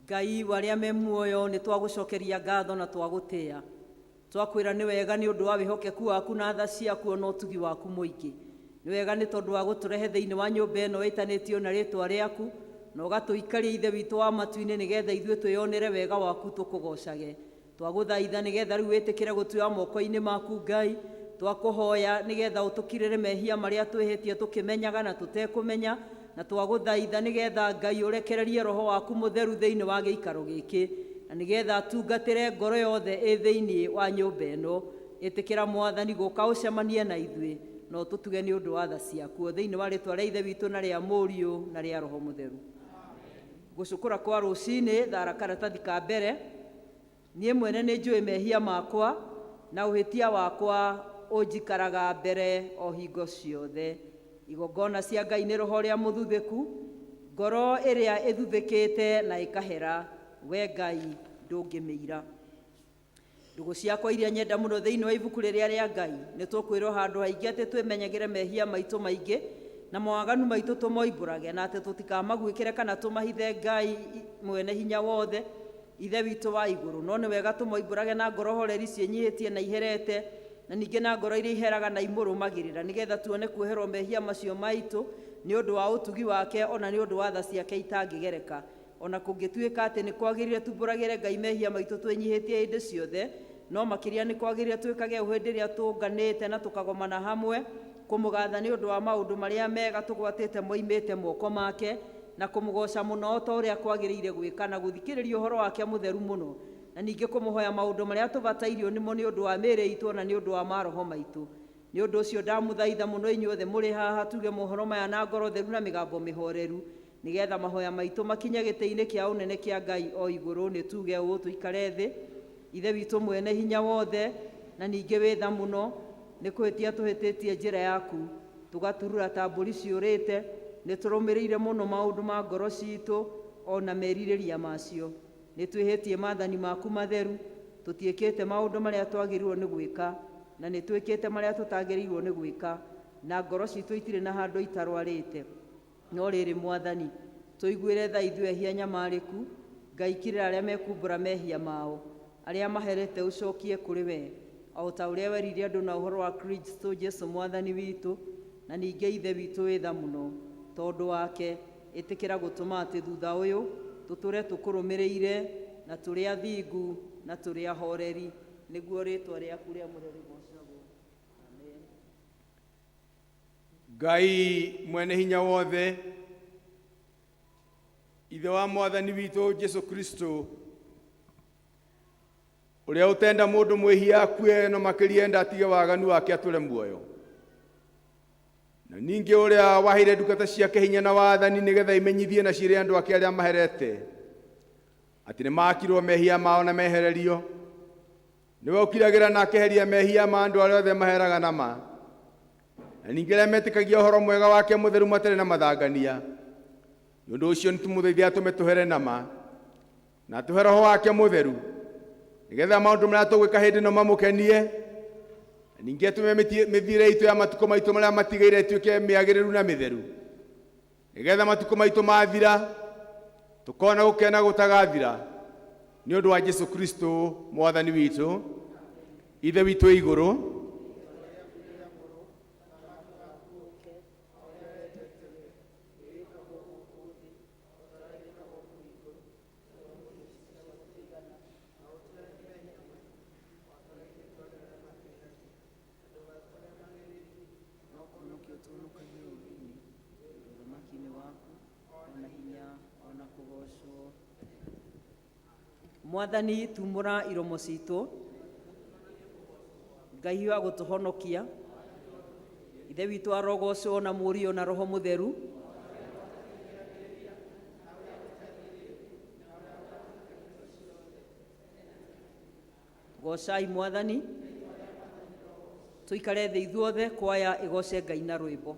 Ngai waria me muoyo ni twagucokeria ngatho na twagutia. Twakwira ni wega ni undu wa wihokeku waku na tha ciaku na utugi waku muingi. Ni wega ni tondu wa guturehe thiini wa nyumba ino itanitio na ritwa riaku na ugatuikaria ithe witu wa matu-ini nigetha ithue twiyonere wega waku tukugocage. Twaguthaitha nigetha riu witikire gutuya moko-ini maku Ngai. Twakuhoya nigetha utukirire mehia maria twihitie tukimenyaga na tutekumenya, na twaguthaitha nigetha Ngai urekererie roho waku mutheru thiini wa giikaro giki, na nigetha atungatire ngoro yothe thiini wa nyumba ino. Itikira Mwathani guka ucemanie na ithue no tutuge ni undu wa tha ciaku thiini wa ritwa ria ithe witu na ria Muriu na ria Roho Mutheru. Gucukura kwa rucini thara karatathi ka mbere. Nie mwene ni njui mehia makwa na uhitia wakwa unjikaraga mbere o hingo ciothe. Igongona cia Ngai ni roho ria muthuthiku, ngoro iria ithuthikite na ikahera, we Ngai ndungimiira. Ndugu ciakwa iria nyenda muno thiini wa ibuku riria ria Ngai, ni tukwirwo handu haingi ati twimenyagire mehia maitu maingi na mawaganu maitu tumoimburage, na ati tutikamagwikire kana tumahithe Ngai mwene hinya wothe ithe witu wa iguru. No ni wega tumoimburage na ngoro horeri cienyihitie na iherete, na ningi na ngoro iria iheraga na imurumagirira, nigetha tuone kuoherwo mehia macio maitu ni undu wa utugi wake ona ni undu wa tha ciake itangigereka. Ona kungituika ati ni kwagirire tumburagire Ngai mehia maitu twenyihitie hindi ciothe, no makiria ni kwagirire twikage uhindi ria tunganite na tukagomana hamwe kumugatha ni undu wa maundu maria mega tugwatite moimite moko make, na kumugoca muno ta uria kwagirire gwika na guthikiriria uhoro wake mutheru muno, na ningi kumuhoya maundu maria tubatairio nimo ni undu wa miri itu na ni undu wa maroho maitu. Ni undu ucio ndamuthaitha muno inyuothe muri haha tuge mohoro maya na ngoro theru na migambo mihoreru, nigetha mahoya maitu makinye giti-ini kia unene kia Ngai o iguru. Ni tuge uu tuikare thi. Ithe witu mwene hinya wothe na ningi witha muno, ni kuhitia tuhititie njira yaku tugaturura ta mburi ciurite. Ni turumiriire muno maundu ma ngoro citu ona meririria macio. Ni twihitie maathani maku matheru, tutiikite maundu maria twagirirwo ni gwika na ni twikite maria tutagirirwo ni gwika, na ngoro citu itire na handu itarwarite. No riri Mwathani, tuiguire tha ithue ehia nyamariku, Ngai kirira aria mekumbura mehia mao, aria maherete ucokie kuri we, o ta uria werire andu na uhoro wa Kristo Jesu Mwathani witu. Na ningi ithe witu witha muno tondu wake, itikira gutuma ati thutha uyu tuture tukurumiriire na turi athingu na turi ahoreri, niguo ritwa riaku ria mureri gocagwo. Amen. Ngai mwene hinya wothe, ithe wa Mwathani witu Jesu Kristo, uria utenda mundu mwihia akue no makiria enda atige waganu wake ature muoyo, na ningi uria wahire ndungata ciake hinya na wathani nigetha imenyithie na ciire andu ake aria maherete ati ni makirwo mehia mao na mehererio. Niwe ukiragira na akeheria mehia ma andu aria othe maheraga na ma, na ningi aria metikagia uhoro mwega wake mutheru matari na mathangania. Ni undu ucio nitumuthaithia atume tuhere na ma na tuhe roho wake mutheru, nigetha maundu maria tugwika hindi no mamukenie. Ningi atume mithire itu ya matuko maitu maria matigaire tuike miagiriru na mitheru, nigetha matuko maitu mathira tukona gukena gutagathira, ni undu wa Jesu Kristo Mwathani witu, ithe witu iguru. Mwathani tumura iromo citu, Ngai wa gutuhonokia, ithe witu arogocwo na Muriu na Roho Mutheru. Gocai Mwathani, tuikare thi ithuothe kwaya igoce Ngai na rwimbo.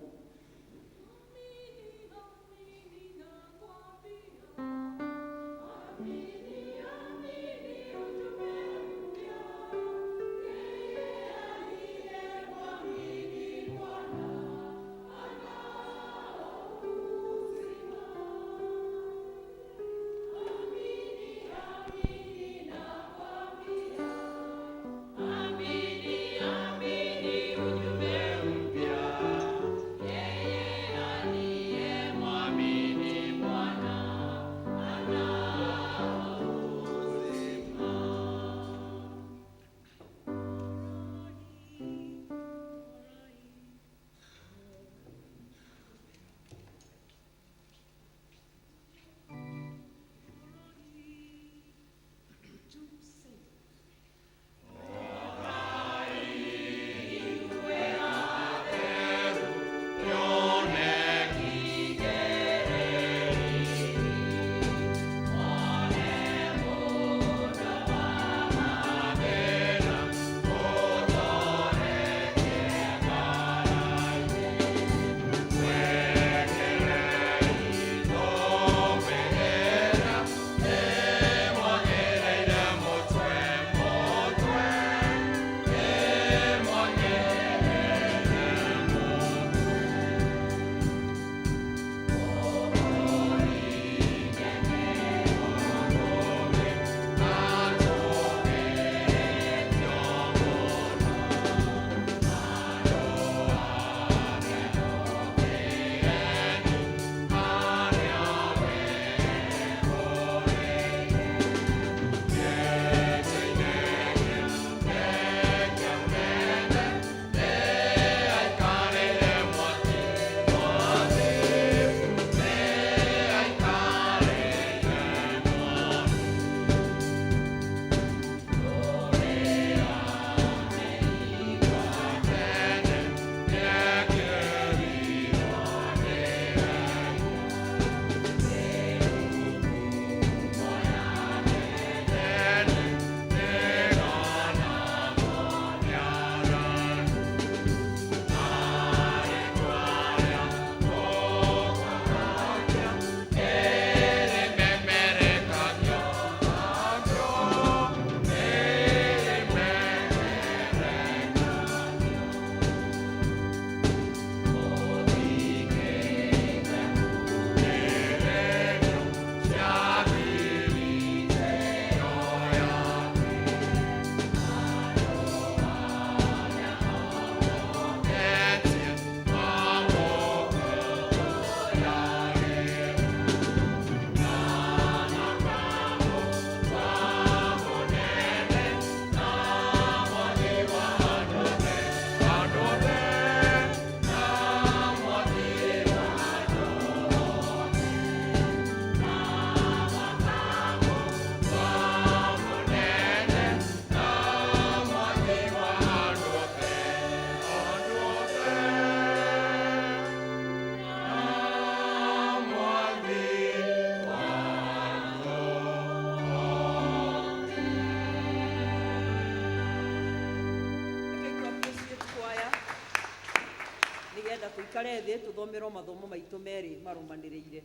tuikare thĩ tũthomerwo mathomo maitũ merĩ marũmanĩrĩire.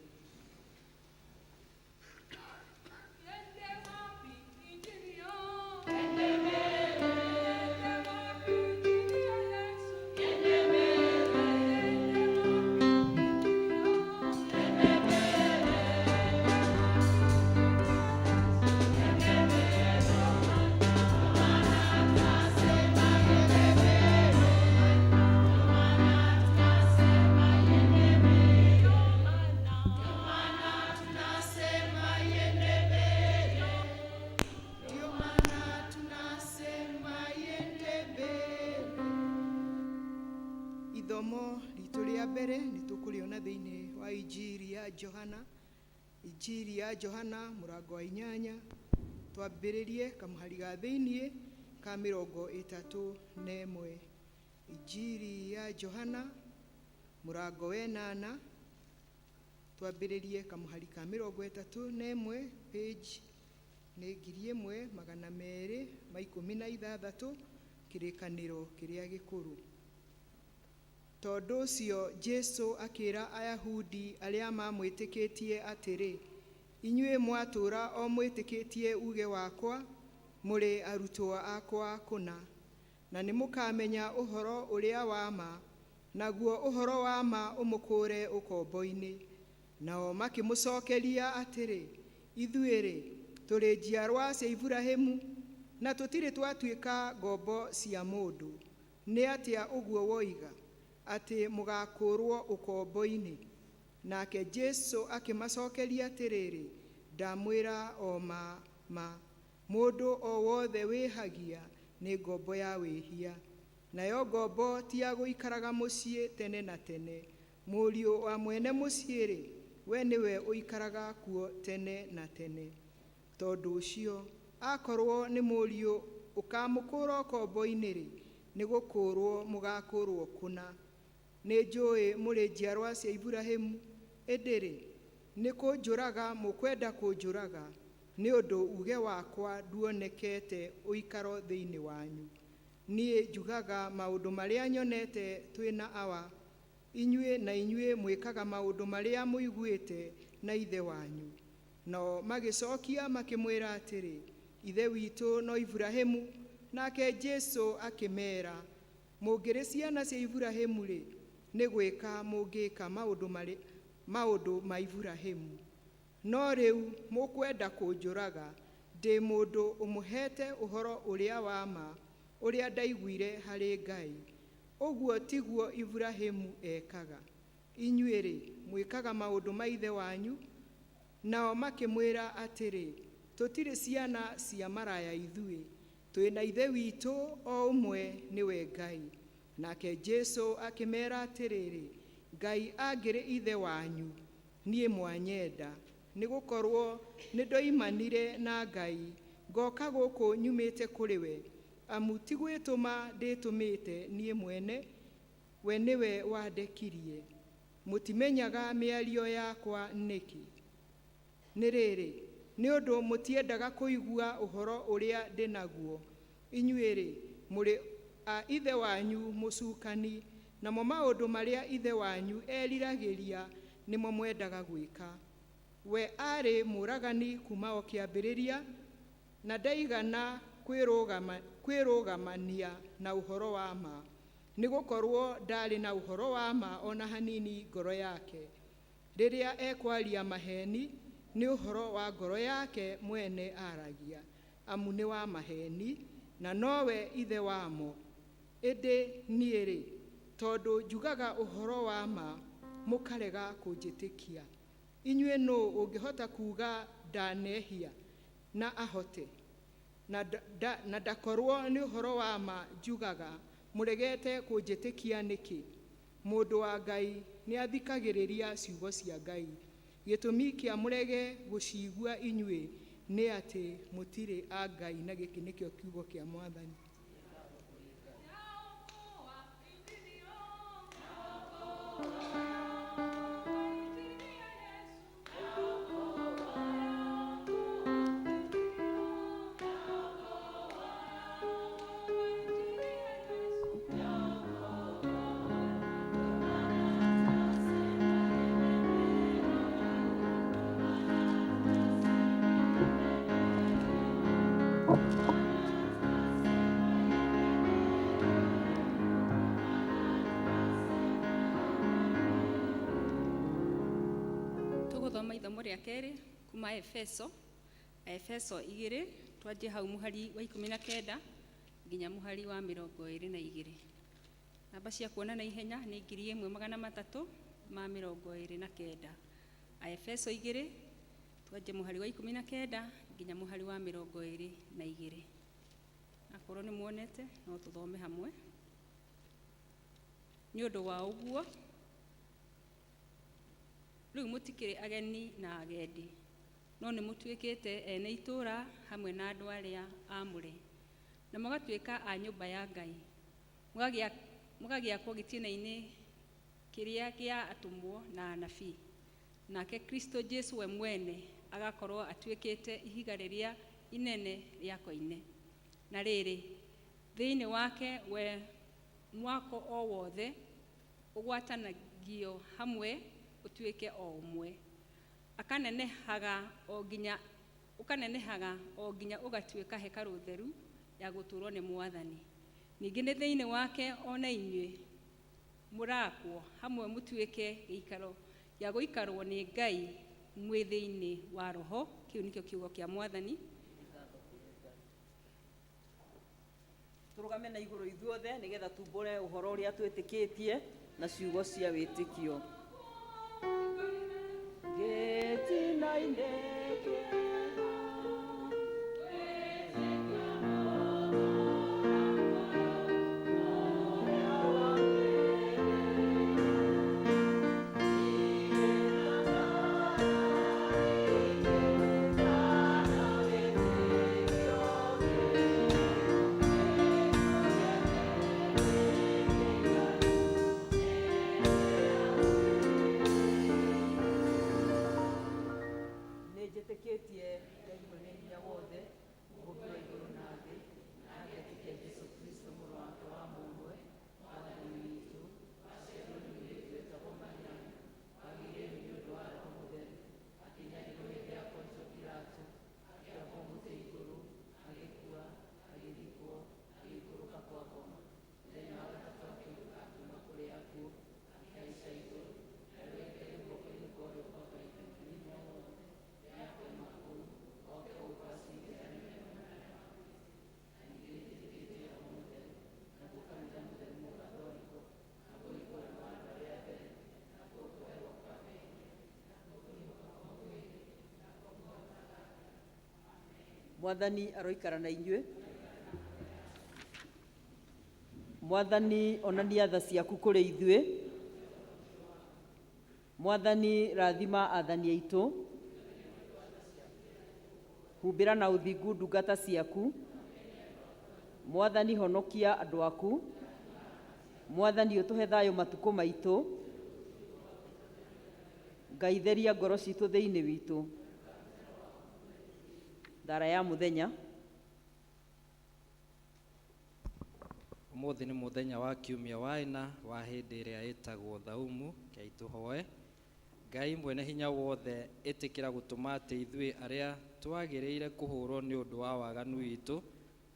Ithomo ritũ rĩa mbere nĩ tũkũrĩona thĩinĩ wa Injiri ya Johana. Injiri ya Johana mũrango wa 8 twambĩrĩrie kamũhari ga thĩinĩ ka 31. Injiri ya Johana mũrango wa 8 twambĩrĩrie kamũhari ka 31, page nĩ 1216 kĩrĩkanĩro kĩrĩa gĩkũrũ. Tondũ ũcio Jesũ akĩra Ayahudi arĩa mamwĩtĩkĩtie atĩrĩ, inyuĩ mwatũũra o mwĩtĩkĩtie uge wakwa, mũrĩ arutwo akwa kũna, na nĩmũkamenya ũhoro ũrĩa wa ma, naguo ũhoro wa ma ũmũkũũre ũkombo-inĩ. Nao makĩmũcokeria atĩrĩ, ithuĩ-rĩ, tũrĩ njiarwa cia Iburahĩmu, na tũtirĩ twatuĩka ngombo cia mũndũ. Nĩ atĩa ũguo woiga, atĩ mũgakũũrwo ũkombo-inĩ? Nake Jesũ akĩmacokeria atĩrĩrĩ, ndamwĩra o ma, mũndũ o wothe wĩhagia nĩ ngombo ya wĩhia. Nayo ngombo ti ya gũikaraga mũciĩ tene na tene. Mũriũ wa mwene mũciĩ-rĩ, we nĩwe ũikaraga kuo tene na tene. Tondũ ũcio, akorwo nĩ mũriũ ũkamũkũũra ũkombo-inĩ-rĩ, nĩ gũkũũrwo mũgakũũrwo kũna. Nĩ njũĩ mũrĩ njiarwa cia Iburahĩmu, ĩndĩ-rĩ, nĩ kũnjũraga mũkwenda kũnjũraga, nĩ ũndũ uge wakwa nduonekete ũikaro thĩinĩ wanyu. Niĩ njugaga maũndũ marĩa nyonete twĩna awa, inyuĩ mwĩkaga maũndũ marĩa mũiguĩte na ithe wanyu. Nao magĩcokia makĩmwĩra atĩrĩ, ithe witũ no Iburahĩmu. Nake Jesũ akĩmeera, mũngĩrĩ ciana cia Iburahĩmu-rĩ, nĩ gwĩka mũngĩka maũndũ ma Iburahĩmu. No rĩu mũkwenda kũnjũraga, ndĩ mũndũ ũmũhete ũhoro ũrĩa wa ma, ũrĩa ndaiguire harĩ Ngai. Ũguo tiguo Iburahĩmu ekaga. Inyuĩ-rĩ, mwĩkaga maũndũ ma ithe wanyu. Nao makĩmwĩra atĩrĩ, tũtirĩ ciana cia maraya ithuĩ, twĩna ithe witũ o ũmwe, nĩwe Ngai. Nake Jesũ akĩmeera atĩrĩrĩ, Ngai angĩrĩ ithe wanyu, niĩ mwanyenda, nĩgũkorwo nĩndoimanire na Ngai, ngoka gũkũ nyumĩte kũrĩ we, amu ti gwĩtũma ndĩtũmĩte niĩ mwene, we nĩwe wandekirie. Mũtimenyaga mĩario yakwa nĩkĩ? Nĩ rĩrĩ, nĩ ũndũ mũtiendaga kũigua ũhoro ũrĩa ndĩnaguo. Inyuĩ-rĩ, mũrĩ a ithe wanyu mũcukani, namo maũndũ marĩa ithe wanyu eriragĩria nĩmo mwendaga gwĩka. We arĩ mũũragani kuma o kĩambĩrĩria, na ndaigana kwĩrũgamania na ũhoro wa ma, nĩgũkorwo ndarĩ na ũhoro wa ma ona hanini ngoro yake. Rĩrĩa ekwaria maheni, nĩ ũhoro wa ngoro yake mwene aragia, amu nĩ wa maheni, na nowe ithe wamo. Ĩndĩ niĩ-rĩ, tondũ njugaga ũhoro wa ma, mũkarega kũnjĩtĩkia. Inyuĩ nũ ũngĩhota kuuga ndanehia na ahote, na ndakorwo nĩ ũhoro wa ma njugaga, mũregete kũnjĩtĩkia nĩkĩ? Mũndũ wa Ngai nĩ athikagĩrĩria ciugo cia Ngai. Gĩtũmi kĩa mũrege gũciigua inyuĩ nĩ atĩ mũtirĩ a Ngai, na gĩkĩ nĩkĩo kiugo kĩa Mwathani. Tuguthoma ithomo ria keri kuma Efeso 2 twanjie hau muhari wa 19 nginya muhari wa 22. Namba cia kuona na ihenya ni 1329. Efeso 2 twanjie muhari wa 19 nginya muhari wa 22. Akorwo ni muonete no tuthome hamwe. Ni undu wa uguo riu mutikiri ageni na agendi, no ni mutuikite ene itura hamwe na andu aria amure, na mugatuika a nyumba ya Ngai, mugagiakwo gitina-ini kiria gia atumwo na anabii, nake Kristo Jesu we mwene agakorwo atuikite ihiga riria inene ria koine. Na riri thiini wake we mwako o wothe ugwatanagio hamwe utuike o umwe, akanenehaga o nginya ugatuika hekalu theru ya guturwo ni Mwathani. Ningi ni thiini wake ona inyue murakwo hamwe mutuike giikaro ya guikarwo ni Ngai mwi thiini wa roho. Kiu nikio kiugo kia Mwathani. Turugame na iguru ithuothe nigetha tumbure uhoro uria twitikitie na ciugo cia witikio. Mwathani aroikara na inyue. Mwathani onania tha ciaku kuri ithue. Mwathani rathima athani aitu. Humbira na uthingu ndungata ciaku. Mwathani honokia andu aku. Mwathani utuhe thayo matuko maitu. Ngai theria ngoro citu thiini witu. Thara ya muthenya. Umuthi ni muthenya wa kiumia wa ina wa hindi iria itagwo thaumu kei tuhoe. Ngai mwene hinya wothe itikira gutuma ati ithui aria twagiriire kuhurwo ni undu wa waganu witu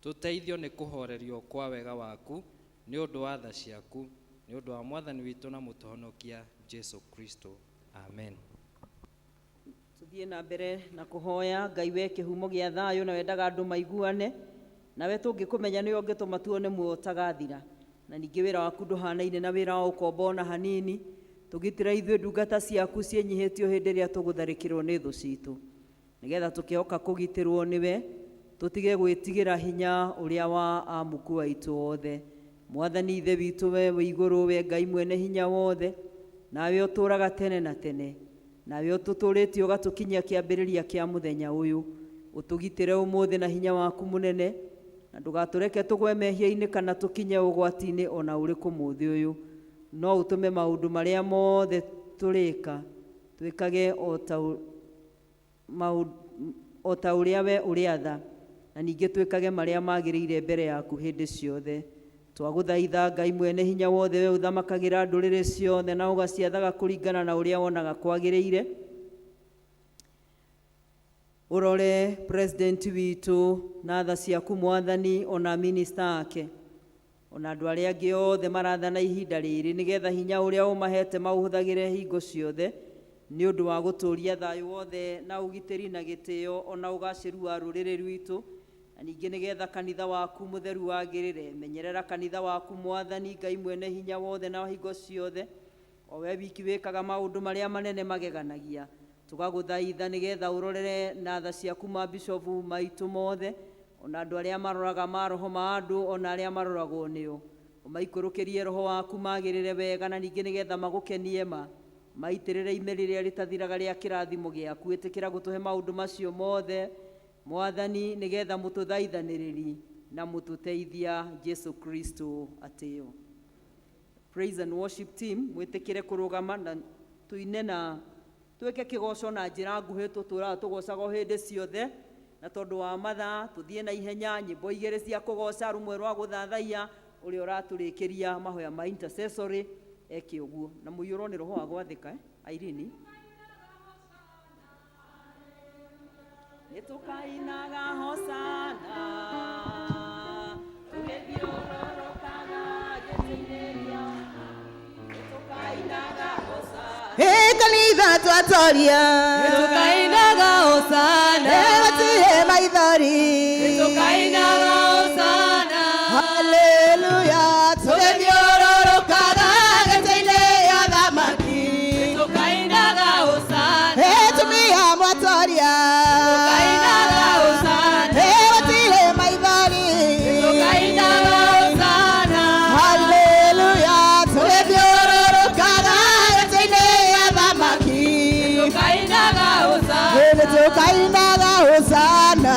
tuteithio ni kuhorerio kwa wega waku ni undu wa tha ciaku ni undu wa Mwathani witu na mutuhonokia Jesu Kristo. Amen. Tuthie na mbere na kuhoya. Ngai we kihumo gia thayo na wendaga andu maiguane, nawe tungikumenya ni ongituma tuone muo tagathira, na ningi wira waku nduhanaine na wira wa ukombo na hanini. Tugitira ithuĩ ndungata ciaku cienyihetio hindi ria tugutharikirwo ni thu citu, nigetha tukihoka kugitirwo niwe tutige gwitigira hinya uria wa Mukui aitu othe. Mwathani ithe witu we wi iguru, we Ngai mwene hinya wothe, nawe uturaga tene na tene, nawe ututuritie ugatukinyia kiambiriria kia muthenya uyu. Utugitire umuthi na hinya waku munene, na ndugatureke tugwe mehia-ini kana tukinye ugwati-ini ona uriku muthi uyu. No utume maundu maria mothe turika twikage o ta uria we uriatha, na ningi twikage maria magiriire mbere yaku hindi ciothe. Twaguthaitha Ngai mwene hinya wothe, we uthamakagira nduriri ciothe na ugaciathaga kuringana na uria wonaga kwagiriire. Urore president witũ na tha ciaku Mwathani ona minister ake ona andũ arĩa angĩ othe marathana ihinda rĩrĩ nĩgetha hinya ũrĩa ũmahete maũhũthagĩre hingo ciothe nĩ ũndũ wa gũtũũria thayũ wothe na ũgitĩri na gĩtĩo ona ũgacĩru wa rũrĩrĩ rwitũ na ningĩ nĩgetha kanitha waku mũtheru wagĩrĩre. Menyerera kanitha waku Mwathani Ngai mwene hinya wothe na hingo ciothe, o we wiki wĩkaga maũndũ marĩa manene mageganagia. Tũgagũthaitha nĩgetha ũrorere na tha ciaku mabishofu maitũ mothe ona andũ arĩa maroraga maroho ma andũ ona arĩa maroragwo nĩo, ũmaikũrũkĩrie roho waku magĩrĩre wega na ningĩ nĩgetha magũkenie maitĩrĩre ime rĩrĩa rĩtathiraga rĩa kĩrathimo gĩaku. Ĩtĩkĩra gũtũhe maũndũ macio mothe Mwathani nĩgetha mũtũthaithanĩrĩri na mũtũteithia Jesu Kristo atĩo. Praise and worship team, mwĩtĩkĩre kũrũgama na tuine na twĩke kĩgoco na njĩra nguhĩ tũtũũraga tũgocaga hĩndĩ ciothe, na tondũ wa mathaa tũthiĩ na ihenya nyĩmbo igĩrĩ cia kũgoca, rũmwe rwa gũthathaiya ũrĩa ũratũrĩkĩria mahoya ma intercessory eke ũguo. Na mũiyũrwo nĩ roho wa gwathĩka Irene. Nĩtũkainaga hosana tũgĩthiũrũrũkaga gĩtĩ-inĩ gĩa nĩtũkainaga hosana kanitha twatoria Nĩtũkainaga hosana gũtirĩ maithori Nĩtũkainaga hosana haleluya tũgĩthiũrũrũkaga gĩtĩ-inĩ gĩa thamaki Nĩtũkainaga hosana tumia mwatoria Nĩtũkainaga hosana gũtirĩ maithori Nĩtũkainaga hosana haleluya tũgĩthiũrũrũkaga gĩtĩ-inĩ gĩa thamaki Nĩtũkainaga hosana nĩtũkainaga hosana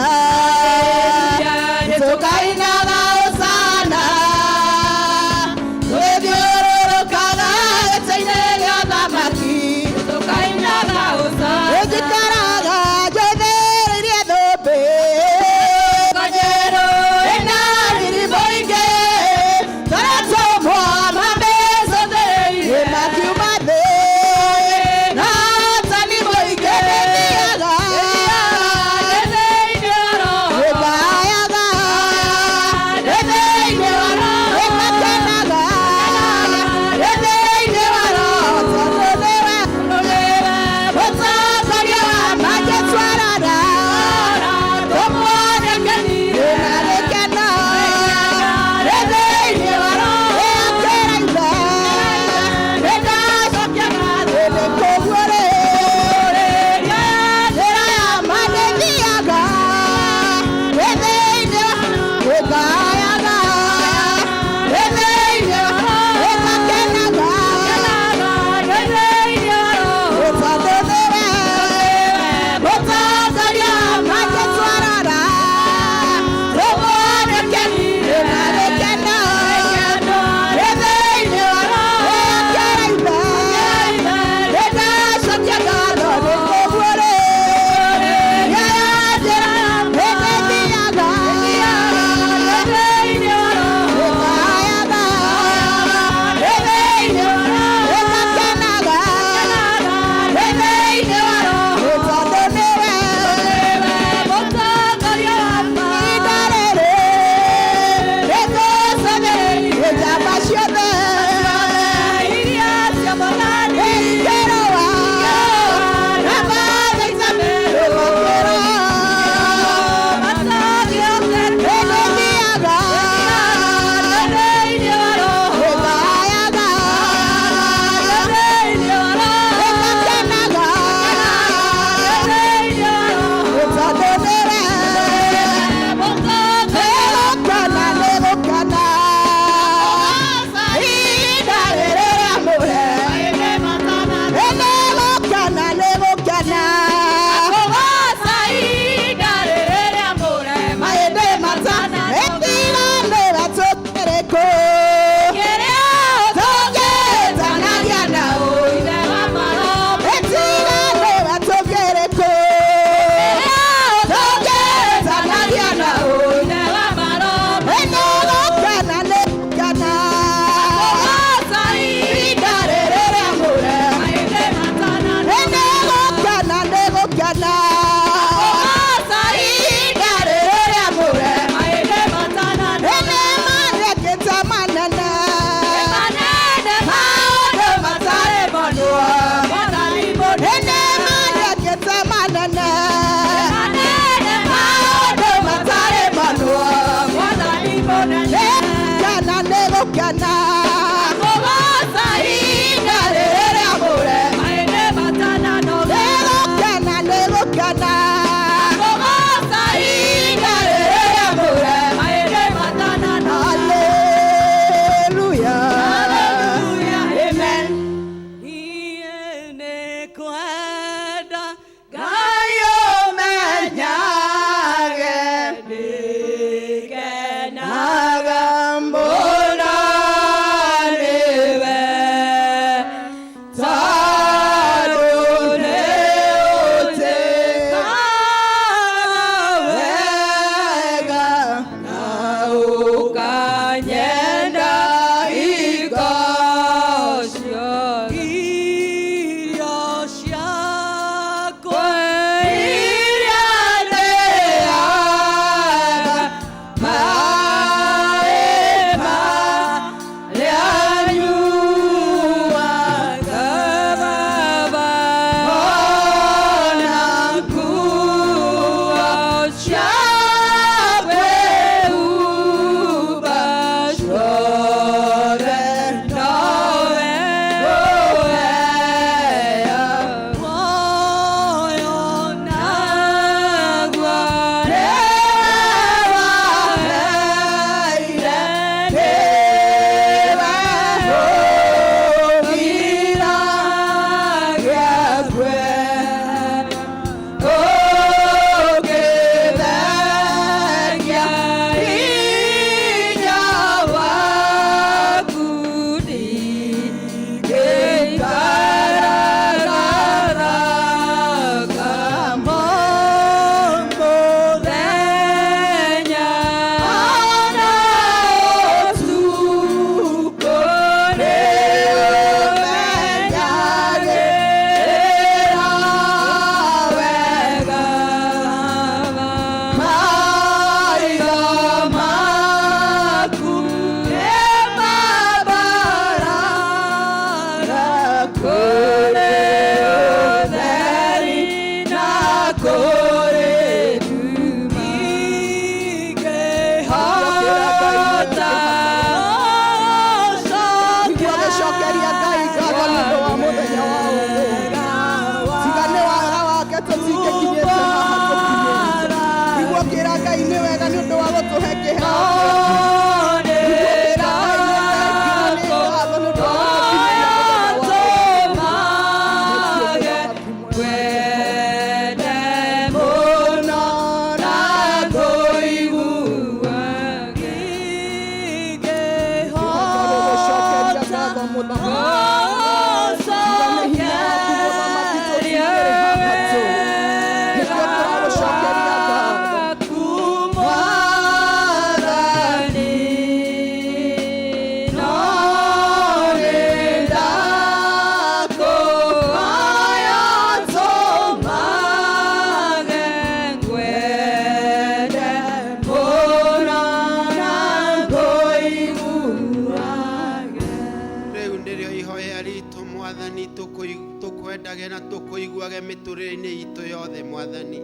miturire-ini itu yothe mwathani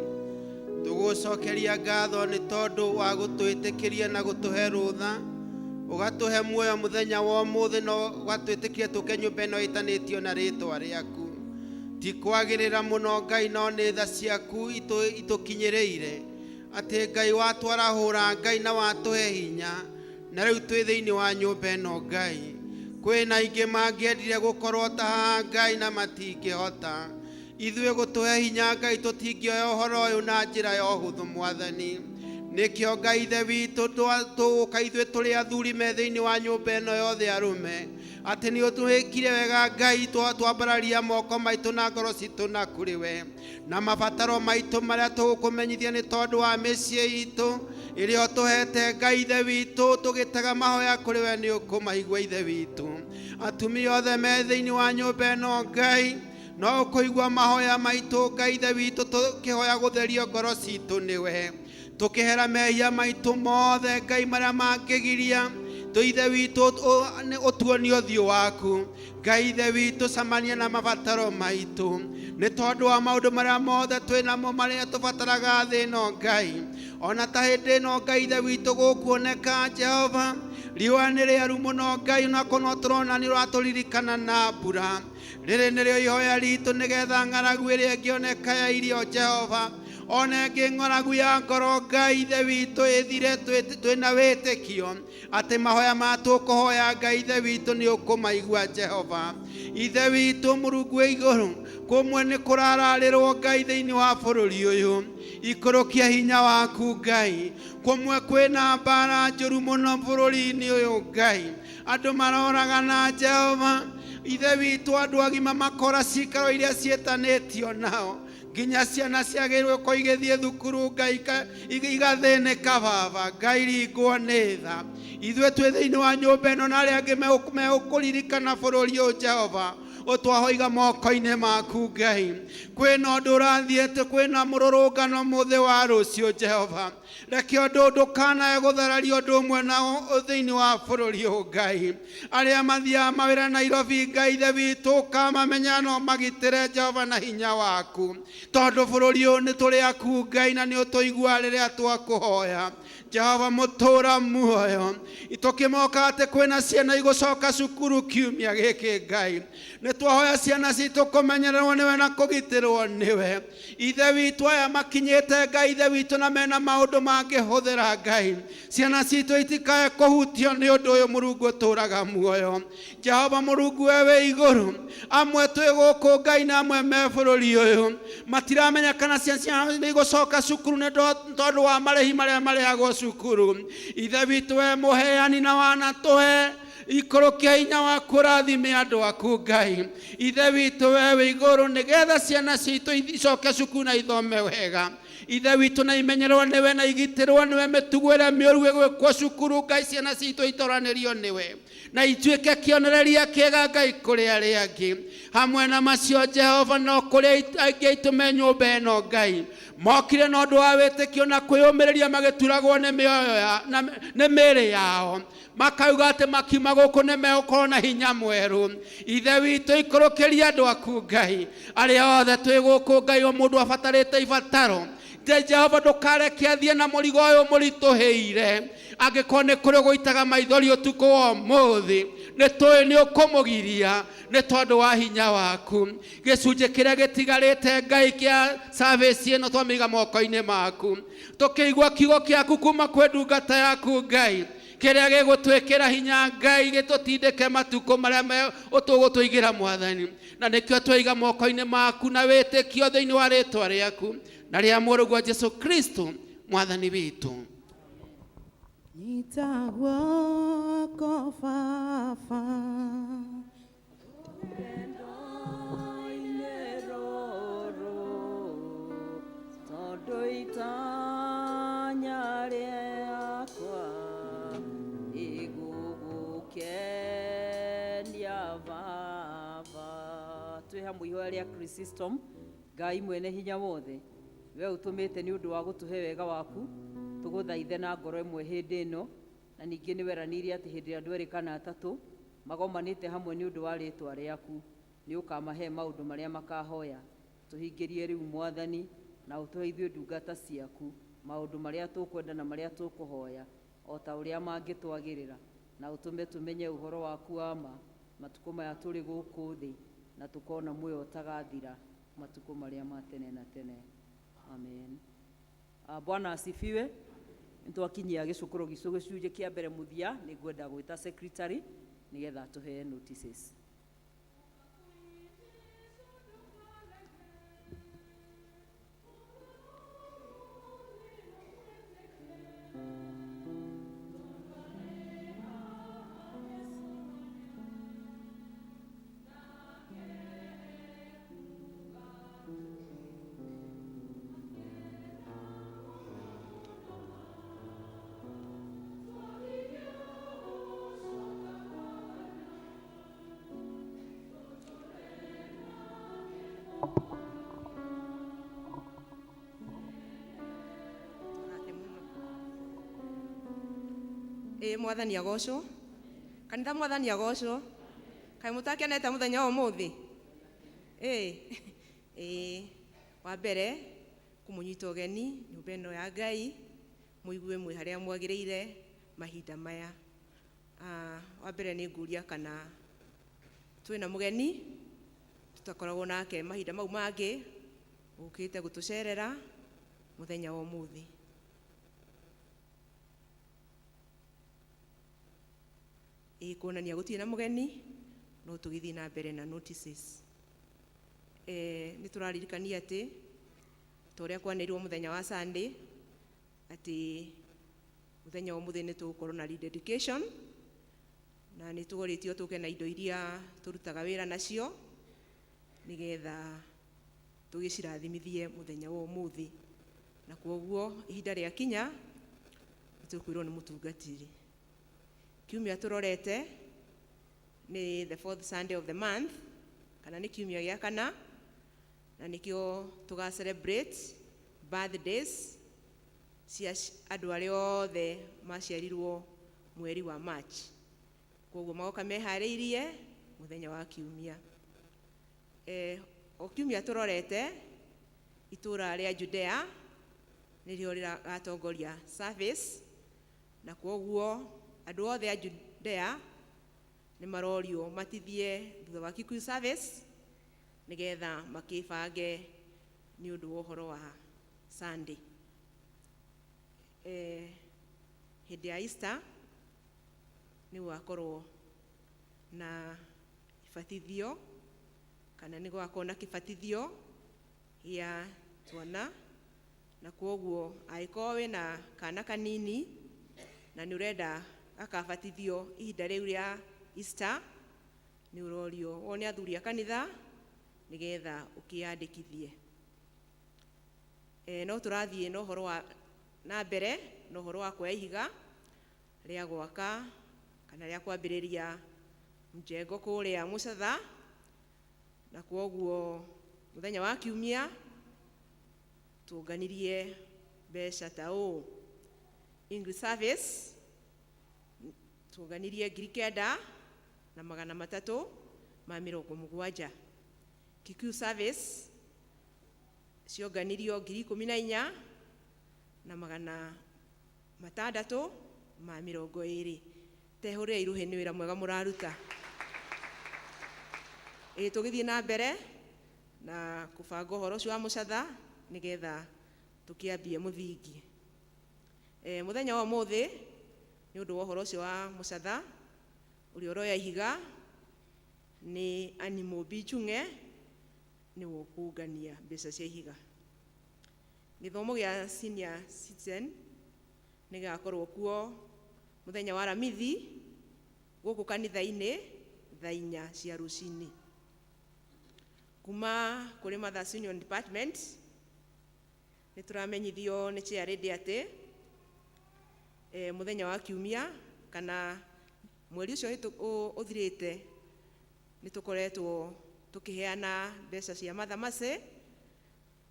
tugucokeria ngatho ni tondu wa gutwitikiria na gutuhe rutha ugatuhe muoyo muthenya wa umuthi no gatwitikiria tuke nyumba ino itanitio na ritwa riaku ti kwagirira muno Ngai no ni tha ciaku itukinyiriire ati Ngai watwarahura Ngai na watuhe hinya na riu twi thiini wa nyumba ino Ngai kwina ingi mangiendire gukorwo ta Ngai na matingihota ithuĩ gũtũhe hinya Ngai tũtingĩoya ũhoro ũyũ na njĩra ya ũhũthũ mwathani nĩkĩo Ngai ithe witũ tũgũka ithuĩ tũrĩ athuri me thĩinĩ wa nyũmba ĩno yothe arũme atĩ nĩ ũtũhĩkire wega Ngai twambararia moko maitũ na ngoro citũ na kũrĩ we na mabataro maitũ marĩa tũgũkũmenyithia nĩ tondũ wa mĩciĩ itũ ĩrĩa ũtũhete Ngai ithe witũ tũgĩtega mahoya kũrĩ we nĩ ũkũmaigua ithe witũ atumia othe me thĩinĩ wa nyũmba ĩno Ngai no kuigua mahoya maitũ Ngai ithe witũ tũkĩhoya gũtherio ngoro citũ nĩwe tũkĩhera mehia maitũ mothe Ngai marĩa mangĩgiria ithe witũ ũtuonie ũthiũ waku Ngai ithe witũ camania na mabataro maitũ nĩ tondũ wa maũndũ marĩa mothe twĩnamo marĩa tũbataraga thĩ ĩno Ngai ona ta hĩndĩ ĩno Ngai ithe witũ gũkuoneka Jehova riũa nĩ rĩaru mũno Ngai onakorwo tũrona nĩ ũratũririkana na mbura rĩrĩ nĩrĩo ihoya ritũ nĩgetha ng'aragu ĩrĩa ĩngĩoneka ya irio Jehova ona ĩngĩ ng'aragu ya ngoro Ngai ithe witũ ĩthire twĩna wĩtĩkio atĩ mahoya ma tũkũhoya Ngai ithe witũ nĩ ũkũmaigua Jehova ithe witũ Mũrungu wa igũrũ kũmwe nĩ kũrararĩrwo Ngai thĩinĩ wa bũrũri ũyũ ikũrũkia hinya waku Ngai kũmwe kwĩna mbara njũru mũno bũrũri-inĩ ũyũ Ngai andũ maroragana Jehova ithe witũ andũ agima makora cikaro iria ciĩtanĩtio nao nginya ciana ciagĩrĩirwo ko igĩthiĩ thukuru Ngai igathĩnĩka baba Ngai ringwo nĩ tha ithuĩ twĩ thĩinĩ wa nyũmba ĩno na arĩa angĩ megũkũririkana bũrũri ũyũ Jehova ũtwahoiga moko-inĩ maku Ngai kwĩna ũndũ ũrathiĩte kwĩna mũrũrũngano mũthĩ wa rũciũ Jehova reke ũndũ ndũkanae gũthararia ũndũ ũmwe nao thĩinĩ wa bũrũri ũyũ Ngai arĩa mathiaga mawĩra Nairobi Ngai ithe witũ ũkamamenya no magitĩre Jehova na hinya waku tondũ bũrũri ũyũ nĩ tũrĩ aku Ngai na nĩ ũtũigua rĩrĩa twakũhoya Jehova mũtũra muoyo tũkĩmoka atĩ kwĩna ciana igũcoka cukuru kiumia gĩkĩ Ngai nĩ twahoya ciana citũ kũmenyererwo nĩwe na kũgitĩrwo nĩwe ithe witũ aya makinyĩte Ngai ithe witũ na mena maũndũ mangĩhũthĩra Ngai ciana citũ itikae kũhutio nĩ ũndũ ũyũ Mũrungu ũtũraga muoyo Jehova Mũrungu we wĩ igũrũ amwe twĩ gũkũ Ngai na amwe me bũrũri ũyũ matiramenya kana ciana nĩ igũcoka cukuru nĩ tondũ wa marĩhi marĩa marĩagwo cukuru ithe witũ we mũheani na wanatũhe ikũrũkia hinya waku ũrathime andũ aku Ngai ithe witũ we wĩ igũrũ nĩgetha ciana citũ icoke cukuru na ithome wega ithe witũ na imenyererwo nĩwe na igitĩrwo nĩwe mĩtugo ĩrĩa mĩũru ĩgwĩkwo cukuru Ngai ciana citũ itoranĩrio nĩwe na ituĩke kĩonereria kĩega Ngai kũrĩ arĩa angĩ hamwe na macio Jehova no kũrĩ aingĩ aitũ me nyũmba ĩno Ngai mokire na ũndũ wa wĩtĩkio na kwĩyũmĩrĩria magĩturagwo nĩ mĩĩrĩ yao makauga atĩ makiuma gũkũ nĩ megũkorwo na hinya mwerũ ithe witũ ikũrũkĩria andũ aku Ngai arĩa othe twĩ gũkũ Ngai o mũndũ abatarĩte ibataro Jehova ndukareke athie na mũrigo ũyũ mũritũhĩire angĩkorwo nĩ kũrĩ gũitaga maithori ũtukũ wa ũmũthĩ nĩ tũĩ nĩ ũkũmũgiria nĩ tondũ wa hinya waku. Gĩcunjĩ kĩrĩa gĩtigarĩte Ngai kĩa service ĩno twamĩiga moko-inĩ maku, tũkĩigua kiugo gĩaku kuma kwĩ ndungata yaku Ngai, kĩrĩa gĩgũtwĩkĩra hinya Ngai, gĩtũtindĩke matukũ marĩa ũtũgũtũigĩra Mwathani, na nĩkĩo twaiga moko-inĩ maku na wĩtĩkio thĩinĩ wa rĩtwa rĩaku na rĩa Mũrũguo Jesũ Kristo Mwathani witũ. Nyita guoko Baba, Rendo-inĩ rũrũ, tondũ itanya rĩakwa igũgũkenia Baba. Twĩ hamwe ihoya rĩa Kristom. Ngai mwene hinya wothe, we ũtũmĩte nĩ ũndũ wa gũtũhe wega waku, tũgũthaithe na ngoro ĩmwe hĩndĩ ĩno, na ningĩ nĩ weranĩire atĩ hĩndĩ ĩrĩa andũ erĩ kana atatũ magomanĩte hamwe nĩ ũndũ wa rĩtwa rĩaku, nĩ ũkamahe maũndũ marĩa makahoya. Tũhingĩrie rĩu Mwathani na ũtũhe ithuĩ ndungata ciaku maũndũ marĩa tũkwenda na marĩa tũkũhoya o ta ũrĩa mangĩtwagĩrĩra, na ũtũme tũmenye ũhoro waku wa ma matukũ maya tũrĩ gũkũ thĩ, na tũkona muoyo ũtagathira matukũ marĩa ma tene na tene. Amen. Bwana asifiwe. Nitwakinyia gĩcũkũro gĩcũ gĩcunjĩ kĩa mbere mũthia, nĩ ngwenda gwĩta secretary nĩgetha tũhe notices. Mwathani agocwo. Kanitha Mwathani agocwo. Kaĩ mũtakenete mũthenya wa ũmũthĩ? Wa mbere kũmũnyita ũgeni nyũmba ĩno ya Ngai, mũigue mwĩ harĩa mwagĩrĩire mahinda maya. Wa mbere nĩ ngũria kana twĩna mũgeni tutakoragwo nake mahinda mau mangĩ ũkĩte gũtũcerera mũthenya wa ũmũthĩ. Kuonania gũtirĩ na mũgeni, no tũgĩthiĩ na mbere na notices. Nĩ tũraririkania atĩ ta ũrĩa kwanĩrĩirwo mũthenya wa Sunday atĩ mũthenya wa ũmũthĩ nĩ tũgũkorwo na rededication, na nĩ tũgũrĩtio tũke na indo iria tũrutaga wĩra nacio nĩgetha tũgĩcirathimithie mũthenya wa ũmũthĩ, na kwoguo ihinda rĩa kinya nĩ tũkwĩrwo nĩ mũtungatĩri. Kiumia tũrorete nĩ the 4th Sunday of the month, kana nĩ kiumia gĩa kana, na nĩkĩo tũga celebrate birthdays cia andũ arĩa othe maciarirwo mweri wa March. Kwoguo magoka meharĩirie mũthenya wa kiumia. O kiumia tũrorete itũra rĩa Judea nĩrĩo rĩratongoria service, na kwoguo andũ othe a Judea nĩ marorio matithie thutha wa Kikuyu service nĩgetha makĩbange nĩ ũndũ wa ũhoro wa Sunday. Hĩndĩ ya Easter nĩ gwakorwo na ibatithio, kana nĩ gwakorwo na kĩbatithio gĩa twana, na kwoguo angĩkorwo wĩna kana kanini na nĩ ũrenda akabatithio ihinda rĩu rĩa Easter, nĩ ũrorio wone athuri a kanitha nĩgetha ũkĩyandĩkithie. No tũrathiĩ na ũhoro wa na mbere na ũhoro wa kuoya ihiga rĩa gwaka kana rĩa kwambĩrĩria mjengo kũrĩa Mũcatha, na kwoguo mũthenya wa kiumia tuonganirie mbeca ta ũũ: English service tuonganirie 9,370. Kikuyu service cionganirio 14,000 na magana matandatu ma 20. Tehore iruhe ni wira mwega muraruta. Tugithii na mbere na kubanga uhoro ucio wa mucatha nigetha tukiambie muthingi. Muthenya wa muthi ni undu wa uhoro ucio wa mucatha uri oroya ihiga ni animal bichunge ni wokungania mbeca cia ihiga. Githomo gia senior citizen ni gakorwo kuo muthenya wa Ramithi guku kanitha-ini thaa 4 cia rucini. Kuma kuri Mothers Union Department ni turamenyithio ni chairlady ati muthenya wa kiumia kana mweri ucio uthirite ni tukoretwo tukiheana mbeca cia mathamase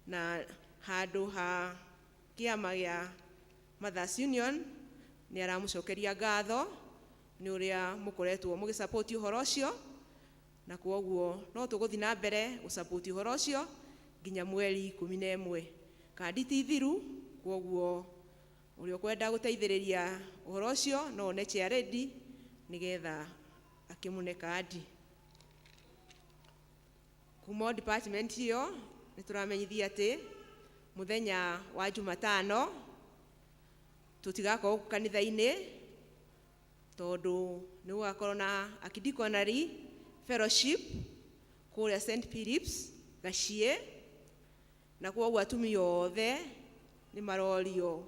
na handu ha kiama gia Mothers Union ni aramucokeria ngatho ni uria mukoretwo mugisupport uhoro ucio, na kwoguo no tuguthi na mbere gusupport uhoro ucio nginya mweri 11. Kandi ti thiru, kwoguo uri ukwenda guteithiriria uhoro ucio no ne chairlady nigetha akimune kandi. Kuma department hiyo ni turamenyithia ati muthenya wa Jumatano tutigako kanitha-ini tondu ni gugakorwo na akidiconary fellowship kuria St. Philip's Gachie, na kwoguo atumia othe ni marorio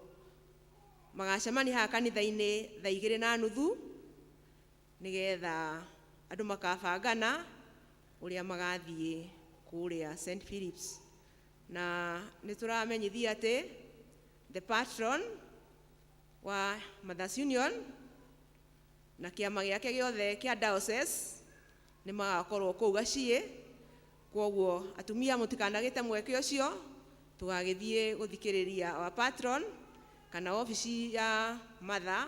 magacemani ha kanitha-ini thaa 2:30 nigetha andu makabangana uria magathie kuria St. Philip's. Na ni turamenyithia ati the patron wa Mothers Union na kiama giake giothe kia diocese ni magakorwo kuu Gachie, kwoguo atumia mutikanagite mweke ucio tugagithie guthikiriria wa patron kana ofisi ya mother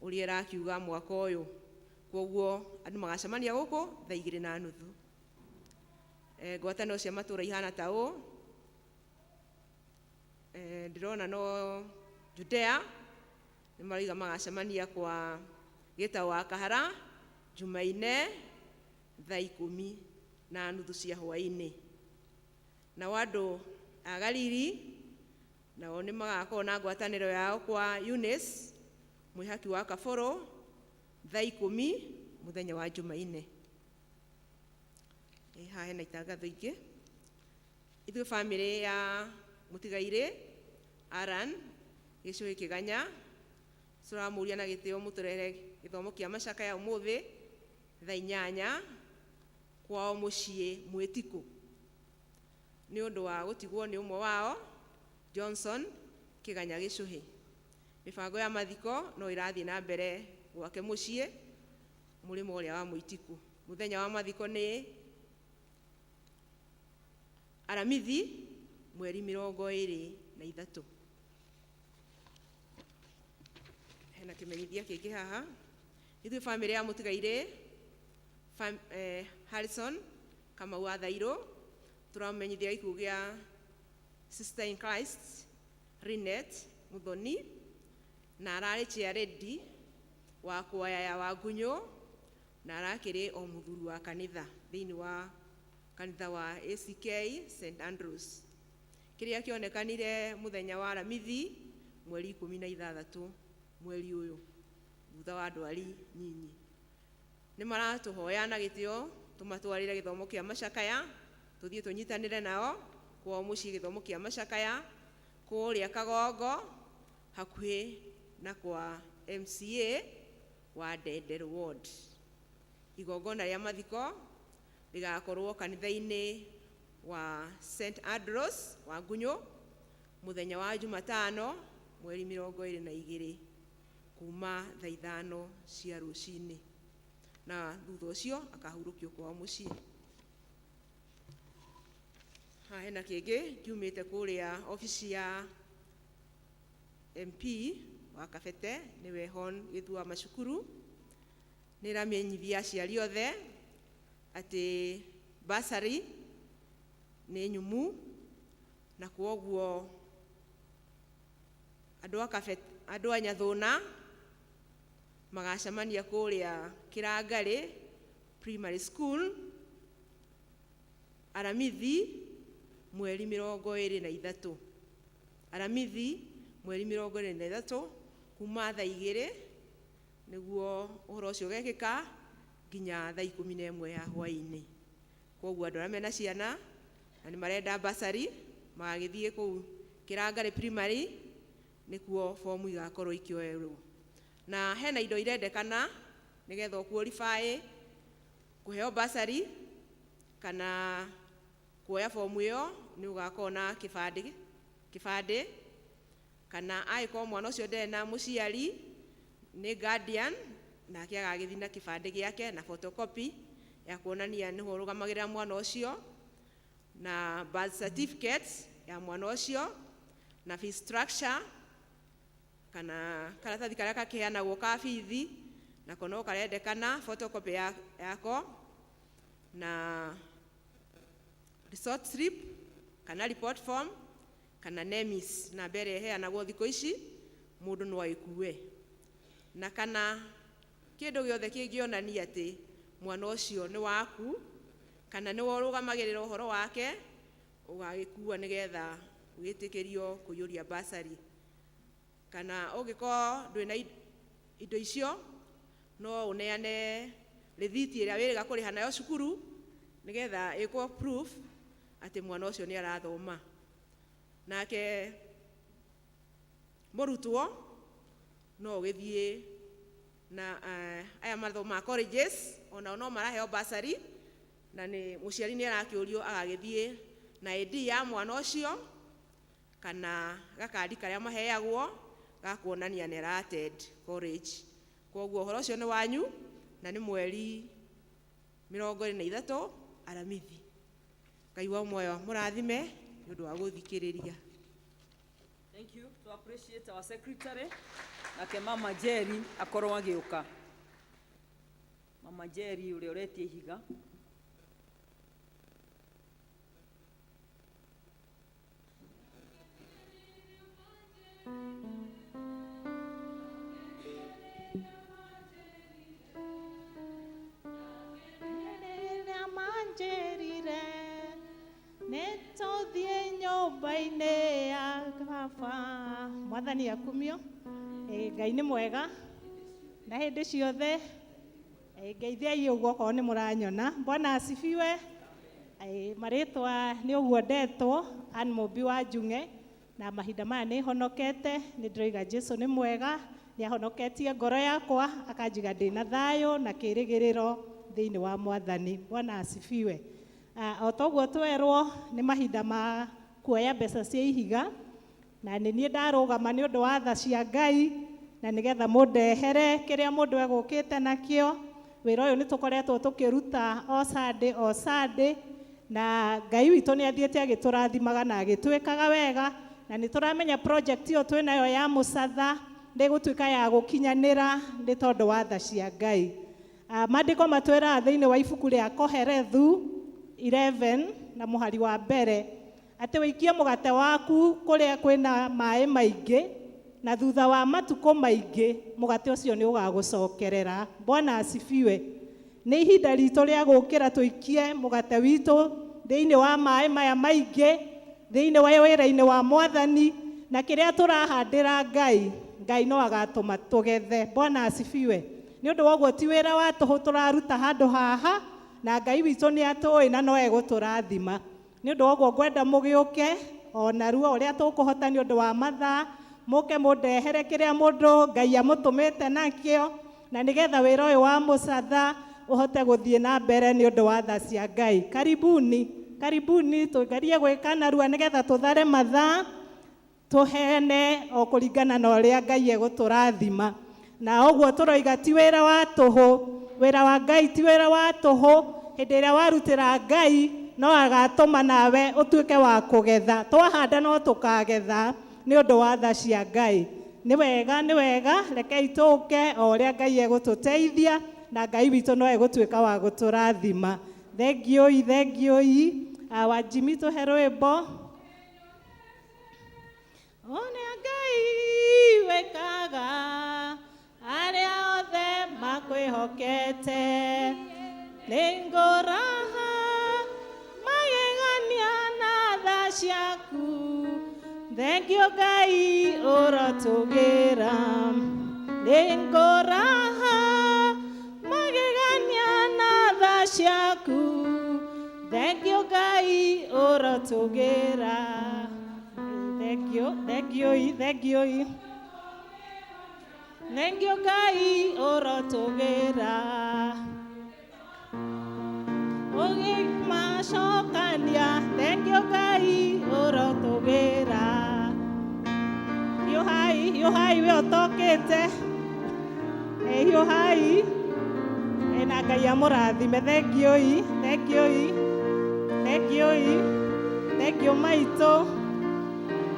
uria rakiuga mwaka uyu. Kwoguo andu magacemania guku thaa 2:30. Ngwataniro cia matura ihana ta uu. Ndirona no Judea ni mariga magacemania kwa gita wa Kahara Jumaine thaa 10:30 cia hwaini. Na wandu agalili nao ni magakorwo na ngwataniro yao kwa Eunice mwihaki wa Kaforo thaa 10 muthenya wa Jumaine. Ha hena itangatho ingi. Ithuĩ family ya mutigaire Aran gicui kiganya turamuria na gitio muturere githomo kia macaka ya umuthi thaa 8 kwao mucii Mwitiku ni undu wa gutigwo ni umwe wao Johnson kiganya gicuhi. Mibango ya mathiko no irathie na mbere gwake mucii murimo uria wa Mwitiku. Muthenya wa mathiko ni Aramithi mweri 23. Hena kimenyithia kingi haha. Ithuĩ family ya mutigaire Harrison kama wa Thairo turamenyithia ikuũ gia Sister in Christ Rinet Muthoni na arari chairlady wa kwaya ya Wagunyo na arakiri o muthuri wa kanitha thiini wa kanitha wa ACK St. Andrews. Kiria kionekanire muthenya wa Ramithi mweri 16 mweri uyu thutha wa ndwari nyinyi. Ni maratuhoya na gitio tumatwarire githomo kia macakaya tuthie tunyitanire nao kwa mucii githomo kia macakaya kuria Kagongo hakuhi na kwa MCA wa Dender Ward. Igongona ria mathiko ligakorwo kanitha-ini wa St. Andrews wa Gunyo muthenya wa Jumatano mweri 22 kuma thaa 5 cia rucini, na thutha ucio akahurukio kwa mucii. Ha hena kingi kiumite kuria ofisi ya MP wa Kabete niwe Hon Githua Macukuru niramenyithia aciari othe ati basari ni nyumu na kwoguo andũ a Nyathũna magacemania kũrĩa Kĩrangarĩ Primary School Aramithi mweri 23. Aramithi mweri 23 kuma thaa 2 nĩguo ũhoro ũcio ũgekĩka nginya thaa 11 ya hwaĩ-inĩ. Koguo andũ arĩa mena ciana na nĩ marenda basari magagĩthiĩ kũu Kĩrangarĩ Primary nĩkuo fomu igakorwo ikĩoerwo. Na hena indo irendekana nĩgetha ũqualify kũheo basari kana kuoya fomu ĩyo nĩ ũgakorwo na kĩbandĩ kana angĩkorwo mwana ũcio ndarĩ na mũciari nĩ guardian nake agagĩthiĩ na kĩbandĩ gĩake na photocopy ya kuonania nĩho ũrũgamagĩrĩra mwana ũcio na birth certificate ya mwana ũcio na fee structure kana karatathi karĩa kakĩheanagwo ka bithi nako no karendekana photocopy yako na resort slip kana report form kana NEMIS na mbere heanagwo thikũ ici mũndũ no aĩkue na kana kĩndũ gĩothe kĩngĩonania atĩ mwana ũcio nĩ waku kana nĩ ũrũgamagĩrĩra ũhoro wake ũgagĩkua nĩgetha ũgĩtĩkĩrio kũiyũria basari. Kana ũngĩkorwo ndwĩ na indo icio no ũneane rĩthiti ĩrĩa wĩrĩga kũrĩha nayo cukuru nĩgetha ĩkwo proof atĩ mwana ũcio nĩ arathoma. Nake mũrutwo no ũgĩthiĩ na aya mathoma colleges ona no maraheo basari na nĩ mũciari nĩ arakĩũrio agagĩthiĩ na ID ya mwana ũcio kana gakadi karĩa maheagwo gakuonania nĩ attend college. Koguo ũhoro ũcio nĩ wanyu na nĩ mweri 23 Aramithi. Ngai wa muoyo mũrathime nĩ ũndũ wa gũthikĩrĩria. Thank you. To appreciate our secretary. Nake Mama Jerry akorwo agĩũka. Mama Jerry ũrĩa ũretie ihiga. Nĩtũthiĩ nyũmba-inĩ ya baba. Mwathani akumio. Ngai nĩ mwega na hĩndĩ ciothe. Ngeithiai ũguo korwo nĩ mũranyona. Bwana asifiwe. Marĩtwa nĩ ũguo ndetwo Ann Mũmbi wa Njung'e na mahinda maya nĩ honokete. Nĩ ndĩroiga Jesũ nĩ mwega, nĩ ahonoketie ngoro yakwa akanjiga ndĩna thayũ na kĩrĩgĩrĩro thĩinĩ wa Mwathani. Bwana asifiwe. O toguo twerwo nĩ mahinda ma kuoya mbeca cia ihiga na nĩ niĩ ndarũgama nĩ ũndũ wa tha cia Ngai na nĩgetha mũndehere kĩrĩa mũndũ egũkĩte nakĩo. Wĩra ũyũ nĩ tũkoretwo tũkĩruta o Sunday na Ngai witũ nĩ athiĩte agĩtũrathimaga na agĩtwĩkaga wega na nĩ tũramenya project ĩyo twĩnayo ya mũcatha ndĩgũtuĩka ya gũkinyanĩra nĩ tondũ wa tha cia Ngai. Maandĩko matwĩraga thĩinĩ wa ibuku rĩa Koherethu 11 na mũhari wa mbere atĩ wĩikie mũgate waku kũrĩa kwĩna maĩ maingĩ na thutha wa matukũ maingĩ mũgate ũcio nĩ ũgagũcokerera. Bwana asifiwe. Nĩ ihinda ritũ rĩa gũkĩra tũikie mũgate witũ thĩinĩ wa maĩ maya maingĩ thĩinĩ wa wĩra-inĩ wa Mwathani na kĩrĩa tũrahandĩra Ngai no agatũma tũgethe. Bwana asifiwe. Nĩ ũndũ wa ũguo ti wĩra wa tũhũ tũraruta handũ haha na Ngai witũ nĩ atũĩ na no egũtũrathima. Nĩ ũndũ wa ũguo ngwenda mũgĩũke o narua ũrĩa tũkũhota nĩ ũndũ wa mathaa mũke mũndehere kĩrĩa mũndũ Ngai amũtũmĩte nakĩo na nĩgetha wĩra ũyũ wa mũcatha ũhote gũthiĩ na mbere nĩ ũndũ wa tha cia Ngai. Karibuni tũgerie gwĩka narua nĩgetha tũthare mathaa tũheane o kũringana na ũrĩa Ngai egũtũrathima. Na ũguo tũroiga ti wĩra wa tũhũ, wĩra wa Ngai ti wĩra wa tũhũ. Hĩndĩ ĩrĩa warutĩra Ngai no agatũma nawe ũtuĩke wa kũgetha. Twahanda no tũkagetha nĩ ũndũ wa tha cia Ngai. Nĩ wega rekei tũke o ũrĩa Ngai egũtũteithia na Ngai witũ no egũtuĩka wa gũtũrathima. Thengiũi. Wanjimi tũhe rwĩmbo. Ona Ngai ũhokete nĩ ngũraha magegania na tha ciaku thengio Ngai ũrotũgĩra nĩ ngũraha magegania na tha ciaku thengio Ngai ũrotũgĩra thengio Ngai ũrotũgĩra ũgĩmacokania thengio Ngai ũrotũgĩra hiũhai we ũtokĩte hiũhai na Ngai amũrathime thengio maitũ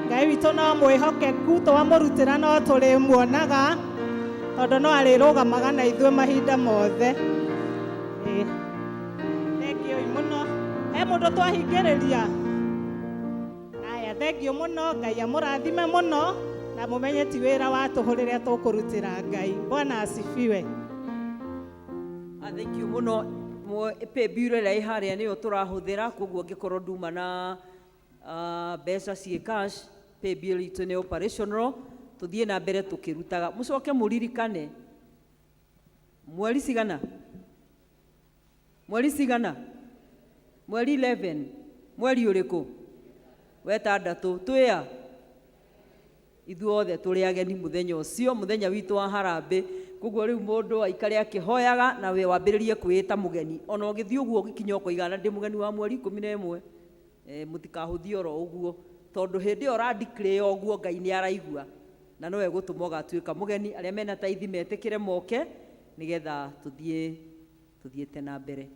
Ngai witũ no mwĩhokeku twamũrutĩra no tũrĩmuonaga tondũ no arĩrũgamaga na ithuĩ mahinda mothe thengio mũno he mũndũ twahingĩrĩria aya thengio mũno Ngai amũrathime mũno na mũmenye ti wĩra wa tũhũ rĩrĩa tũkũrutĩra Ngai Bwana asifiwe. Thank you mũno paybill ĩrĩa ĩ harĩa nĩyo tũrahũthĩra koguo ngĩkorwo nduma na mbeca ciĩ cash paybill itũ nĩ operational tuthiĩ na mbere tũkĩrutaga mũcoke mũririkane mweri cigana mweri 11 mweri ũrĩkũ wetandatũ twĩa ithuothe tũrĩ ageni mũthenya ũcio mũthenya witũ wa harambĩ koguo rĩu mũndũ aikare akĩhoyaga na we wambĩrĩrie kwĩĩta mũgeni ona ũgĩthiĩ ũguo ũgĩkinya ũkoigana ndĩ mũgeni wa mweri 11 mũtikahũthie oro ũguo tondũ hĩndĩ ĩyo ũra-declare ũguo Ngai nĩ araigua na nowe gũtũma ũgatuĩka mũgeni arĩa mena taithi metĩkĩre moke nĩgetha tuthiĩte na mbere.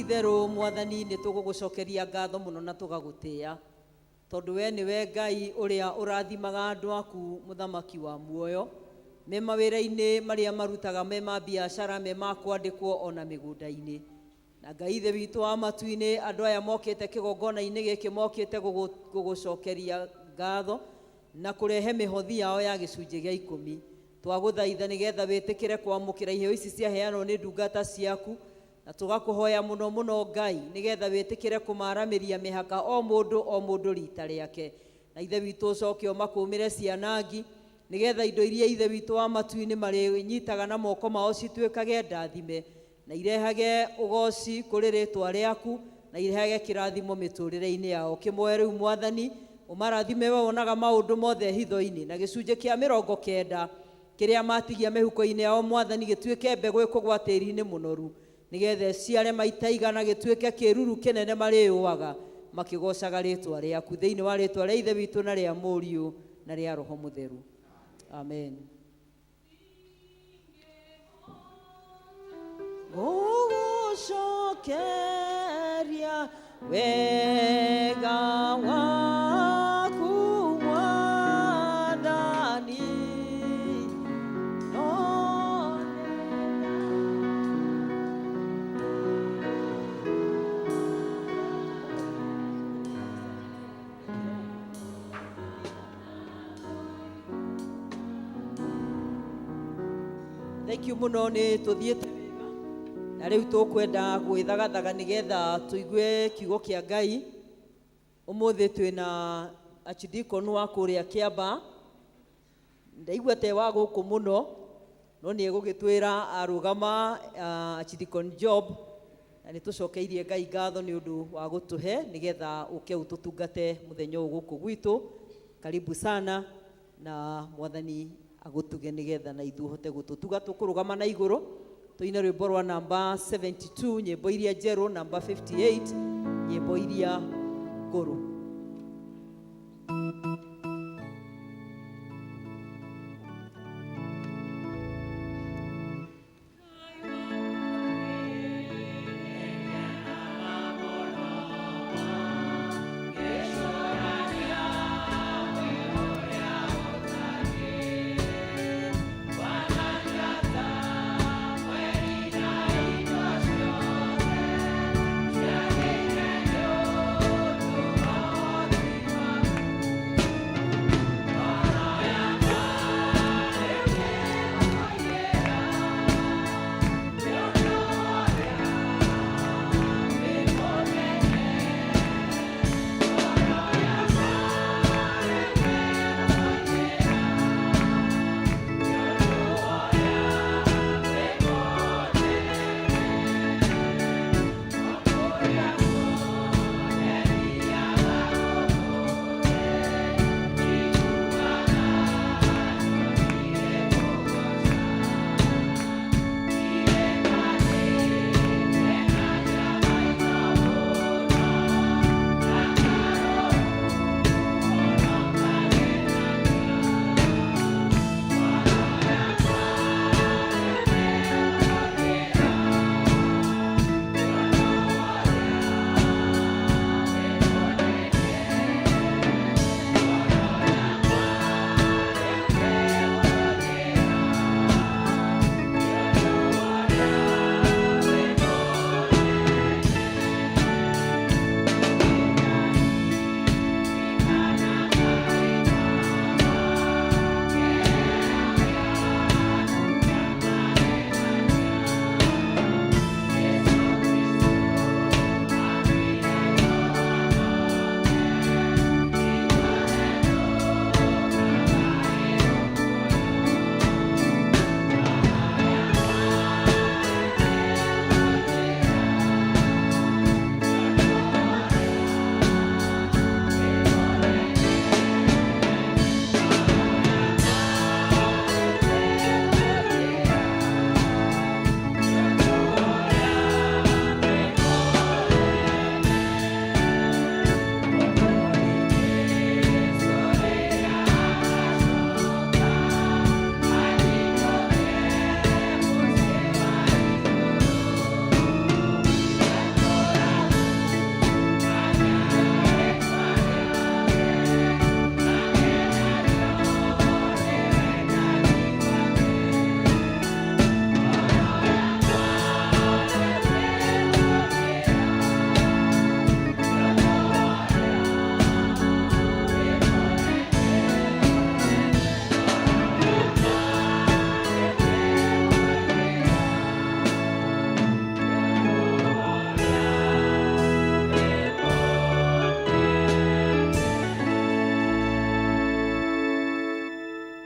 Itherũ Mwathani nĩ tũgũgũcokeria ngatho mũno na tũgagũtĩĩa tondũ we nĩwe Ngai ũrĩa ũrathimaga andũ aku mũthamaki wa muoyo me mawĩra-inĩ marĩa marutaga me ma biacara me ma kwandĩkwo ona mĩgũnda-inĩ na Ngai ithe witũ wa matu-inĩ andũ aya mokĩte kĩgongona-inĩ gĩkĩ mokĩte gũgũcokeria ngatho na kũrehe mĩhothi yao ya gĩcunjĩ gĩa 10 twagũthaitha nĩgetha wĩtĩkĩre kwamũkĩra iheo ici ciaheanwo nĩ ndungata ciaku na tũgakũhoya mũno mũno Ngai nĩgetha wĩtĩkĩre kũmaramĩria mĩhaka o mũndũ rita rĩake na ithe witũ ũcoke ũmakũmĩre cianangi nĩgetha indo iria ithe witũ wa matu-inĩ marĩnyitaga na moko mao cituĩkage ndathime na irehage ũgoci kũrĩ rĩtwa rĩaku na irehage kĩrathimo mĩtũrĩre-inĩ yao kĩmoe rĩu Mwathani ũmarathime we wonaga maũndũ mothe hitho-inĩ na gĩcunjĩ kĩa 90 kĩrĩa matigia mĩhuko-inĩ yao Mwathani gĩtuĩke mbegũ ĩkũgwa tĩri-inĩ mũnoru nĩgetha ciare maita igana gĩtuĩke kĩruru kĩnene marĩyũaga makĩgocaga rĩtwa rĩaku thĩinĩ wa rĩtwa rĩa ithe witũ na rĩa mũriũ na rĩa roho mũtheru amen. Gũgũcokeria wega waku Mwathani Thank you muno ni tuthiete wega. Na riu tukwenda gwithagathaga nigetha tuigue kiugo kia Ngai. Umuthi twina archdeacon wa kuria Kiamba. Ndaigua te wa guku muno no ni egugitwira arugama archdeacon job. Na ni tucokeirie Ngai ngatho ni undu wa gutuhe nigetha uke ututungate muthenya guku gwitu. Karibu sana na mwathani agutuge nigetha na ithu hote gututuga tukurugama na iguru. Tuine rwimbo rwa namba 72 nyimbo iria njeru, namba 58 nyimbo iria nguru.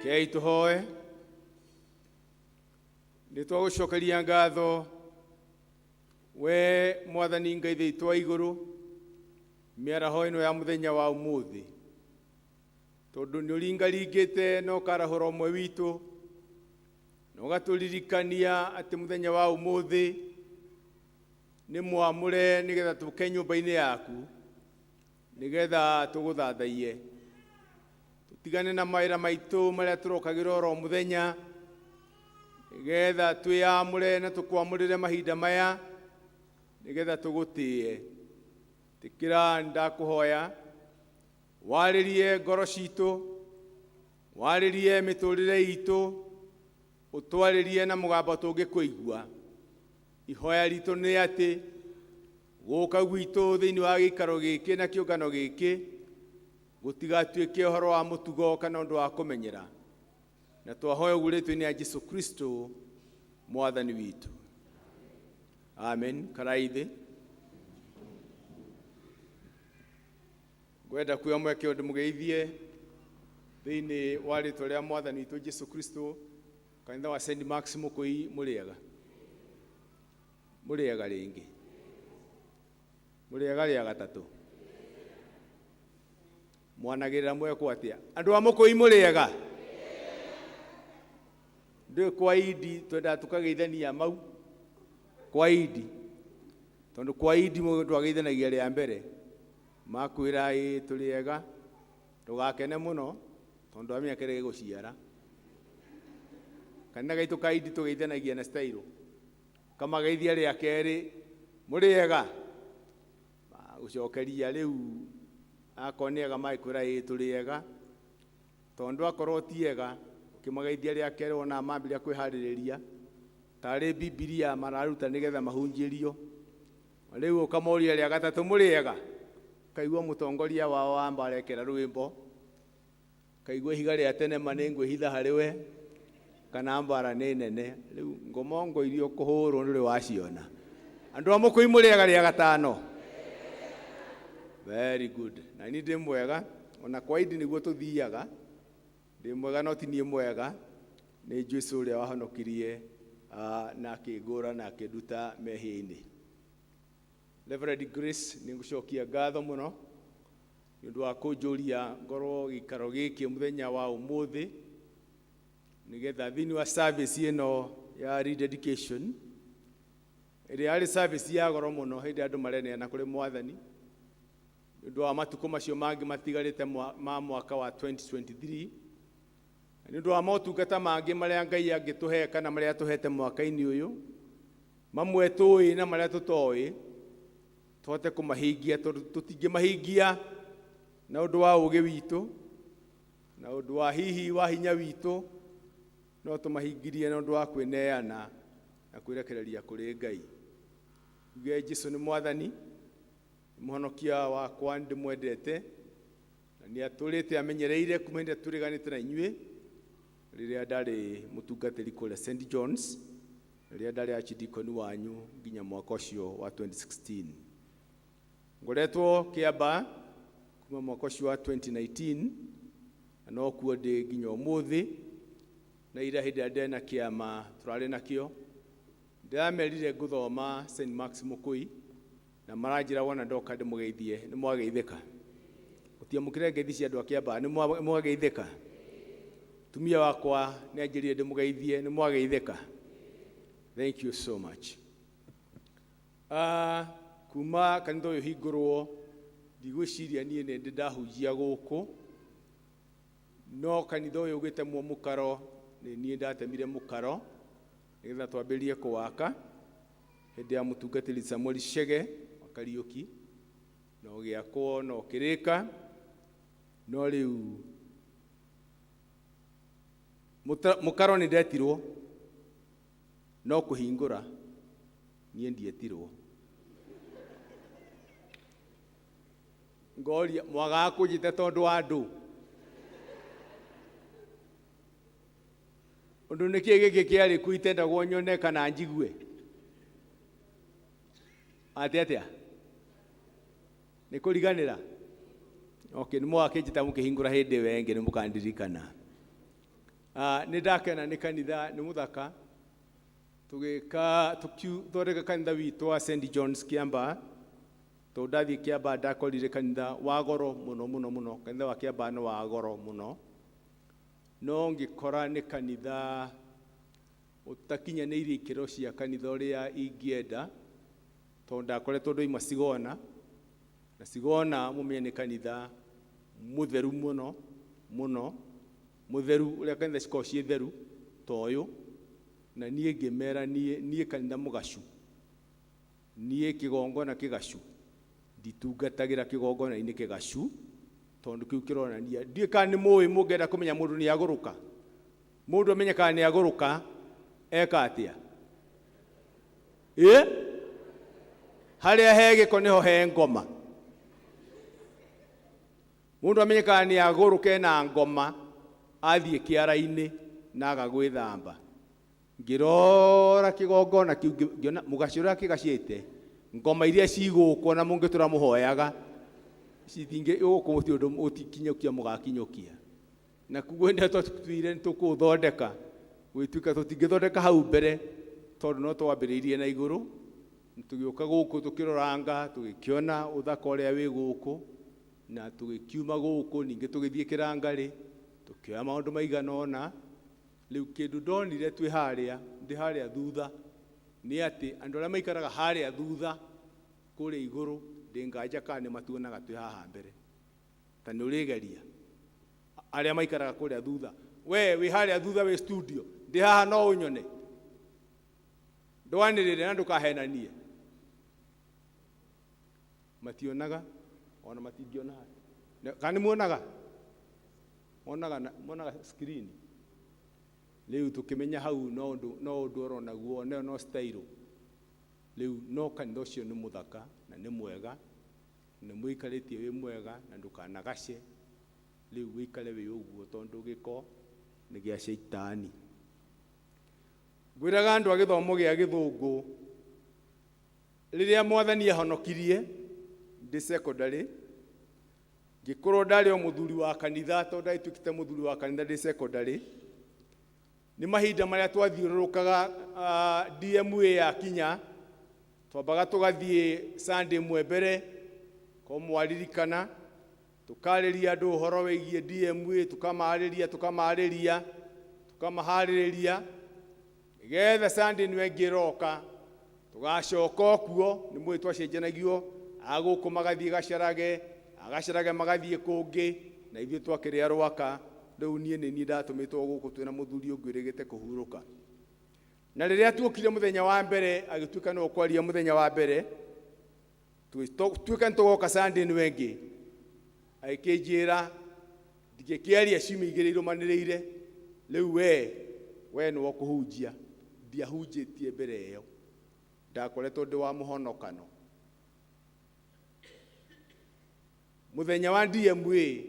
Kei tuhoe. Nĩ twagucokeria ngatho we mwathani Ngai thĩitũ wa igũrũ mĩaraho ĩno ya mũthenya wa ũmũthĩ, tondũ nĩ ũringaringĩte na ũkarahũra ũmwe witũ na ũgatũririkania atĩ mũthenya wa ũmũthĩ nĩ mwamũre nĩgetha tũke nyũmba-inĩ yaku nĩgetha tũgũthathaiye, tũtigane na mawĩra maitũ marĩa tũrokagĩra oro mũthenya nĩgetha twĩamũre na tũkwamũrĩre mahinda maya nĩgetha tũgũtĩye. Tĩkĩra ndakũhoya warĩrie ngoro citũ, warĩrie mĩtũrĩre itũ, ũtwarĩrie na mũgambo tũngĩkũigua. Ihoya ritũ nĩ atĩ gũka gwitũ thĩinĩ wa gĩikaro gĩkĩ na kĩũngano gĩkĩ gũtigatuĩke ũhoro wa mũtugo kana ũndũ wa kũmenyera, na twahoya ũguo rĩtwa-inĩ rĩa Jesũ Kristo, mwathani witu. Amen. Karaithi gwenda kuya mweke undu mugeithie thiini wa ritwa ria mwathani witu Jesu Kristo. Kanitha wa St. Max Mukui muriega ringi muriega ria gatatu mwanagirira mweko atia andu a Mukui muriega ndu kwa idi twenda tukageithania mau kwa idi tondu kwa idi mundu ageithanagia ria mbere makwira turiega tugakene muno tondu amia kerege guciara kana gaitu kaidi tugeithanagia na style kama geithia ria keri muriega gucokeria riu akoniega maikwira turiega tondu akorwo tiega kimageithia ria keri ona mambiria kwihaririria tari Biblia mararuta nigetha mahunjirio riu ukamoria ria gatatu muriega kaigua mutongoria wao amba arekera rwimbo kaigua higa ria tene manengwe hitha hariwe kana mbara nĩ nene riu ngomongo irio kuhurwo nduri waciona andu a Mukui muriega ria gatano. Very good. Na ni ndi mwega ona kwa idi niguo tuthiaga ndi mwega no ti nie mwega ni Jesu uria wahonokirie na akigura na akiduta mehia-ini. Reverend Grace ni ngucokia ngatho muno ni undu wa kunjuria ngoro gikaro giki muthenya wa umuthi nigetha thini wa service ino ya rededication iri ari service ya goro muno hindi andu mareneana kuri mwathani ndu wa matuko macio mangi matigarite ma mwaka wa 2023 ndu wa motungata mangi maria Ngai angituhe kana maria tuhete mwaka-ini uyu mamwe tui na maria tutoi twote kumahingia tutingimahingia na undu wa ugi witu na undu wa hihi wa hinya witu no tumahingirie na undu wa kwineana na kwirekereria kuri Ngai. Ngai Jesu ni mwathani muhonokia wakwa ndimwendete na ni aturite amenyereire kumende turiganite na inyue riria ndari mutungatiri kule St. John's riria ndari archdeacon wanyu nginya mwaka ucio wa 2016 ngoretwo Kiaba kuma mwaka ucio wa 2019 no kuo ndi nginya umuthi na ira hindi ndena kiama turari nakio ndamerire guthoma St. Max Mukui na maranjira wona ndoka ndimugeithie ni mwageithika utia mukire ngeithi cia andu a Kiaba ni mwageithika tumia wakwa ni anjirie ndimugeithie ni mwageithika. Thank you so much. Kuma kanitha uyu hingurwo ndigwiciria nie ni ndahujia guku no kanitha uyu ugitemwo mukaro ni nie ndatemire mukaro nigetha twambirie kuwaka hindi ya mutungatiri Samuel Shege wa Kariuki no giakwo no kirika no riu mukaro ni ndetirwo no kuhingura nie ndietirwo ngoria mwaga kujite tondu wa andu undu nikie giki kiari kuitenda gwonyone kana njigue atia ni kuriganira okay ni mwakijita mukihingura hindi wenge ni mukandirikana ni ndakena ni kanitha ni muthaka tugika thondeka kanitha witu wa St. John's Kiamba to ndathi Kiamba ndakorire kanitha wa goro muno kanitha wa Kiamba no wa goro muno no ngikora ni kanitha utakinyanĩirie ikĩro cia kanitha ũrĩa ingĩenda to ndakoretwo ndoima Sigona na Sigona mumenye ni kanitha mutheru muno mutheru ũrĩa kanitha cikoragwo ciĩ theru toyo na niĩ ngĩmera niĩ kanitha mũgacu niĩ kĩgongona kĩgacu nditungatagĩra kĩgongona-inĩ kĩgacu tondu kiu kironania ndiĩ kana nĩ mũĩ mũngĩenda kũmenya mũndũ nĩ agũrũka mũndũ amenye kana nĩ agũrũka eka atia harĩa he gĩko nĩho he ngoma mũndũ amenye kana nĩ agũrũka na ngoma athiĩ kĩara-inĩ na agagwĩthamba ngirora kigongona kiu ngiona mugacura kigacite ngoma iria ciguko na mungi turamuhoyaga citinge guku muti undu utikinyukia mugakinyukia na kugwenda twire nitukuthondeka gwituika tutingithondeka hau mbere tondu no twambiriirie na iguru tugiuka guku tukiroranga tugikiona uthaka uria wi guku na tugikiuma guku ninge tugithie kirangari tukioya maundu maiganona riu kindu ndonire twi haria ndi haria thutha ni ati andu aria maikaraga haria thutha kuria iguru ndinganja kana matuonaga twi haha mbere ta ni urigeria aria maikaraga kuria thutha we wi haria thutha wi studio ndi haha no unyone ndwanirire na ndukahenanie mationaga ona matingiona kana muonaga monaga screen riu tukimenya hau no undu orona guo no style riu no kanitha ucio ni muthaka na ni mwega ni muikaritie wi mwega na ndukanagace riu wikare wi uguo tondu giko ni gia shaitani gwiraga andu agithomo gia githungu riria mwathani ahonokirie ndi secondary gikorwo ndari o muthuri wa kanitha tondu ndaitukite muthuri wa kanitha ndi secondary ni mahinda maria twathiururukaga DMA ya kinya twambaga tugathie Sunday mwe mbere ko mwaririkana tukariria andu horo wigie DMA tukamahariria getha Sunday niwe ngiroka tugacoka kuo ni mwe twacenjanagio aguku magathie gacarage magathie kungi na ithio twakiria rwaka riu nie ni ndatumitwo guku twina muthuri ungwirigite kuhuruka na riria tuokire muthenya wa mbere agituika no kwaria muthenya wa mbere tuika ntugoka Sunday ni wengi aikijira ndikiaria cimi igiriro maniriire riu we no kuhunjia ndiahunjitie mbere iyo ndakoretwo ndi wa muhonokano muthenya wa DMA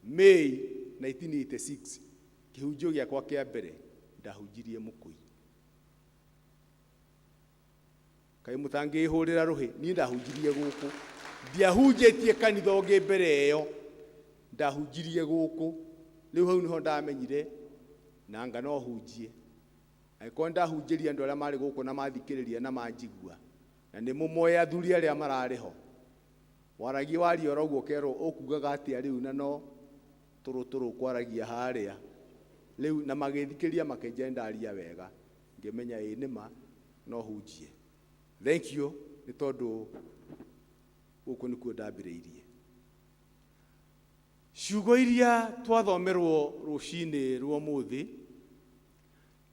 May 1986 kihunjio giakwa kia mbere ndahunjirie Mukui kai mutangihurira ruhi ni ndahunjirie guku ndiahunjitie kanitha ungi mbere iyo ndahunjirie guku riu hau niho ndamenyire na nga no hunjie aiko ndahunjirie andu aria mari guku na mathikiriria na manjigua na ni mumoya athuri aria marariho waragi wari oroguo kero ukugaga atia riu na no turuturu kwaragia haria riu na magithikiria makenjendaria wega ngimenya nima no hunjie thank you ni tondu guku nikuo ndambiriirie ciugo iria twathomerwo rucini rwo muthi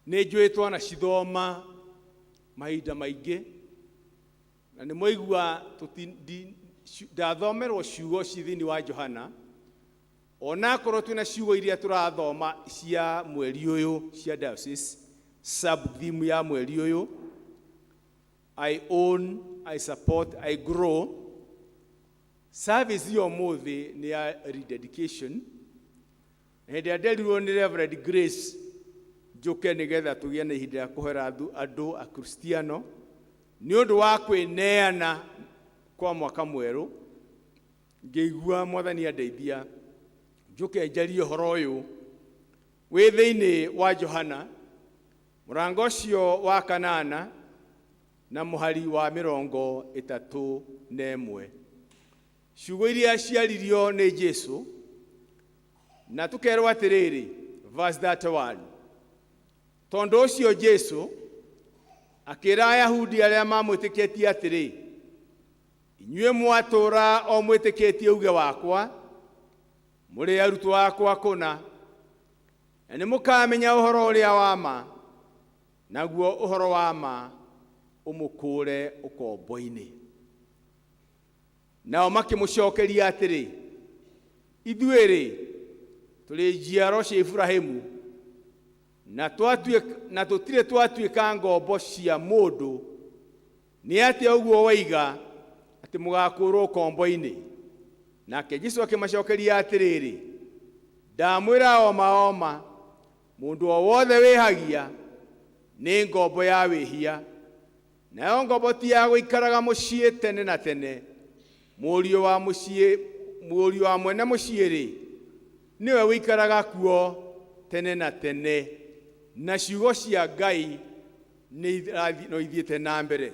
ni njui twana cithoma mahinda maingi na ni moigua ndathomerwo ciugo cithini wa Johana ona korwo twina ciugo iria turathoma cia mweri uyu cia diocese sub theme ya mweri uyu I own, I support, I grow. Service yo muthi ni ya rededication and ya derirwo ni Reverend Grace njuke nigetha tugie na ihinda ya kuhera andu a Kristiano ni undu wa kwineana kwa mwaka mweru ngeigua mwathani andeithia njuke njarie horo uyu wi thiini wa Johana murango cio wa kanana na muhari wa 31 ciugo iria ciaririo ni Jesu na tukerwo atiriri verse 31 tondu ucio Jesu akira Ayahudi aria mamwitikitie atiri inyue mwatura o mwitikitie uge wakwa muri arutwo akwa kuna na ni mukamenya uhoro uria wa ma naguo uhoro wa ma umukure ukombo-ini nao makimucokeria atiri ithuiri turi njiaro cia Ibrahimu na tutire twatuika ngombo cia mundu ni ati uguo waiga ati mugakurwo ukombo-ini nake Jesu akimacokeria atiriri ndamwira oma mundu o wothe wihagia nĩ ngombo ya wĩhia. Nayo ngombo ti ya gũikaraga mũciĩ tene na tene. Mũriũ wa mwene mũciĩ-rĩ, niwe wĩikaraga kuo tene na tene, na ciugo cia Ngai no ithiĩte na mbere.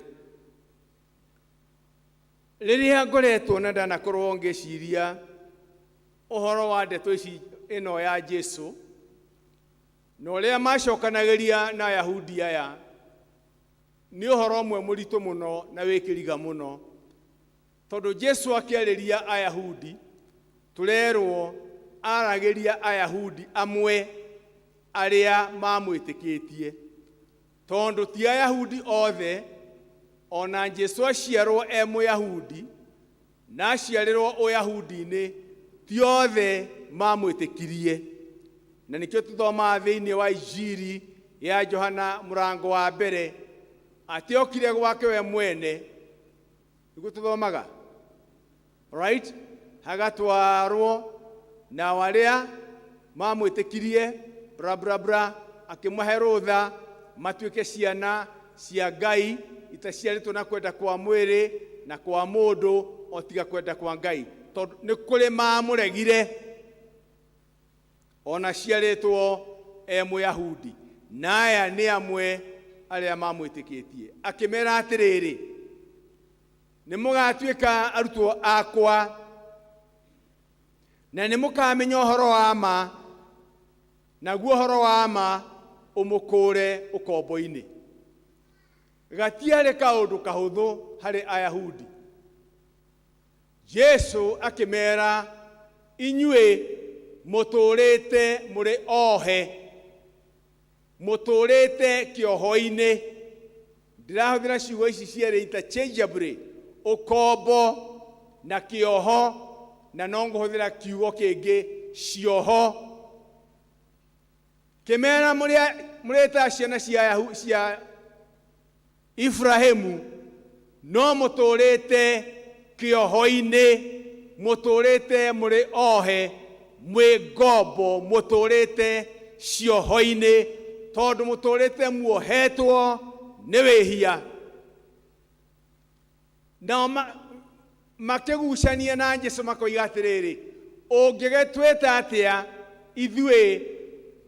Rĩrĩa ngoretwo na ndanakorwo ngĩciria ũhoro wa ndeto ici ĩno ya Jesũ, na ũrĩa macokanagĩria na Ayahudi aya, nĩ ũhoro ũmwe mũritũ mũno na wĩkĩriga mũno, tondũ Jesũ akĩarĩria Ayahudi, tũrerwo aragĩria Ayahudi amwe arĩa mamwĩtĩkĩtie, tondũ ti Ayahudi othe, ona Jesũ aciarwo Mũyahudi na aciarĩrwo Ũyahudi-inĩ, ti othe mamwĩtĩkirie. Na nĩkĩo tũthomaga thĩinĩ wa Injiri ya Johana mũrango wa mbere, atĩ okire gwake we mwene, nĩguo tũthomaga, right? Hagatwarwo na arĩa mamwĩtĩkirie bra bra bra, akĩmahe rũtha matuĩke ciana cia Ngai, itaciarĩtwo na kwenda kwa mwĩrĩ na kwa mũndũ, o tiga kwenda kwa Ngai, tondũ nĩ kũrĩ mamũregire, ona ciarĩtwo Mũyahudi, na aya nĩ amwe arĩa mamwĩtĩkĩtie. Akĩmera atĩrĩrĩ, nĩ mũgatuĩka arutwo akwa, na nĩ mũkamenya ũhoro wa ma, naguo ũhoro wa ma ũmũkũre ũkombo-inĩ. Gatiarĩ kaũndũ kahũthũ harĩ Ayahudi. Jesũ akĩmera, inyuĩ mũtũrĩte mũrĩ ohe, mũtũrĩte kĩoho-inĩ. Ndĩrahũthĩra ciugo ici cierĩ interchangeably, ũkombo na kĩoho, na no ngũhũthĩra kiugo kĩngĩ, cioho. Kĩmera mũrĩ ta ciana cia Ibrahimu, no mũtũrĩte kĩoho-inĩ, mũtũrĩte mũrĩ ohe, mwĩ ngombo, mũtũrĩte cioho-inĩ, tondũ mũtũrĩte muohetwo nĩ wĩhia. Nao makĩgucania na Jesũ makoiga atĩrĩrĩ, ũngĩgĩtwĩte atĩa ithuĩ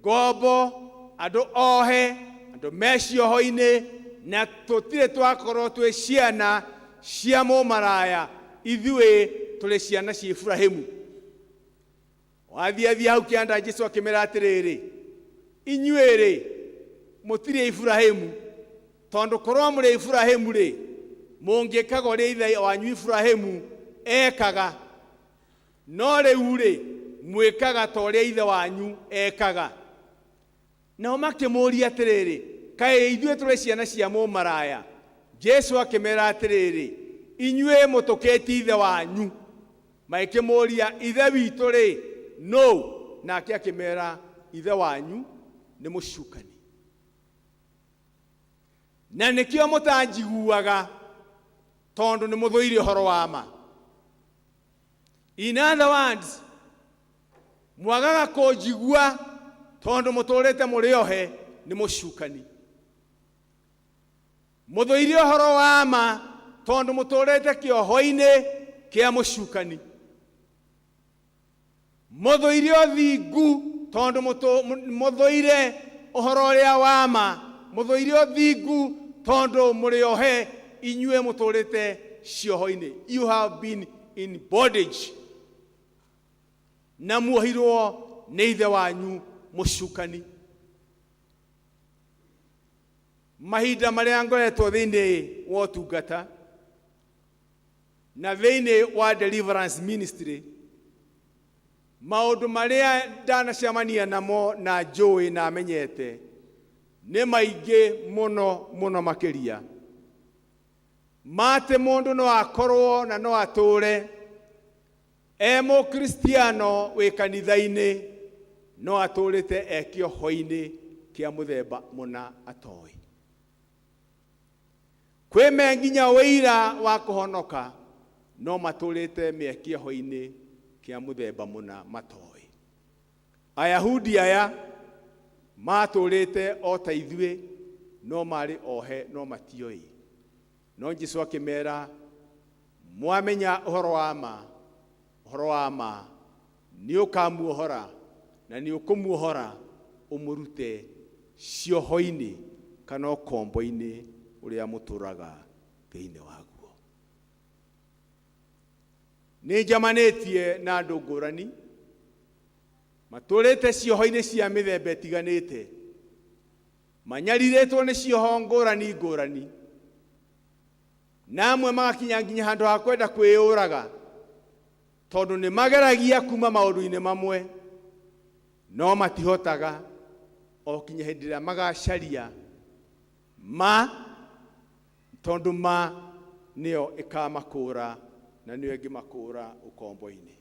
ngombo, andũ ohe, andũ me cioho-inĩ, na tũtirĩ twakorwo twĩ ciana cia mũmaraya, ithuĩ tũrĩ ciana cia Ibrahimu. Wathiathia hau kĩanda Jesũ akĩmera atĩrĩrĩ, inyuĩ-rĩ mũtirĩ Ibrahimu, tondũ korwo mũrĩ Ibrahimu-rĩ, mũngĩkaga ũrĩa ithe wanyu Ibrahimu ekaga, no rĩu-rĩ mwĩkaga ta ũrĩa ithe wanyu ekaga. Nao makĩmũria atĩrĩrĩ, kaĩ ithuĩ tũrĩ ciana cia mũmaraya? Jesũ akĩmera atĩrĩrĩ, inyuĩ mũtũkĩtie ithe wanyu. Makĩmũria, ithe witũ-rĩ, no. Nake akĩmera, ithe wanyu nĩ mũcukani. Na nĩkĩo mũtanjiguaga, tondũ nĩ mũthũire ũhoro wa ma. In other words, mwagaga kũnjigua tondũ mũtũrĩte mũrĩ ohe nĩ mũcukani. Mũthũire ũhoro wa ma tondũ mũtũrĩte kĩoho-inĩ kĩa mũcukani. Mũthũire ũthingu tondũ mũthũire ũhoro ũrĩa wa ma. Mũthũire ũthingu tondũ mũrĩ ohe, inyuĩ mũtũrĩte cioho-inĩ. You have been in bondage. Na muohirwo nĩ ithe wanyu mũcukani. Mahinda marĩa ngoretwo thĩinĩ wa ũtungata na thĩinĩ wa deliverance ministry, maũndũ marĩa ndanacemania namo na njũĩ na menyete nĩ maingĩ mũno mũno makĩria. Mate mũndũ no akorwo na no atũre mũkristiano wĩ kanitha-inĩ, no atũrĩte kĩoho-inĩ kĩa mũthemba mũna atoĩ. Kwĩ nginya wĩira wa kũhonoka, no matũrĩte me kĩoho-inĩ kĩa mũthemba mũna matoĩ. Ayahudi aya matũrĩte o ta ithuĩ, no mari ohe no matioi. No Jesu akimera mwamenya uhoro wa ma ni ukamuohora na ni ukumuohora umurute cioho-ini kana ukombo-ini uria muturaga thiini waguo. Ni njamanetie na andu ngurani maturite cioho-ini cia mithemba itiganite, manyariretwo ni cioho ngurani, namwe magakinya nginya handu ha kwenda kwiyuraga tondu ni mageragia kuma maundu-ini mamwe no matihotaga o kinya hindi ria magacaria tondu niyo ikamakura na niyo ingimakura ukombo-ini.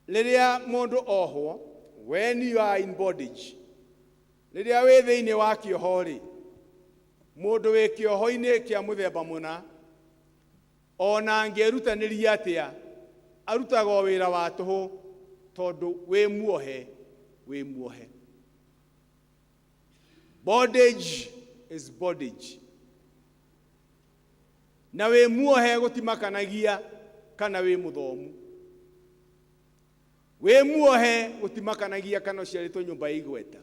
Riria mundu ohwo, when you are in bondage, riria wi thiini wa kioho-ri, mundu wi kioho-ini kia muthemba muna ona angierutaniria atia arutaga o wira wa tuhu tondu wi muohe. Bondage is bondage. Na wi muohe gutimakanagia kana wi muthomu. Wi muohe gutimakanagia kana uciaritwo nyumba igweta.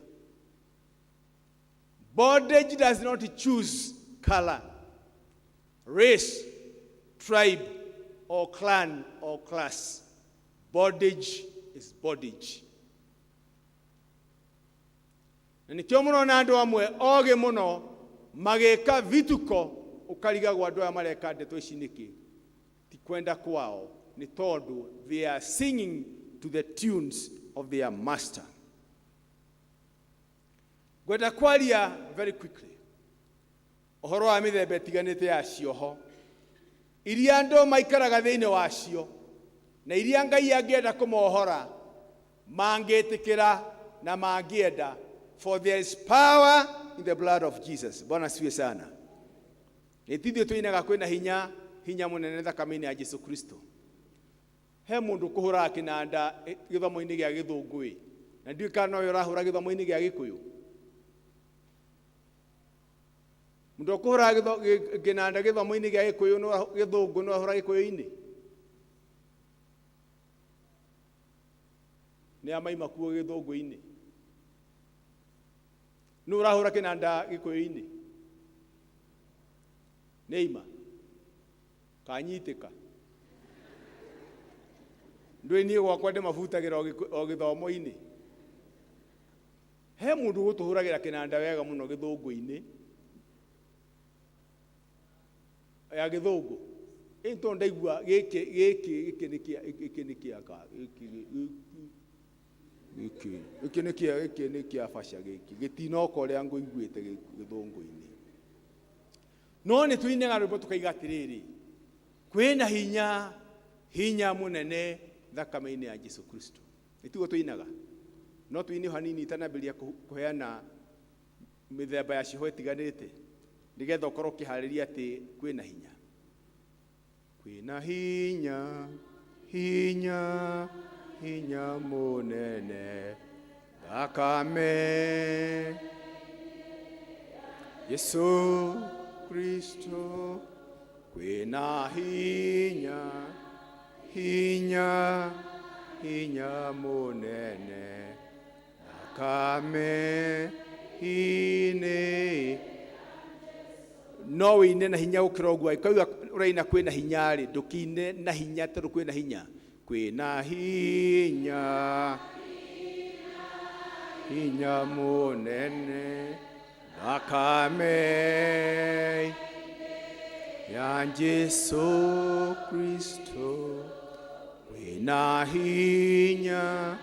Bondage does not choose color, race, tribe, or clan, or class. Bondage is bondage. Na nikio muno na andu amwe oge muno mageka vituko ukarigagwo andu aya mareka ndeto ici niki ti kwenda kwao, ni tondu they are singing to the tunes of their master. Gwenda kwaria very quickly ohoro wa mithemba itiganite ya cioho iria andu maikaraga thiini wacio na iria Ngai angienda kumohora mangitikira na mangienda, for there is power in the blood of Jesus. Bwana siwe sana. Nitithio tuinaga kwina hinya munene thakame-ini ya Jesu Kristo. He mundu kuhura kinanda githomo-ini gia Githungui na ndiu kana uyu urahura githomo-ini gia Gikuyu. Mundu kuhura kinanda githomo-ini gia Gikuyu no Githungu no ahura Gikuyu-ini. Ni amaima kuo Githungu-ini. No urahura kinanda Gikuyu-ini. Neima kanyitika ndui nie gwakwa ndimavutagira o githomo-ini. He mundu gutuhuragira kinanda wega muno Githungu-ini ya Githungu into ndaigua giki ni kia fasha giki gitinoka uria nguiguite Githungu-ini. No ni tuinaga rwimbo tukaiga atiriri kwina hinya munene thakame-ini ya Jesu Kristo. Nitugo tuinaga no tuini hanini tanambiria kuheana mithemba ya cioho itiganite nigetha ukorwo ukihariria ati kwina hinya munene thakame Yesu Kristo, kwina hinya munene thakame ine. No wine na hinya gukira uguo ikauga uraina kwina hinya ri ndukine na hinya tondu kwina hinya munene thakame ya Jesu Kristo, kwina hinya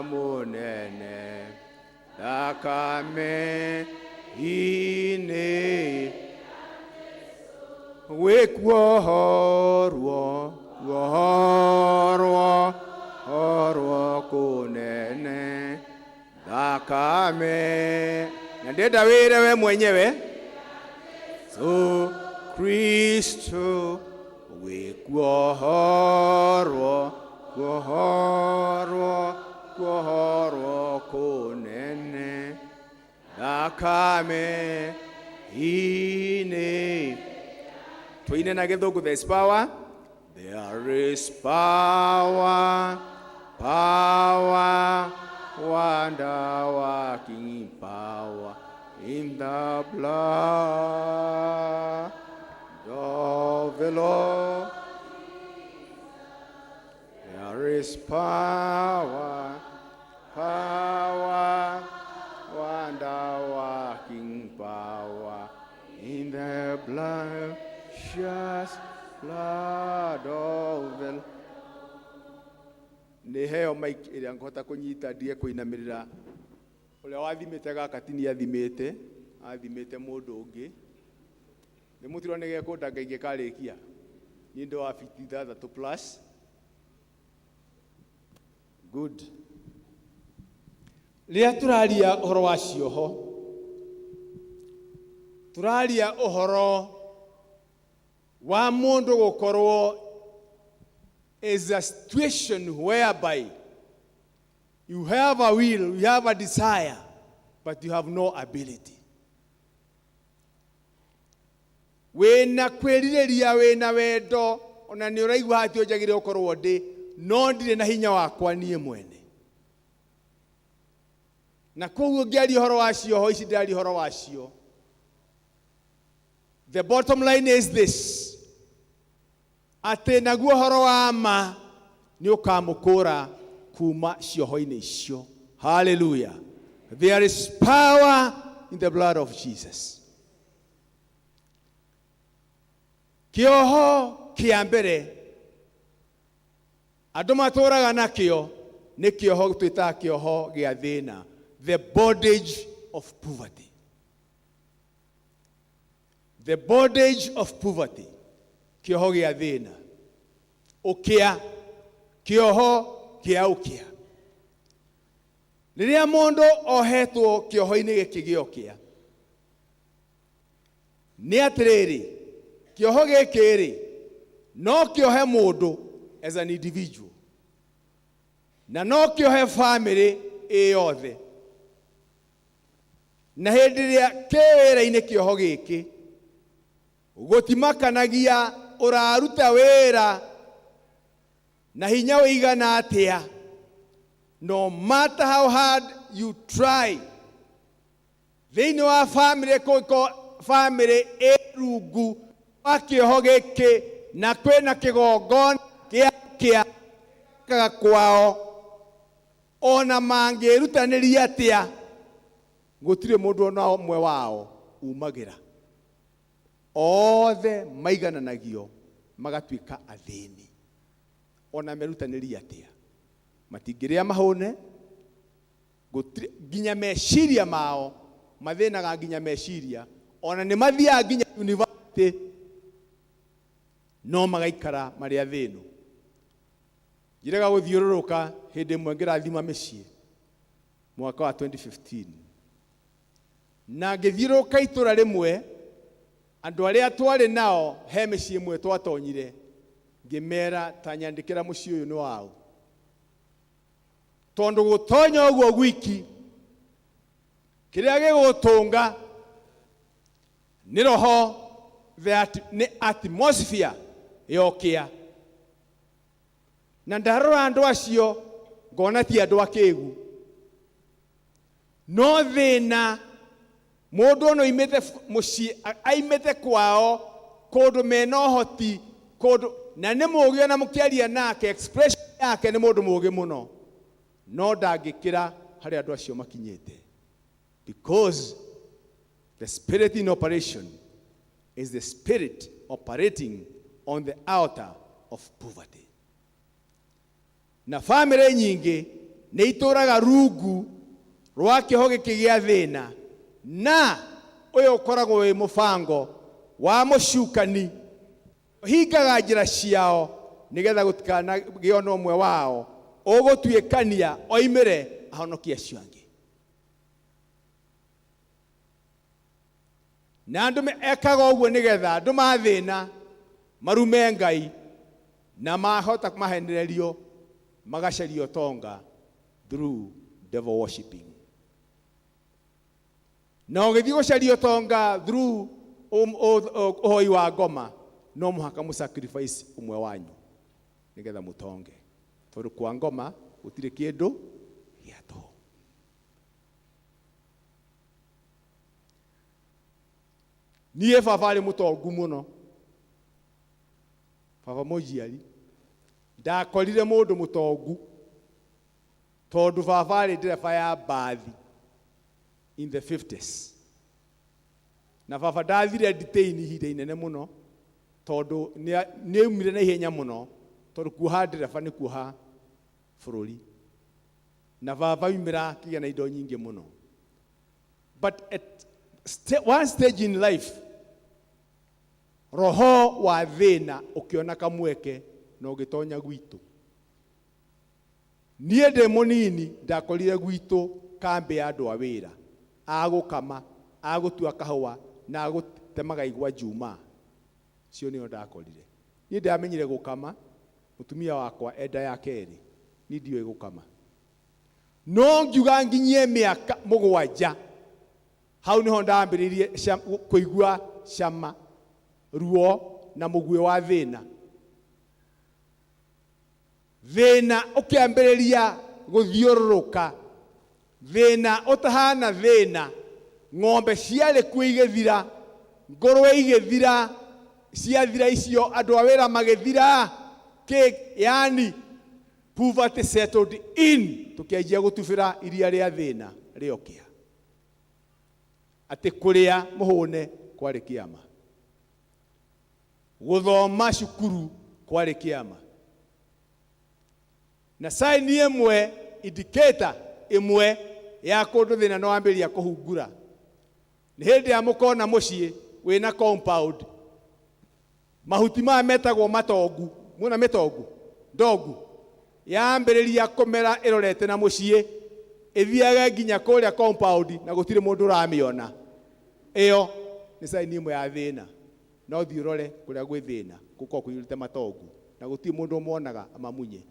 munene thakame ine. Wekuohorwo kunene thakame. Na ndenda wire we mwenyewe so Kristo wekuohorwo kuohorwo kunene thakame ine. Twaine na githungu, there is power. There is power, power, wonder-working power in the blood of the Lord. There is power, power, wonder-working power in the blood, just blood of the Lord. Nĩ heo maiki ĩrĩa ngũhota kũnyita ndige kũinamirira ũrĩa wathimĩte gaka ti nĩ athimĩte mũndũ ũngĩ. Nĩ mũtirwo nĩ gekũndanga ingĩkarĩkia nĩ ndĩ wa fiti 3 plus. Good. Rĩrĩa tũraria ũhoro wa cioho, tũraria ũhoro wa mũndũ gũkorwo is a situation whereby you have a will, you have a desire, but you have no ability. Wena kwĩrirĩria, wena wendo, ona nĩ ũraigua atĩ ũnjagĩrĩire ũkorwo ndĩ, no ndirĩ na hinya wakwa niĩ mwene. Na koguo ngĩaria ũhoro wa cioho ici, ndĩraria ũhoro wacio. The bottom line is this: atĩ naguo ũhoro wa ma nĩ ũkamũkũra kuma cioho-inĩ icio. Hallelujah. There is power in the blood of Jesus. Kĩoho kĩa mbere andũ matũraga nakĩo nĩ kĩoho twĩtaga kĩoho gĩa thĩna, the bondage of poverty. The bondage of poverty. Kĩoho gĩa thĩna, ũkĩa, kĩoho kĩa ũkĩa. Rĩrĩa mũndũ ohetwo kĩoho-inĩ gĩkĩ gĩa ũkĩa, nĩ atĩrĩrĩ, kĩoho gĩkĩ no kĩohe mũndũ as an individual, na no kĩohe family yothe. Na hĩndĩ ĩrĩa kĩwĩra-inĩ kĩoho gĩkĩ, gũtimakanagia ũraruta wĩra na hinya ũigana atĩa. No matter how hard you try, thĩinĩ wa family rungu wa kĩoho gĩkĩ, na kwĩna kĩgongona kĩa kwao, ona mangĩrutanĩria atĩa, gũtirĩ mũndũ ona ũmwe wao umagĩra. Othe maigananagio magatuĩka athĩni, ona merutanĩria atĩa. Matingĩrĩa mahũne, nginya meciria mao mathĩnaga nginya meciria, ona nĩ mathiaga nginya university, no magaikara marĩ athĩnu. Njĩraga gũthiũrũrũka hĩndĩ ĩmwe ngĩrathima mĩciĩ mwaka wa 2015, na ngĩthiũrũrũka itũra rĩmwe, andũ arĩa twarĩ nao he mĩciĩ ĩmwe twatonyire, ngĩmera ta nyandĩkĩra mũciĩ ũyũ nĩ wao. Tondũ gũtonya ũguo gwiki, kĩrĩa gĩgũtũnga nĩ roho, nĩ atmosphere yokĩa. Na ndarora andũ acio ngona ti andũ akĩĩgu, no thĩna mũndũ ono imĩte mũciĩ, aimĩte kwao kũndũ mena ũhoti, kũndũ na nĩ mũũgĩ, na mũkĩaria nake expression yake nĩ mũndũ mũũgĩ mũno, no ndangĩkĩra harĩa andũ acio makinyĩte. Because the spirit in operation is the spirit operating on the altar of poverty. Na family nyingĩ nĩ itũraga rungu rwa kĩoho gĩkĩ gĩa thĩna, na ũyũ ũkoragwo wĩ mũbango wa mũcukani, hingaga njĩra ciao nĩgetha gũtikanagĩe ona ũmwe wao ũgũtuĩkania oimĩre ahonokia acio angĩ. Na andũ ekaga ũguo nĩgetha andũ mathĩna marume Ngai, na mahota kũmahenererio magacario tonga through devil worshiping. Na ũgĩthiĩ gũcaria ũtonga through ũhoi wa ngoma, no mũhaka mũsacrifice ũmwe wanyu nĩgetha mũtonge. Tondũ kwa ngoma gũtirĩ kĩndũ gĩa tũhũ. Niĩ baba arĩ mũtongu mũno. Baba mũnjiari ndakorire mũndũ mũtongu tondũ baba arĩ ndereba ya mbathi in the 50s. Na baba ndathire detain ihinda inene mũno tondũ nĩ umire na ihenya mũno tondũ kuoha ndereba nĩ kuoha bũrũri. Na baba umira kĩgĩa na indo nyingĩ mũno. But at one stage in life, roho wa thĩna ũkĩona kamweke na ũgĩtonya gwitũ. Niĩ ndĩ mũnini ndakorire gwitũ kambĩ ya andũ a wĩra agũkama, agũtua kahũa na agũtemaga igwa njuma. Cio nĩo ndakorire. Niĩ ndamenyire gũkama, mũtumia wakwa enda ya kerĩ, niĩ ndiũĩ gũkama. No ngiuga nginyie mĩaka 7 hau niho ndambĩrĩirie kũigua cama, ruo na mũguĩ wa thĩna. Thĩna ũkĩambĩrĩria gũthiũrũrũka, thĩna ũtahana thĩna, ng'ombe ciarĩ kuo igĩthira, ngũrwe igĩthira, ciathira icio andũ a wĩra magĩthira, yani poverty settled in, tũkĩanjia gũtubĩra iria rĩa thĩna rĩokĩa. Atĩ kũrĩa mũhũne kwarĩ kĩama, gũthoma cukuru kwarĩ kĩama. Na saini ĩmwe, indicator ĩmwe ya kũndũ thĩna no wambĩrĩria kũhungura nĩ hĩndĩ ya mũkona mũciĩ wĩna compound, mahuti maya metagwo matongu, muona mĩtongu, ndogu, yambĩrĩria kũmera ĩrorete na mũciĩ, ĩthiaga nginya kũrĩa compound na gũtirĩ mũndũ ũramĩona. Ĩyo nĩ saini ĩmwe ya thĩna. No thiĩ ũrore kũrĩa gwĩ thĩna, gũkorwo kũiyũrĩte matongu na gũtirĩ mũndũ ũmonaga amamunye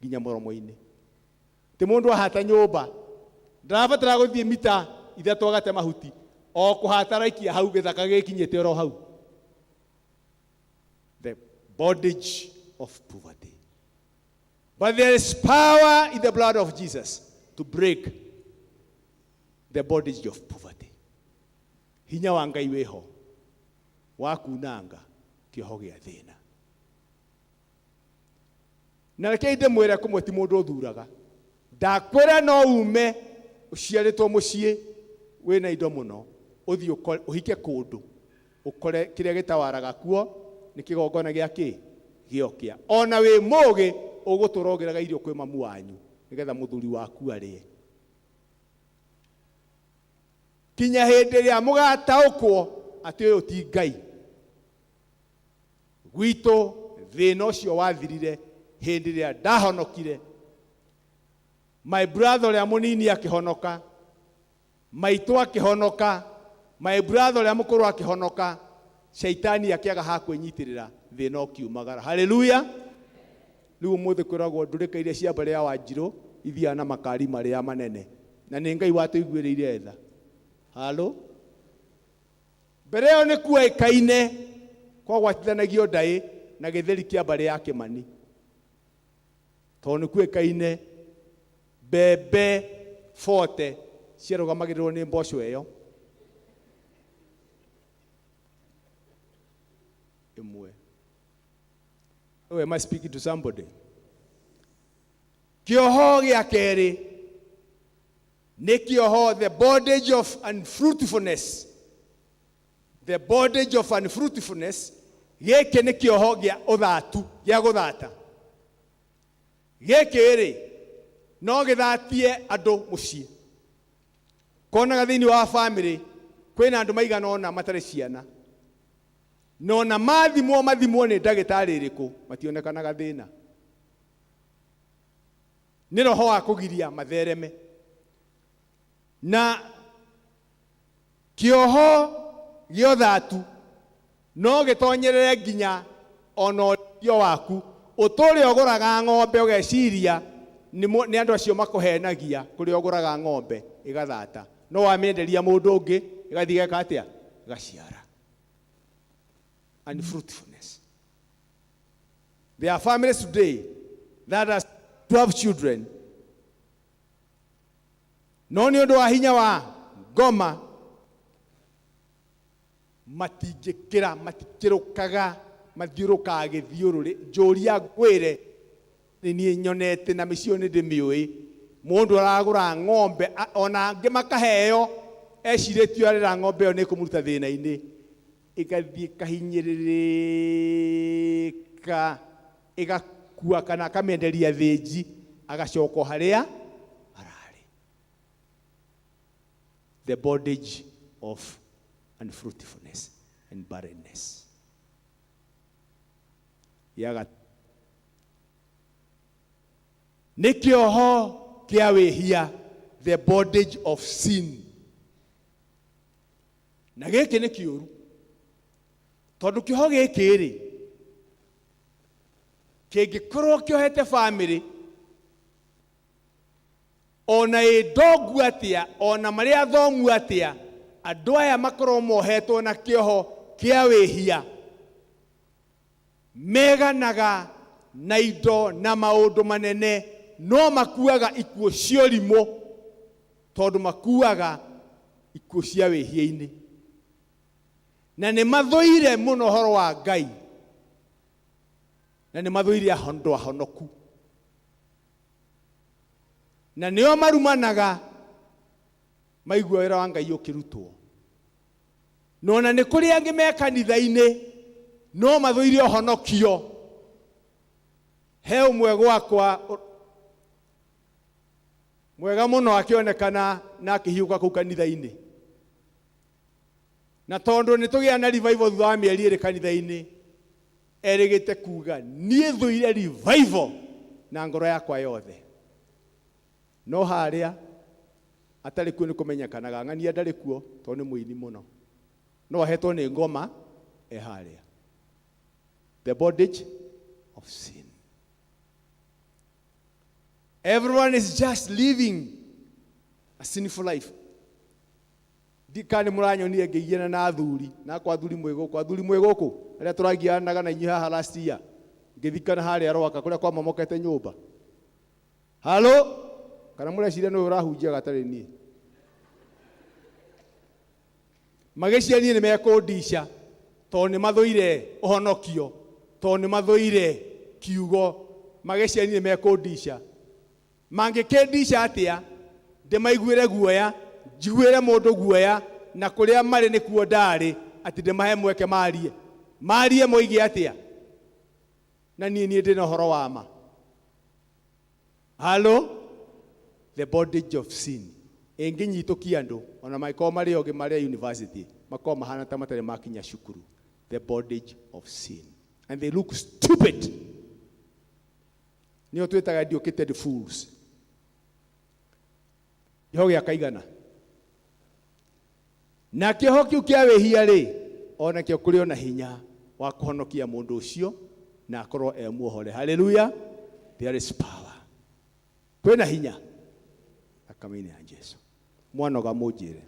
nginya mũromo-inĩ. Ti mũndũ ahata nyũmba, ndarabatara gũthiĩ mita 3 agate mahuti, o kũhata raikia hau gĩthaka gĩkinyĩte oro hau. The bondage of poverty. But there is power in the blood of Jesus to break the bondage of poverty. Hinya wa Ngai wĩho wa kunanga kĩoho gĩa thĩna. Na reke ndĩmwĩre kũmwe ti mũndũ ũthuraga. Ndakwĩra no ume ũciarĩtwo mũciĩ wĩna indo mũno, ũthiĩ ũhike kũndũ, ũkore kĩrĩa gĩtawaraga kuo nĩ kĩgongona gĩa gĩokĩa. Ona wĩ mũgĩ ũgũtũra ũgĩraga irio kwĩ mamu wanyu nĩgetha mũthuri waku arĩe. Kinya hĩndĩ ĩrĩa mũgataũkwo atĩ ũyũ ti Ngai. Gwitũ thĩna ũcio wathirire hĩndĩ ĩrĩa ndahonokire. My brother ũrĩa mũnini akĩhonoka, maitũ akĩhonoka, my brother ũrĩa mũkũrũ akĩhonoka, shaitani akĩaga ha kwĩnyitĩrĩra, thĩna ũkiumagara. Hallelujah. Rĩu ũmũthĩ kwĩragwo ndũrĩka iria cia mbere ya Wanjirũ ithiaga na makari marĩa manene, na nĩ Ngai watũiguĩrĩire tha. Halo. Mbere ĩyo nĩ kuoĩkaine kwagwatithanagio ndaĩ na gĩtheri kĩa mbarĩ ya Kĩmani, tondũ nĩ kuoĩkaine mbembe 40 ciarũgamagĩrĩrwo nĩ mboco ĩyo ĩmwe. Oh, am I speaking to somebody? Kĩoho gĩa kerĩ nĩ kĩoho, the bondage of unfruitfulness. The bondage of unfruitfulness. Gĩkĩ nĩ kĩoho gĩa ũthatu, gĩa gũthata. Gĩkĩ rĩ no gĩthatie andũ mũciĩ. Konaga thĩinĩ wa family kwĩna andũ maigana ona matarĩ ciana, no na mathimwo nĩ ndagĩtarĩ ĩrĩkũ mationekanaga thĩna. Nĩ roho wa kũgiria mathereme. Na kĩoho gĩa ũthatu no gĩtonyerere nginya ona ũrĩithio waku. Ũtũre ũgũraga ng'ombe ũgeciria nĩ andũ acio makũhenagia kũrĩa ũgũraga ng'ombe ĩgathata, no wamenderia mũndũ ũngĩ ĩgathiĩ geka atĩa, gaciara. And fruitfulness. There are families today that has 12 children. No nĩ ũndũ wa hinya wa ngoma matikĩrũkaga mathiũrũkaga gĩthiũrũrĩ. Njũria ngwĩre nĩ niĩ nyonete na mĩciĩ nĩ ndĩmĩũĩ, mũndũ aragũra ng'ombe ona angĩ makaheo ecirĩtio arera ng'ombe ĩyo nĩ kũmũruta thĩna-inĩ, ĩgathiĩ kahinyĩrĩrĩka ĩgakua kana akamenderia thĩnji agacoka harĩa ararĩ. The bondage of unfruitfulness and barrenness. Nĩ kĩoho kĩa wĩhia, the bondage of sin. Na gĩkĩ nĩ kĩũru, tondũ kĩoho gĩkĩ rĩ kĩngĩkorwo kĩohete family, ona ĩndongu atĩa, ona marĩ athomu atĩa, andũ aya makorwo mohetwo na kĩoho kĩa wĩhia, meganaga na indo na maũndũ manene, no makuaga ikuũ cia ũrimũ, tondũ makuaga ikuũ cia wĩhia-inĩ. Na nĩ mathũire mũno ũhoro wa Ngai, na nĩ mathũire andũ ahonoku, na nĩo marumanaga maigua wĩra wa Ngai ũkĩrutwo. No na nĩ kũrĩ angĩ me kanitha-inĩ no mathũire ũhonokio. He ũmwe gwakwa mwega mũno akĩonekana na akĩhiũka kũu kanitha-inĩ, na tondũ nĩ tũgĩa na revival thutha wa mĩeri ĩrĩ kanitha-inĩ, erĩgĩte kuga niĩ thũire revival na ngoro yakwa yothe. No harĩa atarĩ kuo nĩ kũmenyekanaga ng'ania ndarĩ kuo tondũ nĩ mũini mũno, no ahetwo nĩ ngoma harĩa. The bondage of sin. Everyone is just living a sinful life. Ndikani mũranyonire ngĩgiana na athuri, na kwa athuri mwĩgũkũ arĩa tũragianaga na inyuĩ haha last year, ngĩthikana harĩa Rwaka kũrĩa kwa momokete nyũmba. Halo, kana mũreciria nĩ ũrahunjia gatarĩ niĩ? Magĩciani nĩ mekũndisha tondũ nĩ mathũire ũhonokio, tondũ nĩ mathũire kiugo. Magĩciani nĩ mekũndisha. Mangĩkĩndisha atĩa ndĩmaiguĩre guoya, njiguĩre mũndũ guoya, na kũrĩa marĩ nĩ kuo ndarĩ, atĩ ndĩmahe mweke marie moige atĩa, na niĩ ndĩ na ũhoro wa ma. Halo, the bondage of sin. Ĩngĩnyitũkia andũ ona mangĩkorwo marĩ ogĩ marĩ university, makorwo mahana ta matarĩ makinya cukuru. The bondage of sin, and they look stupid. Nĩo twĩtaga educated fools. Kĩoho gĩa kaigana. Na kĩoho kĩu kĩa wĩhia rĩ, ona kĩo kũrĩ ona hinya wa kũhonokia mũndũ ũcio na akorwo muohore. Hallelujah. There is power. Kwĩna hinya thakame-inĩ ya Jesũ. Mwanoga mũnjĩre.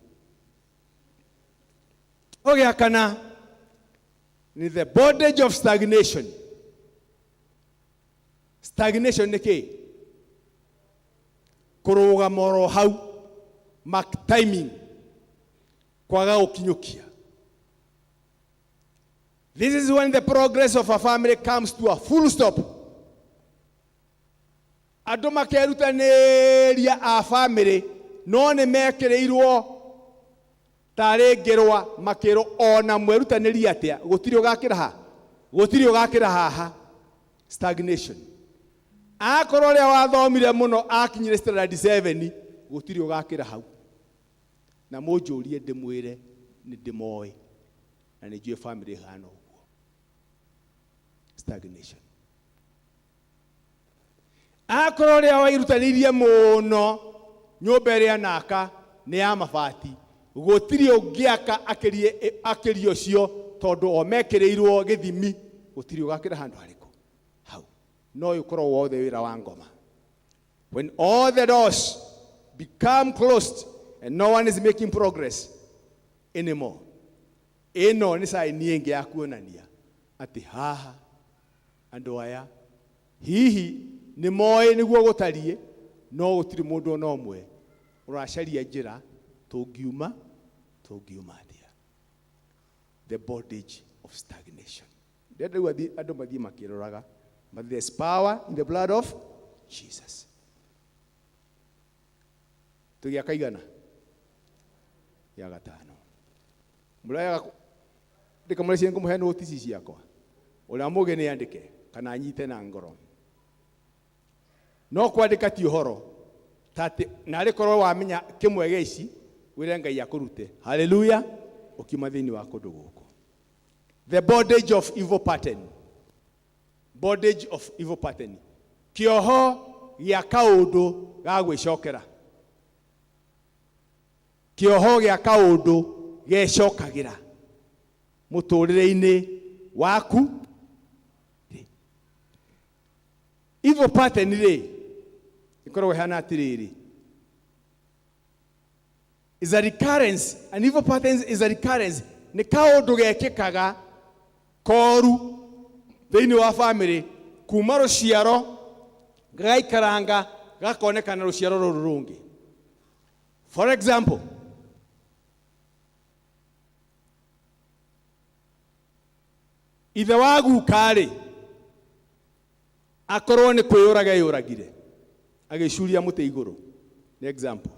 Kĩoho gĩa kana ni the bondage of stagnation. Stagnation nĩ kĩ? Kũrũgama oro hau, mark timing, kwaga gũkinyũkia. This is when the progress of a family comes to a full stop. Andũ makerutanĩria a family no nĩ mekĩrĩirwo tarĩ ngĩrwa, makĩrwo ona mwerutanĩria atĩa gũtirĩ ũgakĩra haha. Stagnation. Akorwo ũrĩa wathomire mũno akinyire standard 7 gũtirĩ ũgakĩra hau. Na mũnjũrie ndĩmwĩre nĩ ndĩmoĩ na nĩ njũĩ family hana ũguo. Stagnation. Akorwo ũrĩa wairutanĩirie mũno nyũmba ĩrĩa naka nĩ ya mabati, gũtirĩ ũngĩaka akĩrio ũcio tondũ o mekĩrĩirwo gĩthimi, gũtirĩ ũgakĩra handũ harĩkũ hau. No ũkorwo wothe wĩra wa ngoma. When all the doors become closed and no one is making progress anymore. Eno ni saa nienge ya kuonania ati haha andu aya hihi ni moe niguo gutarie no gutiri mundu no mwe uracaria njira tungiuma thia. The bondage of stagnation. Ndio andu mathie makiroraga, but there's power in the blood of Jesus. Tugia kaigana ya gatano mulaya ndika mulesi ngumuhe notice ciakwa ula muge ni andike kana anyite na ngoro no kwandika ti uhoro tati nari korwo wamenya kimwe geci wire Ngai akurute. Hallelujah. Ukima thini wa kundu guku. The bondage of evil pattern. Bondage of evil pattern. Kioho ya kaundu ga gwicokera. Kioho gya kaundu gecokagira muturire-ini waku. Evil pattern ri ikorwo hana atiriri is a recurrence. An evil pattern is a recurrence. Ni kaundu gekikaga koru thiini wa family kuma ruciaro gaikaranga gakonekana ruciaro ruru rungi. For example, ithe wagu kari akorwo ni kwiyuraga yuragire agicuria muti iguru. Ni example.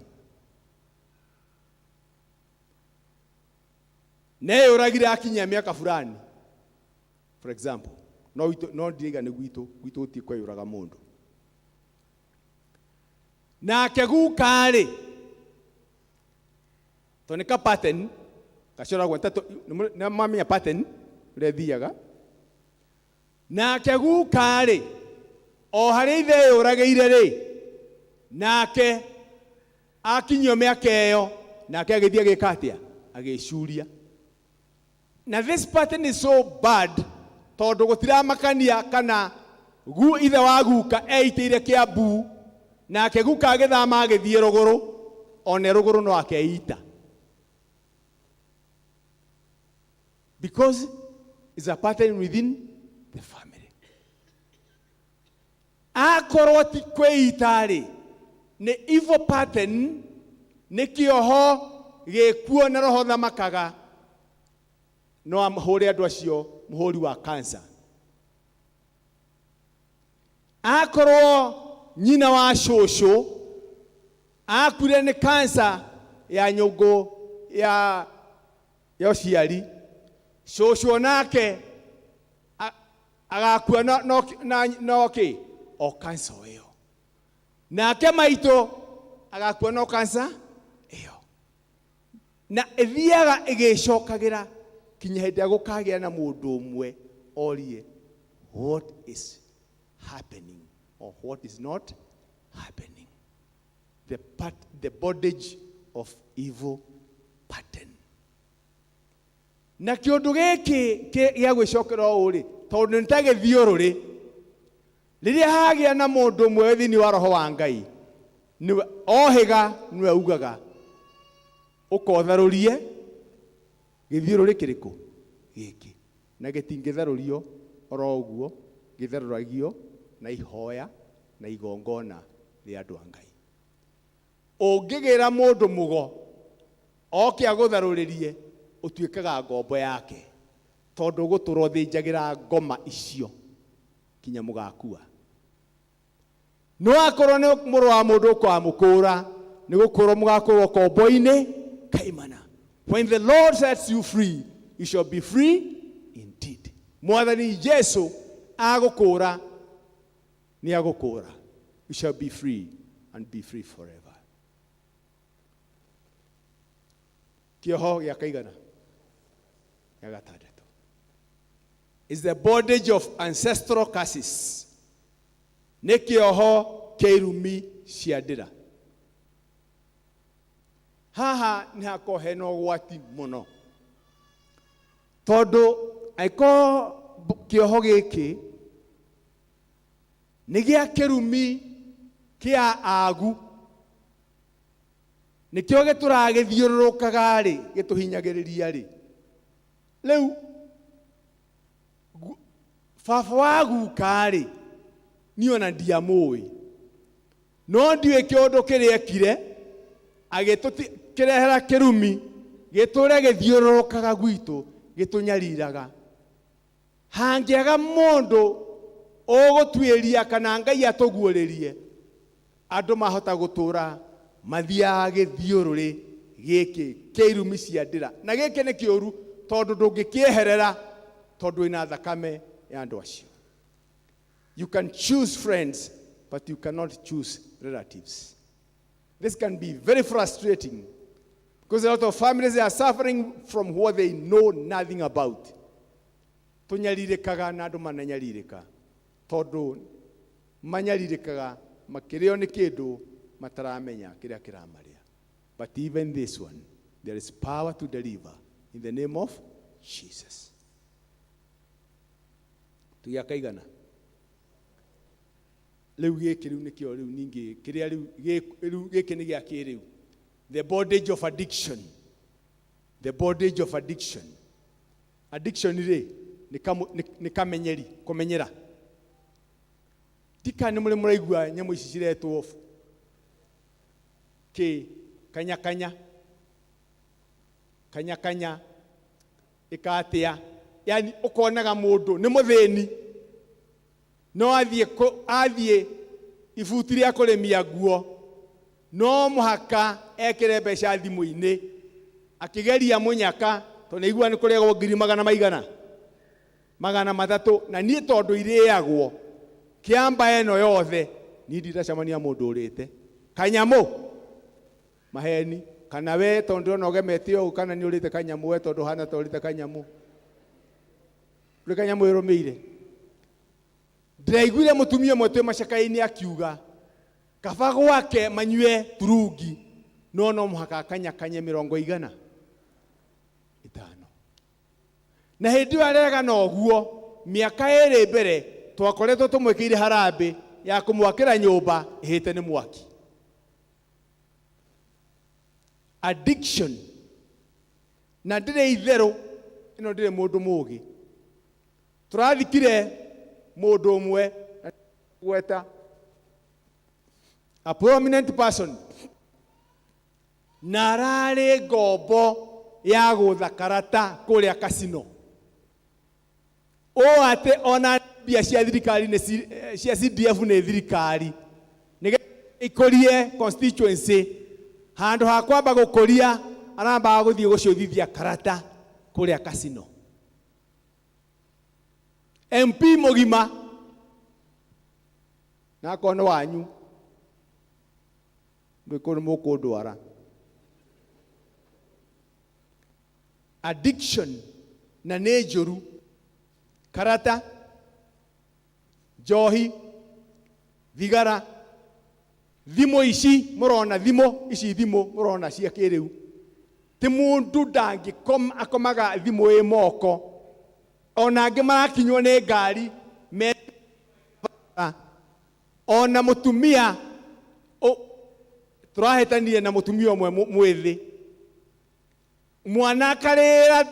Ne yuragire akinya miaka fulani. For example, no ndiga ni gwitu ti kwiyuraga mundu. Na kegu kari tonika pattern kashora gwenta na mami ya pattern rethiaga na kegu kari o hari ithe yurageire ri nake akinyio miaka eyo nake agithia gikatia agicuria. Now this pattern is so bad tondu gutira makania kana gu ithe waguka eitire Kiambu nake guka agithama agithie ruguru one ruguru no akeita. Because it's a pattern within the family. Akorwo ti kweita ri ni evil pattern ni kioho gikuo na roho thamakaga no amhore andu acio muhuri wa cancer. Akorwo nyina wa shosho akure ni cancer ya nyugo ya uciari shosho nake agakua no ki o cancer iyo nake maito agakua no cancer iyo na ithiaga igicokagira kinya hindi ya gukagia na mundu umwe orie what is happening or what is not happening. The bondage of evil pattern. Na kiundu giki gia gwicokera uri tondu nitagithio ri riria hagia na mundu umwe thini wa roho wa Ngai ni ohiga niwe ugaga ukotharurie githiururi kiriku giki na gitingitharurio oro uguo githaruragio na ihoya na igongona ria andu a Ngai. Ungigira mundu mugo oke agutharuririe utuikaga ngombo yake tondu guturo thinjagira ngoma icio kinya mugakua. No akorwo ni muru wa mundu kwa mukura ni gukorwo mugakorwo kombo-ini kaimana. When the Lord sets you free, you shall be free indeed. Mwathani Jesu agukura ni agukura. You shall be free and be free forever. Kioho ya kaigana ya gatandatu is the bondage of ancestral curses. Ni kioho keirumi ciandira. Haha ni hako heno gwati muno tondu aiko kioho giki ni gia kirumi kia agu nikio gituragithiururukaga ri gituhinyagiriria ri riu baba wa guka ri ni ona ndiamui no ndiwe kiondu kiriekire agitutirehera kirumi giture githiururukaga gwitu gitunyariraga hangiaga mundu ugutwiria kana Ngai atuguuririe andu mahota gutura mathia githiururi giki kirumi cia ndira na giki ni kiuru tondu ndungikieherera tondu ina thakame ya andu acio. You can choose friends but you cannot choose relatives. This can be very frustrating because a lot of families are suffering from what they know nothing about. Tunyaririkaga na andu mananyaririka tondu manyaririkaga makirio ni kindu mataramenya kiria kiramaria. But even this one, there is power to deliver in the name of Jesus. Tuyakaigana riu giki riu nikio riu ningi kiria riu giki ni gia kiriu. The bondage of addiction. The bondage of addiction. Addiction ri ni kamenyeri kumenyera. Tika ni muri muraigua nyamu ici ciretwo ki kanya ikatia, yani ukonaga mundu ni muthini no athie ibuti ria kuremia nguo no muhaka ekire mbeca thimu-ini akigeria munyaka to neigua ni kuregwo 300 na nie tondu iriagwo kiamba eno yothe ni ndiracamania mundu urite kanyamu maheni kana we tondu no gemete o kana ni urite kanyamu we tondu hana to urite kanyamu uri kanyamu iromeire. Ndiraiguire mutumia mwe twe macakaini akiuga kaba gwake manyue turungi no muhaka kanye 150 na hindi arega noguo miaka iri mbere twakoretwo tumwikire harambe ya kumwakira nyumba ihite ni mwaki. Addiction na ndire itheru ino ndire mundu mugi turathikire mundu umwe gweta a prominent person narare ngombo ya gutha karata kuria casino o ate ona bia cia thirikari ne cia CDF ne thirikari nige ikorie constituency handu ha kwamba gukoria aramba guthie guciothithia karata kuria casino. MP mugima na kono wanyu ndikuru mukundwara. Addiction na nejuru karata johi vigara thimo ici murona thimo ici thimo murona cia kiriu ti mundu dangi akomaga thimo e moko ona ange marakinywo ni ngari ona mutumia turahetanie na mutumia umwe mwithi mwana karira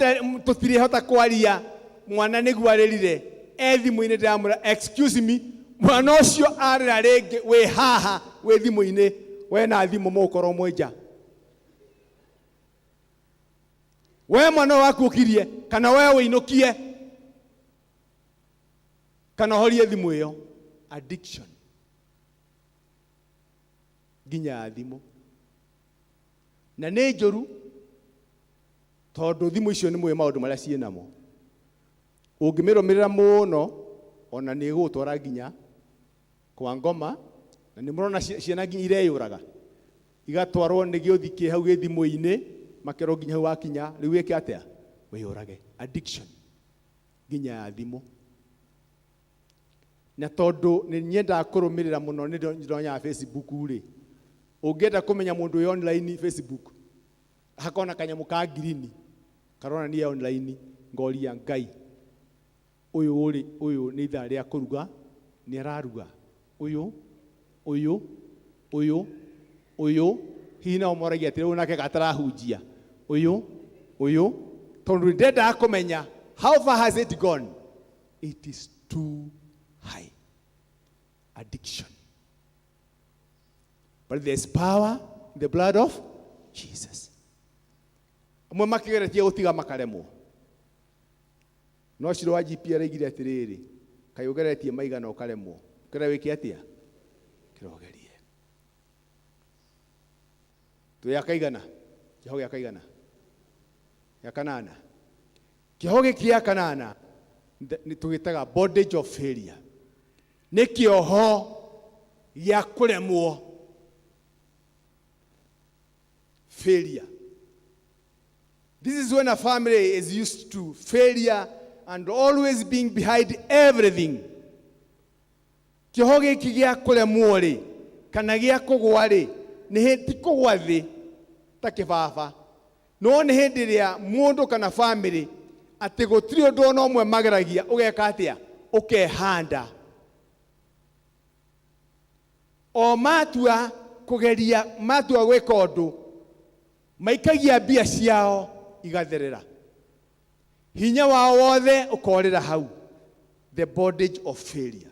tutire hota kwaria mwana niguo aririre thimu-ini ndiramura excuse me mwana ucio arira ringi we haha we thimu-ini we na thimu mukorwo mwenja we mwana waku ukirie kana we winukie kana horie thimu iyo. Addiction ginya thimu na nĩ njũru tondu thimu icio nĩ mwe maundu maria ciĩ namo ũngĩmĩrũmĩrĩra mũno ona nĩ gũtwara nginya kwa ngoma na nĩ mũrona ciana nginya ireyũraga igatwarwo nĩ gĩũthi kĩ hau gĩ thimũ-inĩ makerwo nginya hau wakinya rĩu wĩke atĩa wĩyũrage. Addiction nginya thimũ na tondu nĩ nyendaga kũrũmĩrĩra mũno nĩ ndĩronyaga Facebook rĩ ũngĩenda kũmenya mũndũ wĩ online Facebook hakona kanyamu ka green karona ni online ngoria Ngai uyu nĩ ithaa rĩa kũruga nĩ araruga uyu uyu hina omoragia tiri unake gatarahunjia uyu tondu ndenda kumenya how far has it gone. It is too high. Addiction. But there's power in the blood of Jesus. Amwe makigeretie gutiga makaremwo. No ciro wa GP araigire atiriri kai ugeretie maigana ukaremwo. Kira wiki atia? Kirogerie. Tu yakaigana. Kihoge yakaigana. Ya kanana. Kihoge kia kanana ni tugitaga bondage of failure. Ni kioho ya kuremwo. Failure. This is when a family is used to failure and always being behind everything. Kihoge kigia kuremwo ri kana gia kugwa ri ni hindi kugwa thi ta kibaba. No ni hindi ria mundu kana family ati gutiri undu no mwe mageragia ugeka atia ukehanda. O matua kugeria matua gwika undu maikagia mbia ciao igatherera. Hinya wao wothe ukorera hau. The bondage of failure.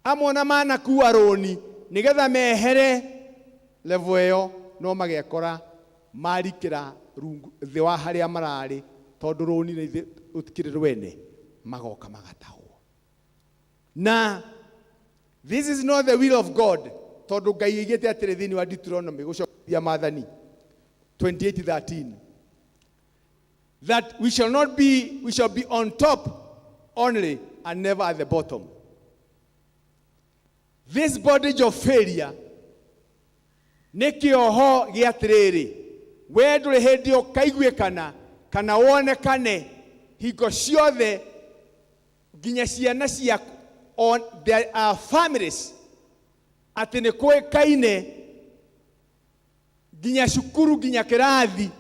Amona mana kuwa roni nigetha mehere level eyo no magekora marikira rungu thi wa haria marari tondu roni ni utikire rwene magoka magatahwo. Na this is not the will of God. Tondu Ngai igite atire thini wa Deuteronomy gucokia Maathani 28:13 that we shall be on top only and never at the bottom. This bondage of failure nikioho giatiriri we nduri hindi ukaiguikana kana wonekane hingo ciothe nginya ciana ciaku on there are families ati ni kuikaine nginya cukuru nginya kirathi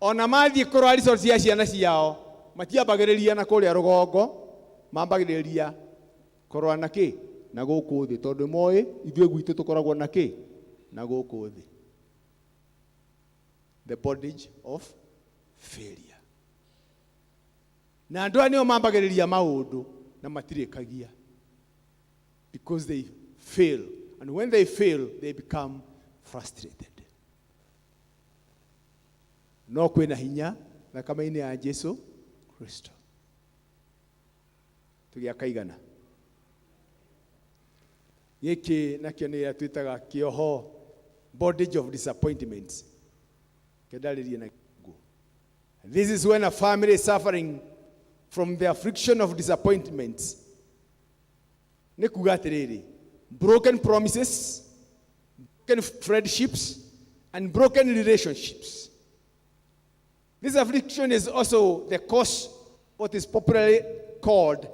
ona mathie kurwa resource cia ciana ciao matiambagiriria na kuria rugongo mambagiriria kurwa na ki na guku thi tondu moi ithue gwitu tukoragwo na ki na guku thi. The bondage of failure. Na andu anio mambagiriria maundu na matirikagia because they fail, and when they fail they become frustrated. No kwina hinya thakame-ini ya Jesu Kristo. Tugiakaigana. Yeke nakio ni twitaga kioho bondage of disappointments. Kedaliria na go. This is when a family is suffering from the affliction of disappointments. Nekuga atiriri, broken promises, broken friendships, and broken relationships. This affliction is also the cause of what is popularly called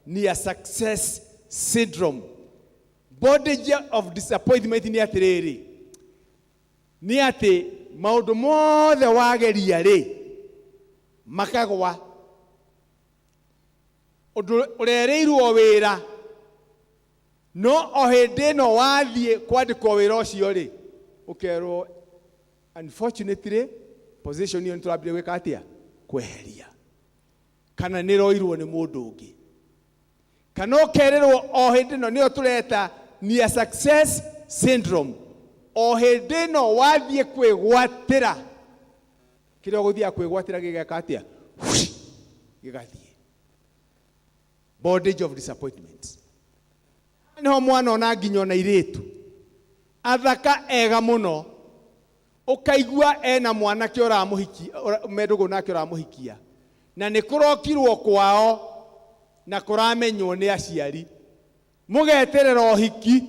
near success syndrome. Bondage of disappointment ni atiriri. Ni ati maundu mothe wageria ri makagwa. Urereirwo wira no ohende no wathie kwandikwo wira ucio ri ukerwo unfortunately position hiyo nturabire gwika atia kweheria kana niroirwo ni mundu ungi kana ukererwo ohende no nio tureta near success syndrome. Ohende no wathie kwigwatira kire guthia kwigwatira gigeka atia gigathie. Bondage of disappointments. Niho mwana ona nginyo na iritu athaka ega muno ukaigua ena mwana ki uramuhikia medugo nake uramuhikia na nikurokirwo kwao na kuramenywo ni aciari mugeterera ohiki.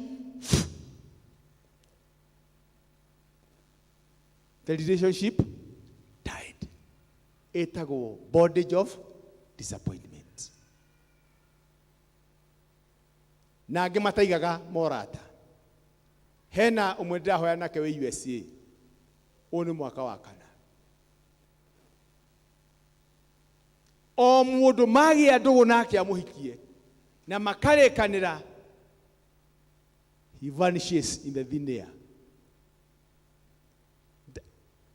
The relationship died. Etago bondage of disappointment. Na angi mataigaga morata. Hena umwe ndirahoya nake we USA. Oni mwaka wa kana. O mundu magia ndugu nake amuhikie na makarekanira he vanishes in the thin air.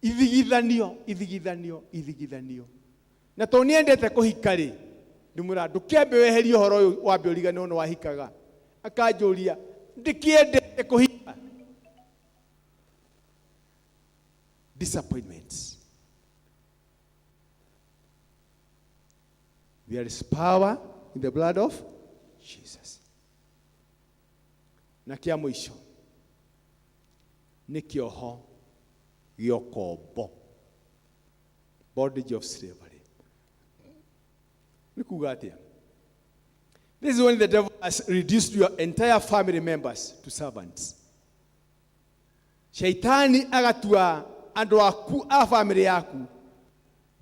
Ithigithanio. Na to niendete kuhika ri, ndimura ndukembe weherie horo uyu wambe urigane ono wahikaga. Akanjuria ndikiendete kuhika. Disappointments. There is power in the blood of Jesus. Na kia mwisho ni kioho giokombo, bondage of slavery. Nikuga atia. This is when the devil has reduced your entire family members to servants. Shaitani agatua andu aku a family yaku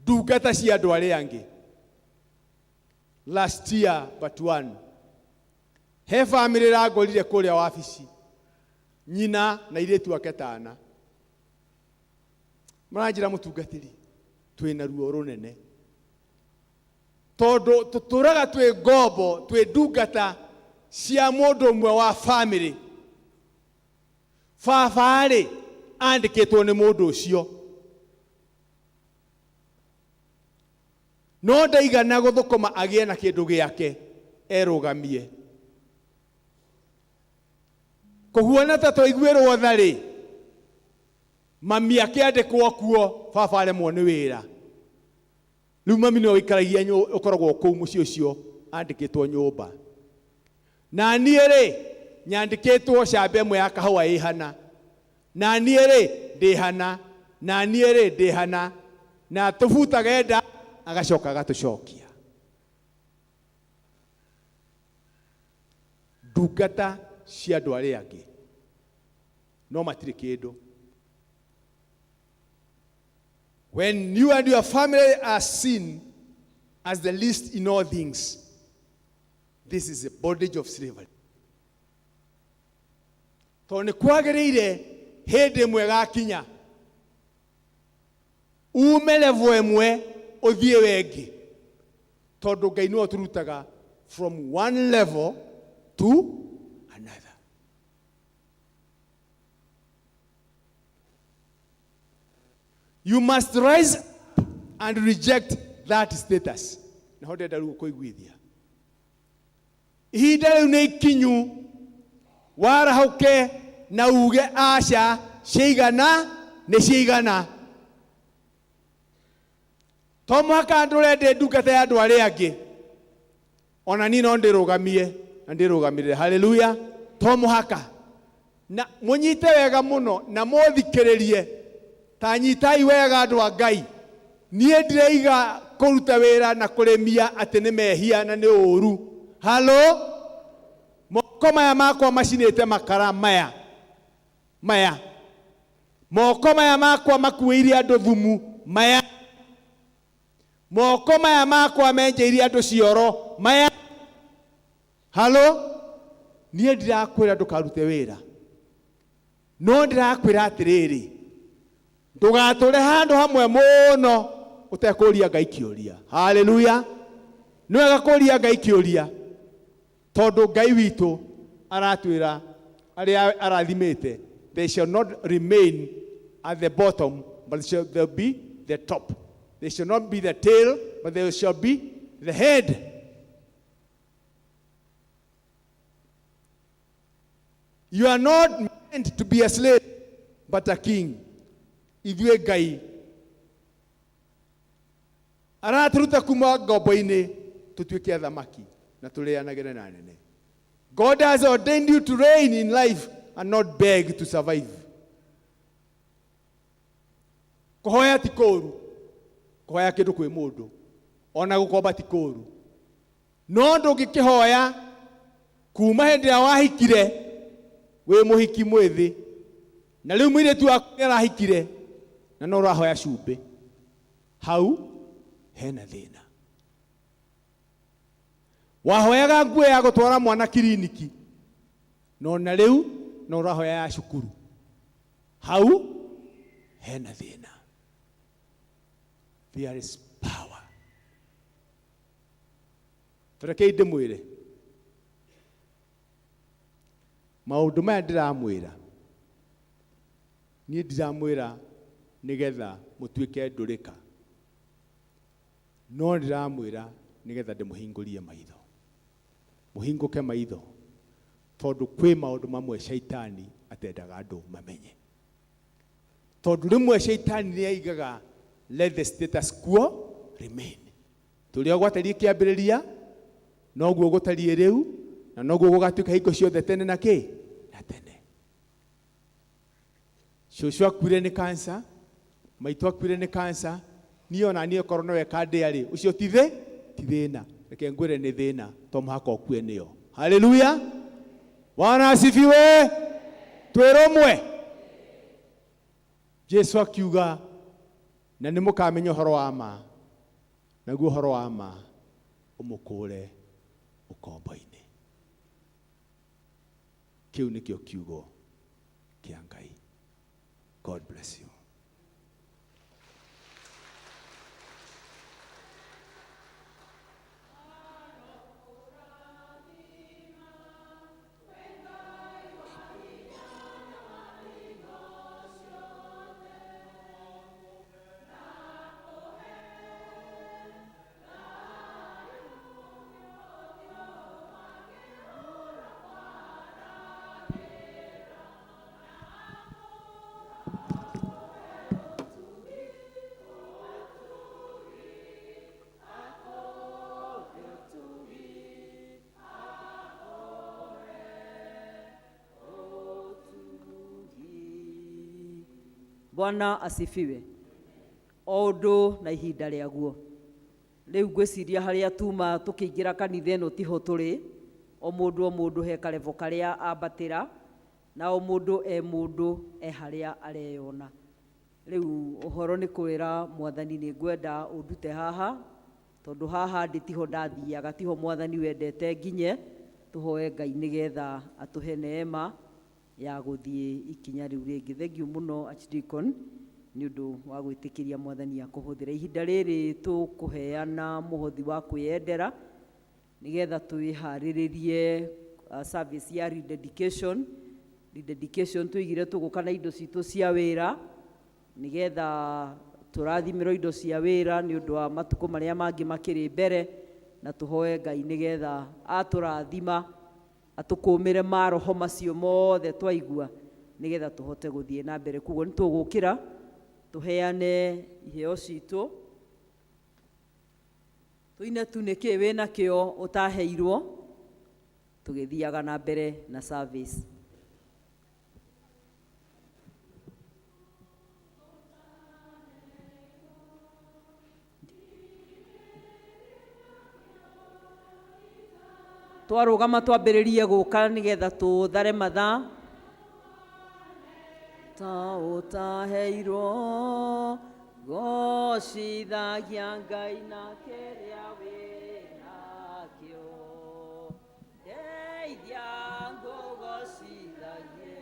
ndungata cia andu aria angi. Last year but one, he family ragorire kuria wabici, nyina na iretu ake tana. Maranjira mutungatiri twina ruo runene tondu tuturaga twi ngombo twi ndungata cia mundu mwe wa family. Baba ri andikitwo ni mundu ucio, no ndaigana guthukuma agie na kindu giake erugamie. Kuhuana ta twaiguirwo thari mami akiandikwo kuo, baba aremwo ni wira. Riu mami no ikaragia ukoragwo kuu muci ucio andikitwo nyumba. Na nie ri nyandikitwo cambe imwe ya kahua ihana, na nie ri ndihana, na nie ri ndihana, na tubutage enda agacoka agatucokia. Ndungata cia andu aria angi no matiri kindu. When you and your family are seen as the least in all things, this is a bondage of slavery. Toni kwagiriire hindi imwe gakinya ume level imwe uthie wengi, tondu Ngai no turutaga from one level to another. You must rise up and reject that status. Na hode daru kuiguithia. Ihinda riu ni ikinyu warahauke na uge aca ciigana ni ciigana. To muhaka ndure ndi ndungata ya andu aria angi, ona ni no ndirugamie na ndirugamirire. Hallelujah. To muhaka na munyite wega muno na muthikiririe ta nyitai wega andu a Ngai. Nie ndireiga kuruta wira na kuremia ati ni mehia na ni uru. Halo, moko maya makwa macinite makara maya moko maya makwa makuirie andu thumu maya, moko maya makwa menjeire andu cioro maya. Halo, nie ndirakwira ndukarute wira, no ndirakwira atiriri ndugature handu hamwe muno utekuria Ngai kiuria. Hallelujah. Nwega kuria Ngai kiuria tondu Ngai witu aratwira aria arathimite, they shall not remain at the bottom, but they'll be the top. They shall not be the tail, but they shall be the head. You are not meant to be a slave, but a king. Ithue Ngai araturuta kuma ngombo-ini tutuike athamaki na tureanagire na nene. God has ordained you to reign in life and not beg to survive. Kuhoya ti kuru, kuhoya kindu kwi mundu, ona gukomba ti kuru. No ndungikihoya kuma hindi ya wahikire we muhiki mwithi, na riu mwiretu waku arahikire na no rahoya cumbi, hau hena thina. Wahoyaga nguo ya gutwara mwana kiriniki, no na riu no rahoya ya cukuru, hau hena thina. There is power. Turekei ndimwire maundu maya ndiramwira niĩ ndiramwĩra nĩgetha mũtuĩke ndũrĩka, no ndiramwĩra nĩgetha ndĩmũhingũrie maitho, mũhingũke maitho, tondũ kwĩ maũndũ mamwe shaitani atendaga andũ mamenye. Tondũ rĩmwe shaitani nĩaigaga let the status quo remain. Tũrĩa gwatariĩ kĩambĩrĩria noguo gũtariĩ rĩu, na noguo gũgatuĩka hingo ciothe tene na kĩ na tene. Cũcũ akuire nĩ cancer, maitũ akuire nĩ cancer, niĩ ona niĩ korwo nowe kandĩarĩ ũcio ti thĩna, reke ngwĩre nĩ thĩna, to mũhaka ũkue nĩyo. Haleluya! Bwana asifiwe! Twĩrũmwe. Jesu akiuga na nĩ mũkamenya ũhoro wa ma, naguo ũhoro wa ma ũmũkũre ũkombo-inĩ. Kĩu nĩkĩo kiugo kĩa Ngai. God bless you. Bwana asifiwe. O ũndũ na ihinda rĩaguo. Rĩu ngwĩciria harĩa tuma tũkĩingĩra kanitha ĩno tiho tũrĩ, o mũndũ he karevo karĩa ambatĩra, na o mũndũ harĩa areyona. Rĩu ũhoro nĩ kwĩra Mwathani nĩ ngwenda ũndute haha, tondũ haha tiho ndathiaga, tiho Mwathani wendete nginye tũhoe Ngai nĩgetha atũhe neema ya gũthiĩ ikinya rĩu rĩngĩ. Thengiũ mũno Archdeacon nĩ ũndũ wa gwĩtĩkĩria Mwathani akũhũthĩra ihinda rĩrĩ tũkũheana mũhothi wa kwĩyendera nĩgetha twĩharĩrĩrie service ya rededication. Rededication tũigire tũgũka na indo citũ cia wĩra nĩgetha tũrathimĩrwo indo cia wĩra nĩ ũndũ wa matukũ marĩa mangĩ makĩrĩ mbere, na tũhoe Ngai nĩgetha atũrathima atũkũmĩre maroho macio mothe twaigua nĩgetha tũhote gũthiĩ na mbere. Koguo nĩ tũgũkĩra tũheane iheo citũ, tũine tu nĩkĩ wĩna kĩo ũtaheirwo, tũgĩthiaga na mbere na service. Twarũgama twambĩrĩrie gũka nĩgetha tũthare mathaa. Ta ũtaheirwo gocithagia Ngai na kĩrĩa wĩnakĩo, ndeithia ngũgocithagie.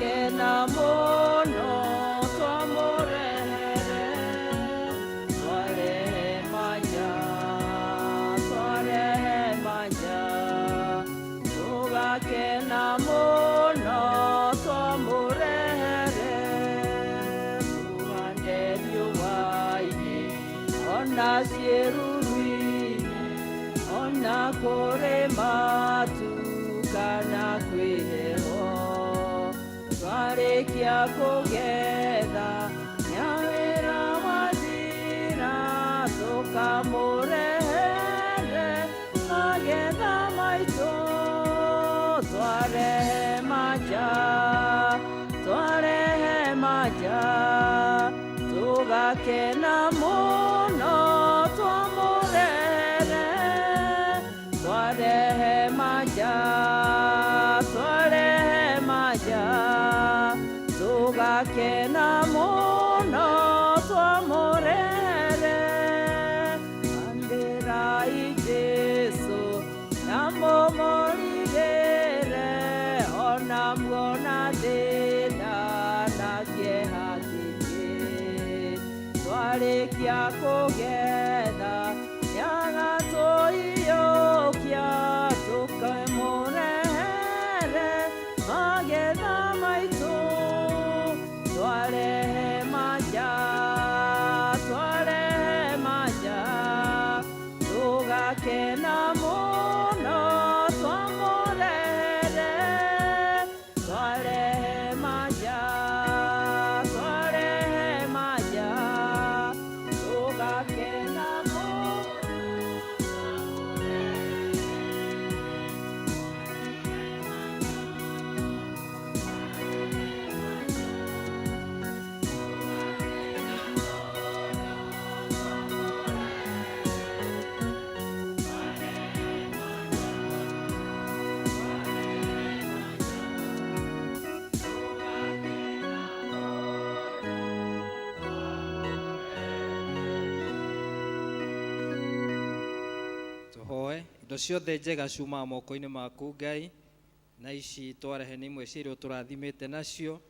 tũgakena mũno twamũrehere twarehe manja tũgakena mũno twamũrehere tũhande riũa-inĩ ona ciĩruru-inĩ ona kũrĩ matu kana kwĩ heho twarĩkia kũgetha nyawĩra wathira tũkamũrehere magetha maitũ twarehe manja tũgakena mũno twamũrehere twarehe manja tũgakena mũno twamũrehere andĩrai Jesũ na mũmũrigĩre ona muona thĩna na kĩeha kĩingĩ twarĩkia kũgetha nyaga tũiyũkia tũkamũrehere magetha maitũ twarehe manja tũgakena mũno twamũrehere twarehe manja tũgakena mũno. Tũhoe indo ciothe njega ciumaga moko-inĩ maku Ngai, na ici twarehe nĩ imwe cia iria ũtũrathimĩte nacio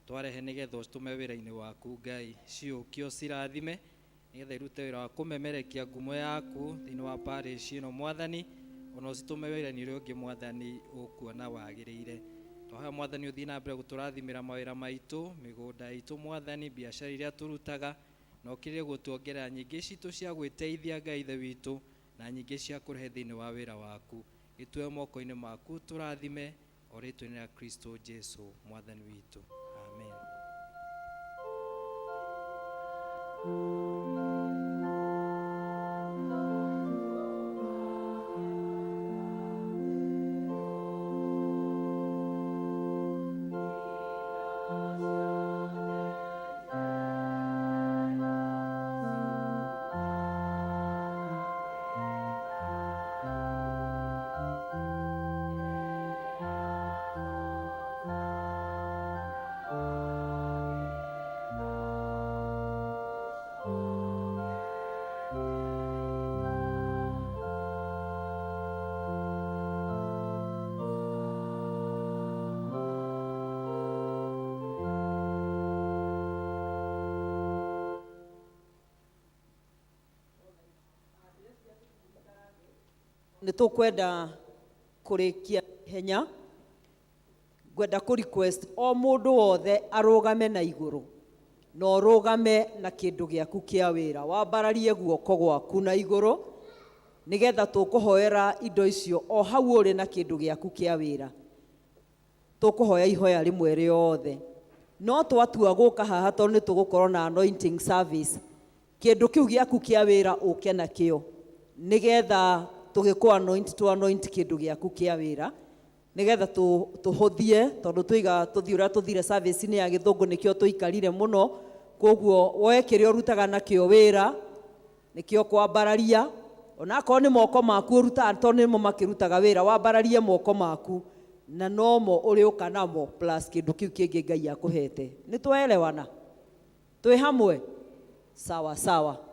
twarehe nĩgetha ũcitũme wĩra-inĩ waku Ngai, ciũkie ũcirathime nĩgetha irute wĩra wa kũmemerekia ngumo yaku thĩinĩ wa parish ĩno Mwathani, ona ũcitũme wĩra-inĩ ũrĩa ũngĩ Mwathani ũkuona wagĩrĩire. Twahoya Mwathani ũthiĩ na mbere gũtũrathimĩra mawĩra maitũ, mĩgũnda itũ Mwathani, biacara iria tũrutaga, na ũkĩrĩre gũtuongerera nyingĩ citũ cia gwĩteithia Ngai Ithe witũ na nyingĩ cia kũrehe thĩinĩ wa wĩra waku. Gĩtue moko-inĩ maku tũrathime o rĩtwa-inĩ rĩa Kristo Jesũ Mwathani witũ. Amen. nĩ tũkwenda kũrĩkia henya, ngwenda kũ request o mũndũ wothe arũgame na igũrũ na ũrũgame na kĩndũ gĩaku kĩa wĩra, wambararie guoko gwaku na igũrũ nĩgetha tũkũhoera indo icio o hau ũrĩ na kĩndũ gĩaku kĩa wĩra. Tũkũhoya ihoya rĩmwe rĩothe, no twatua gũka haha tondũ nĩ tũgũkorwo na anointing service, kĩndũ kĩu gĩaku kĩa wĩra ũke nakĩo nĩgetha tũgĩkũ anoint kĩndũ gĩaku kĩa wĩra nĩgetha tũhũthie, tondũ tũthiĩ ũrĩa tũthire service-inĩ ya gĩthũngũ nĩkĩo tũikarire mũno. Koguo woe kĩrĩa ũrutaga nakĩo wĩra nĩkĩo kwambararia, onakorwo nĩ moko maku ũrutaga tondũ nĩmo makĩrutaga wĩra, wambararie moko maku na nomo ũrĩũka namo plus kĩndũ kĩu kĩngĩ Ngai akũhete. Nĩ twaelewana? Twĩ hamwe? Sawa sawa.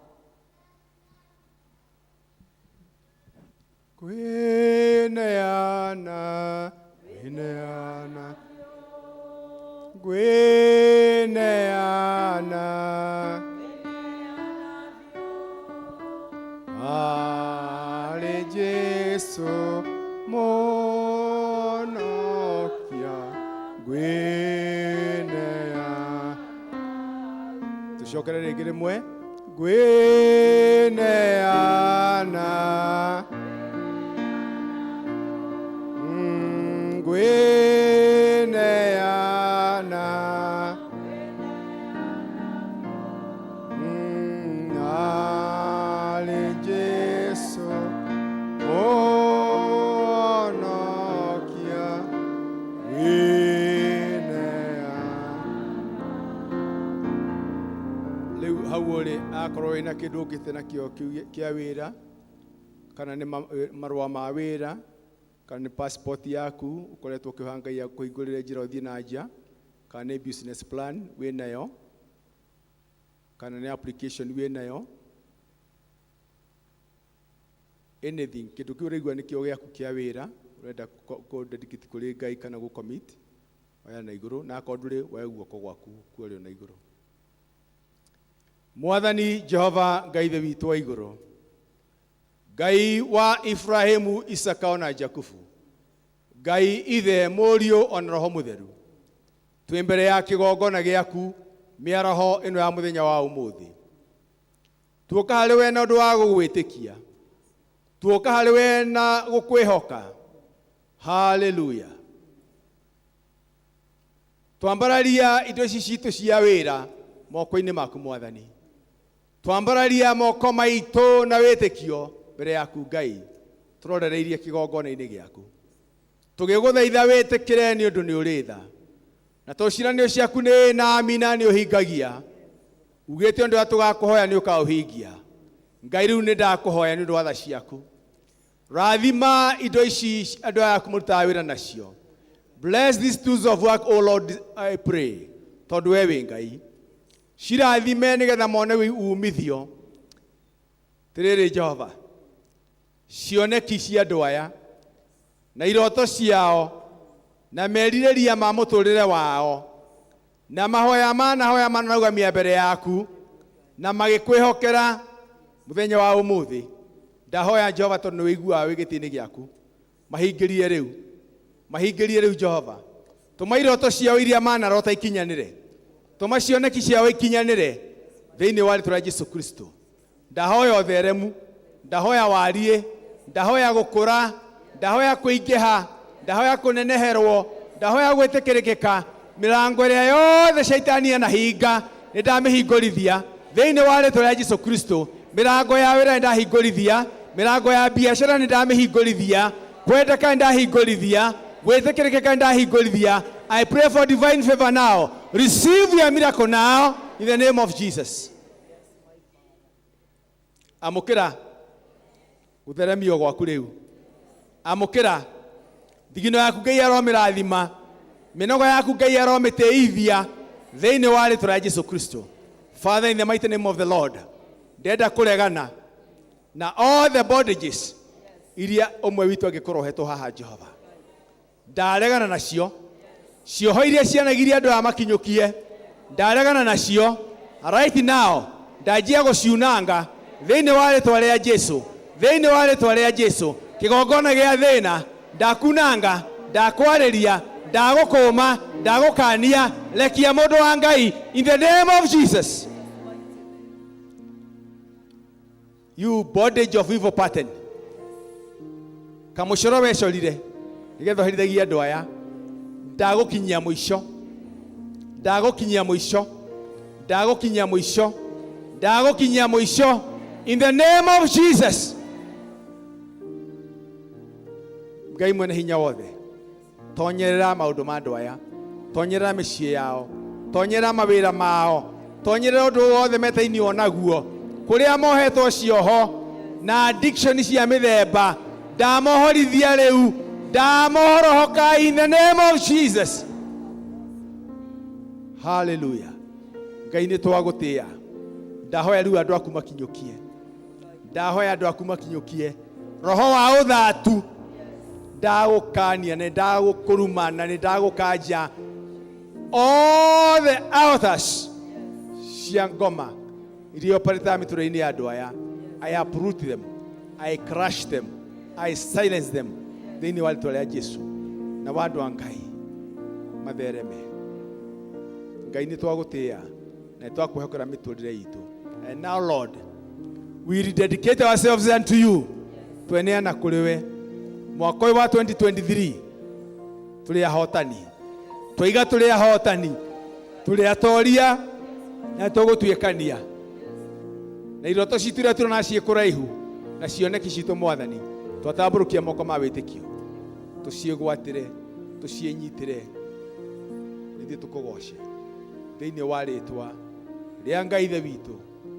Kwineana ngwineana harĩ Jesũ mũhonokia ngwineana. Tũcokere rĩngĩ rĩmwe. Ngwineana ngwineana harĩ Jesũ mũhonokia ngwineana. Rĩu hau ũrĩ akorwo wĩna kĩndũ ũngĩte nakĩo kĩa wĩra, kana nĩ marũa ma wĩra, kana nĩ passport yaku ũkoretwo ũkĩhangaia kũhingũrĩre njĩra ũthiĩ na nja, kana nĩ business plan wĩnayo, kana nĩ application wĩnayo, anything, kĩndũ kĩu ũraigua nĩkĩo gĩaku kĩa wĩra ũrenda kũ-dedicate kũrĩ Ngai kana gũ-commit, oya na igũrũ, na akorwo ndũrĩ woya guoko gwaku kuorio na igũrũ. Mwathani Jehova Ngai ithe witũ wa igũrũ, Ngai wa Ibrahimu, Isaka ona Jakubu, Ngai ithe mũriũ ona roho mũtheru, twĩ mbere ya kĩgongona gĩaku mĩaraho ĩno ya mũthenya wa ũmũthĩ. Tuoka harĩ we na ũndũ wa gũgwĩtĩkia, tuoka harĩ we na gũkwĩhoka. Haleluya. Twambararia indo ici citũ cia wĩra moko-inĩ maku Mwathani. Twambararia moko maitũ na wĩtĩkio mbere yaku Ngai, tũrorereirie kĩgongona-inĩ gĩaku. Tũgĩgũthaitha wĩtĩkĩre nĩ ũndũ nĩ ũrĩ tha, na tũciranĩro ciaku nĩ na amina nĩ ũhingagia. Ugĩte ũndũ wa tũgakũhoya nĩ ũkaũhingia. Ngai rĩu nĩ ndakũhoya nĩ ũndũ wa tha ciaku. Rathima indo ici andũ ayaku mũrutaga wĩra nacio. Bless these tools of work, O Lord, I pray. Tondũ we wĩ Ngai. Cirathime nĩgetha mone umithio. Tĩrĩrĩ Jehova, cioneki cia andũ aya na iroto ciao na merirĩria ma mũtũrĩre wao na mahoya manaugamia mbere yaku na magĩkwĩhokera mũthenya wa ũmũthĩ. Ndahoya Jehova tondũ nĩ wĩiguaga wĩ gĩtĩ-inĩ gĩaku, mahingĩrie rĩu Jehova. Tũma iroto ciao iria manarota ikinyanĩre, tũma cioneki ciao ikinyanĩre thĩinĩ wa rĩĩtwa rĩa Jesũ Kristo. Ndahoya ũtheremu, ndahoya wariĩ, ndahoya gũkũra, ndahoya kũingĩha, ndahoya kũneneherwo, ndahoya gwĩtĩkĩrĩkĩka. Mĩrango ĩrĩa yothe Shaitani anahinga nĩ ndamĩhingũrithia thĩinĩ wa rĩĩtwa rĩa Jesũ Kristo. Mĩrango ya wĩra nĩ ndahingũrithia, mĩrango ya biacara nĩ ndamĩhingũrithia, kwendeka nĩ ndahingũrithia, gwĩtĩkĩrĩkĩka nĩ ndahingũrithia. I pray for divine favor now. Receive your miracle now in the name of Jesus. Amũkĩra gũtheremio gwaku rĩu. Amũkĩra thigino yaku Ngai aromĩrathima, mĩnoga yaku Ngai aromĩtĩithia thĩinĩ wa rĩĩtwa rĩa Jesũ Kristo. Father, in the mighty name of the Lord, ndenda kũregana na all the bondages iria ũmwe witũ angĩkũrohetwo haha Jehova. Ndaregana nacio, cioho iria cianagiria andũ aya makinyũkie, ndaregana nacio right now. Ndanjia gũciunanga thĩinĩ wa rĩĩtwa rĩa Jesũ, thĩinĩ wa rĩĩtwa rĩa Jesũ. Kĩgongona gĩa thĩna ndakunanga, ndakwarĩria, ndagũkũma, ndagũkania, rekia mũndũ wa Ngai in the name of Jesus. You bondage of evil pattern, kamũcoro wecorire nĩgetha ũherithagie andũ aya, ndagũkinyia mũico, ndagũkinyia mũico, ndagũkinyia mũico, ndagũkinyia mũico in the name of Jesus. Ngai mwene hinya wothe, tonyerera maũndũ ma andũ aya, tonyerera mĩciĩ yao, tonyerera mawĩra mao, tonyerera ũndũ wothe metainio naguo, kũrĩa mohetwo cioho na addiction cia mĩthemba, ndamohorithia rĩu, ndamohorohoka in the name of Jesus. Hallelujah. Ngai nĩ twagũtĩĩa. Ndahoya rĩu andũ aku makinyũkie, ndahoya andũ aku makinyũkie roho wa ũthatu, ndagũkania na ndagũkũruma na ndagũkanja all the altars cia ngoma iria operate mitura-ini ya andu aya, I uproot them, I crush them, I silence them thĩinĩ wa rĩĩtwa rĩa Jesu. Na wandu wa Ngai mathereme. Ngai nĩ twagũtĩĩa na twakwĩhokera mĩtũrĩre itũ. And now Lord, we rededicate ourselves unto you. Tweneana kũrĩ we. Mwaka wa 2023 tũrĩ ahotani. Tũiga tũrĩ ahotani. Tũrĩ atoria na tũgũtuĩkania. Na iroto citũ iria tũrona ciĩ kũraihu na cioneki citũ Mwathani, twatambũrũkia moko ma wĩtĩkio, tũciĩgwatĩre, tũciĩnyitĩre, nĩthiĩ tũkũgoce thĩinĩ wa rĩĩtwa rĩa Ngai Ithe witũ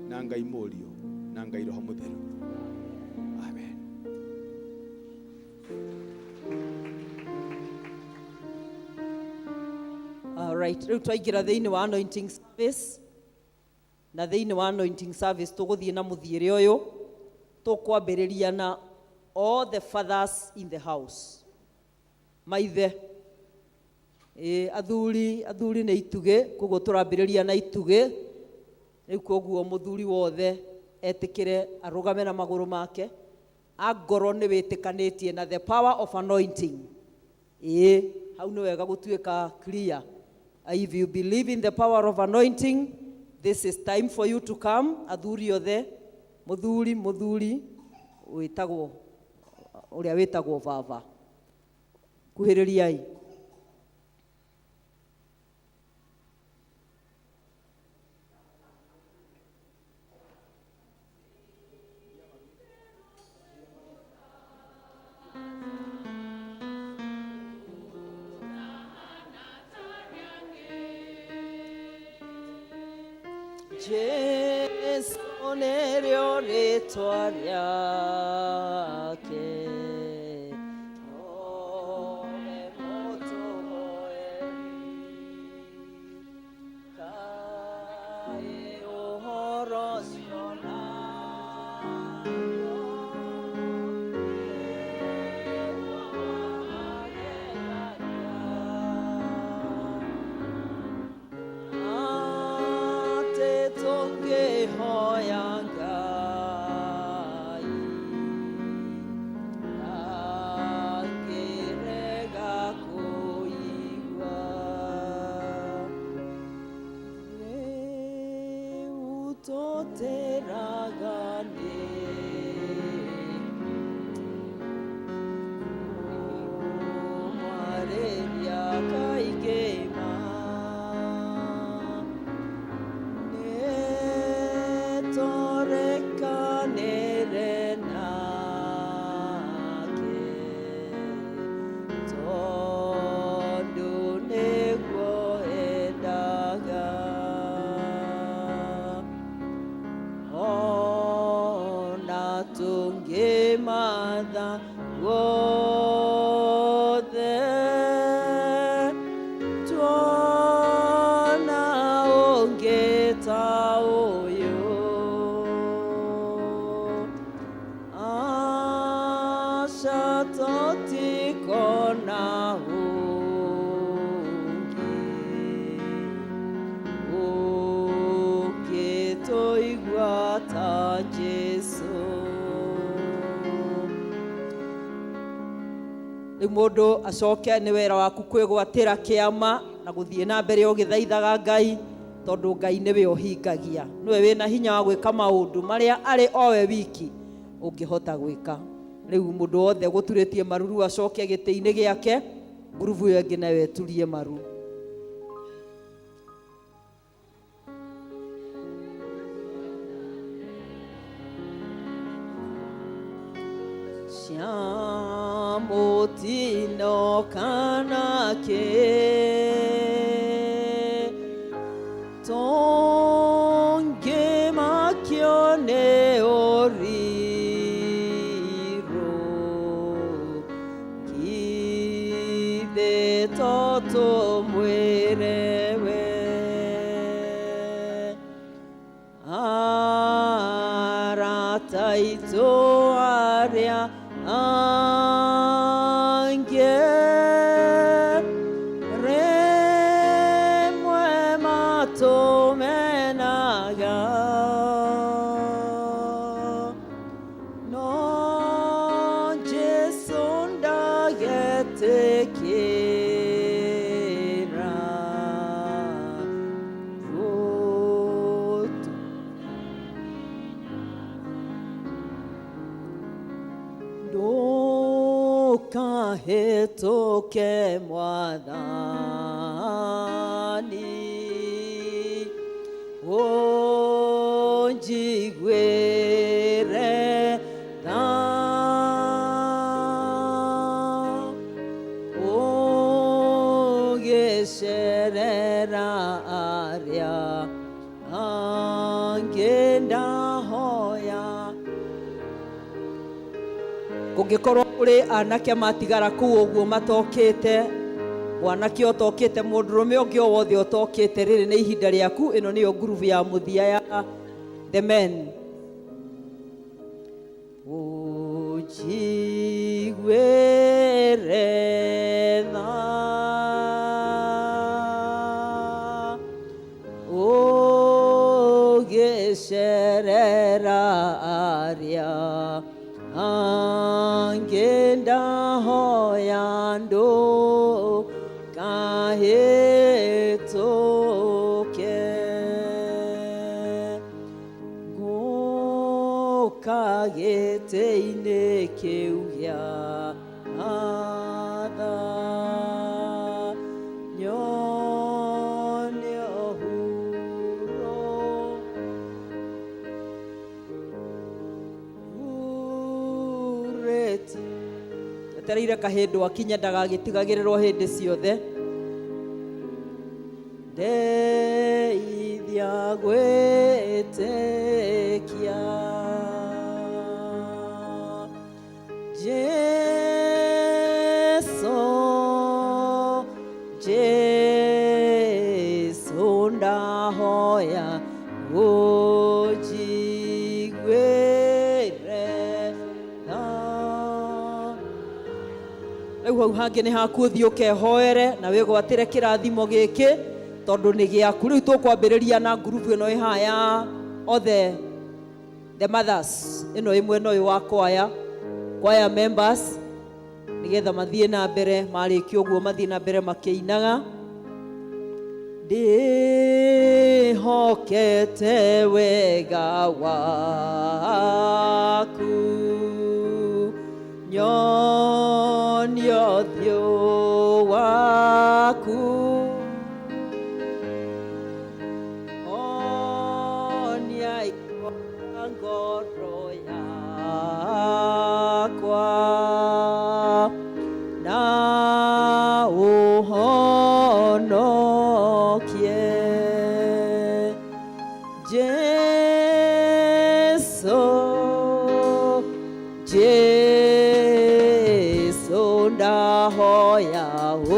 na Ngai Mũriũ na Ngai Roho Mũtheru. Amen. All right, rĩu twaingĩra thĩinĩ wa anointing service. Na thĩinĩ wa anointing service tũgũthiĩ na mũthiĩre ũyũ, tũkwambĩrĩria na all the fathers in the house. Maithe, athuri nĩ itugĩ, koguo tũrambĩrĩria na itugĩ. Rĩu koguo mũthuri wothe etĩkĩre arũgame na magũrũ make, angorwo nĩ wĩtĩkanĩtie na the power of anointing. Hau nĩ wega gũtuĩka clear. If you believe in the power of anointing, this is time for you to come. Athuri othe, mũthuri wĩtagwo ũrĩa wĩtagwo baba, kuhĩrĩriai. Jesu nĩrĩo rĩĩtwa rĩake, nowe mũtũhoeri, kaĩ ũhoro ũcio mũndũ acoke nĩ wĩra waku kwĩgwatĩra kĩama na gũthiĩ na mbere ũgĩthaithaga Ngai, tondũ Ngai nĩwe ũhingagia. Nĩwe wĩna hinya wa gwĩka maũndũ marĩa arĩ owe wiki ũngĩhota gwĩka. Rĩu mũndũ wothe gũturĩtie maruru acoke gĩtĩ-inĩ gĩake, ngurubu ĩyo ĩngĩ nayo ĩturie maru. Mutino kanake tonge makione oriro Kibe toto mwerewe arataito aria ange rem kahĩtũke Mwathani ũnjiguĩre tha ũgĩcerera arĩa angĩ ndahoya. Kũngĩkorwo kũrĩ anake matigara kũu ũguo matokĩte, mwanake ũtokĩte, mũndũrũme ũngĩ o wothe ũtokĩte, rĩrĩ nĩ ihinda rĩaku. Ĩno nĩyo ngurubu ya mũthia ya the men. Ũnjiguĩre tha ũgĩcerera arĩa angĩ ndahoya ndũkahĩtũke. Ngũka gĩtĩ-inĩ kĩu gĩa tha nyone ũhuro urĩti. Etereire kahĩndũ akinya ndagagĩtigagĩrĩrwo hĩndĩ ciothe. Ndeithia gwĩtĩkia Jesu, Jesu ndahoya ũnjiguĩre tha. Rĩu hau hangĩ nĩ haku ũthiĩ ũkehoere na wĩgwatĩre kĩrathimo gĩkĩ tondũ nĩ gĩaku. Rĩu tũkwambĩrĩria na ngurubu ĩno ĩhaya othe the mothers, ĩno ĩ mwena ũyũ wa choir members, nĩgetha mathiĩ na mbere, marĩkia ũguo mathiĩ na mbere makĩinaga. Ndĩhokete wega waku, nyonie ũthiũ waku, onia ngoro yakwa na ũhonokie. Jesu, Jesu ndahoya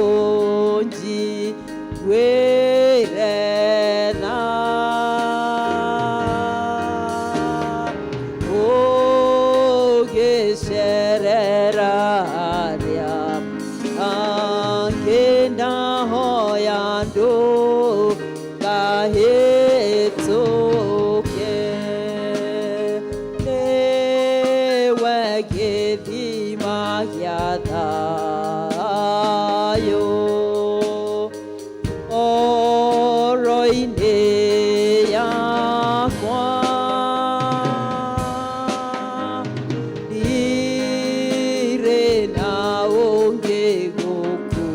ũnjiguĩre tha. Ũgĩcerera arĩa angĩ ndahoya ndũkahĩtũke. Nĩwe gĩthima gĩa thayũ ngoro-inĩ yakwa. Ndirĩ na ũngĩ gũkũ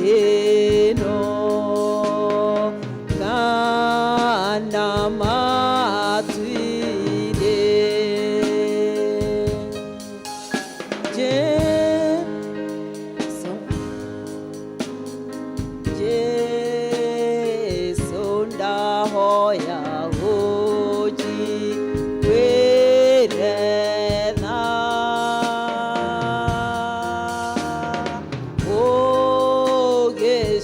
ĩno kana matu-inĩ. Jesu, Jesu ndahoya ũnjiguĩre tha.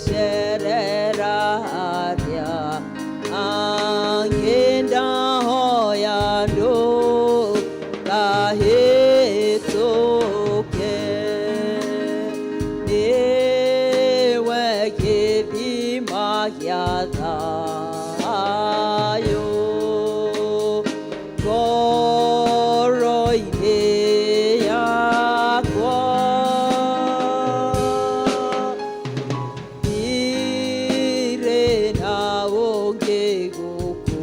Ũgĩcerera arĩa angĩ ndahoya ndũkahĩtũke. Nĩwe gĩthima gĩa thayũ ngoro-inĩ yakwa. Ndirĩ na ũngĩ gũkũ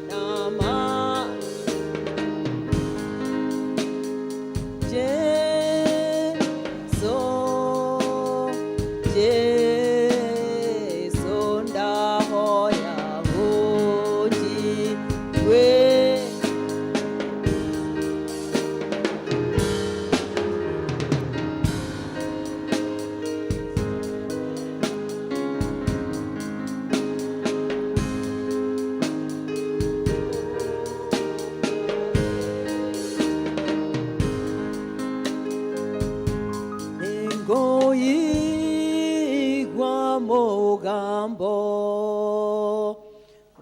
na mugambo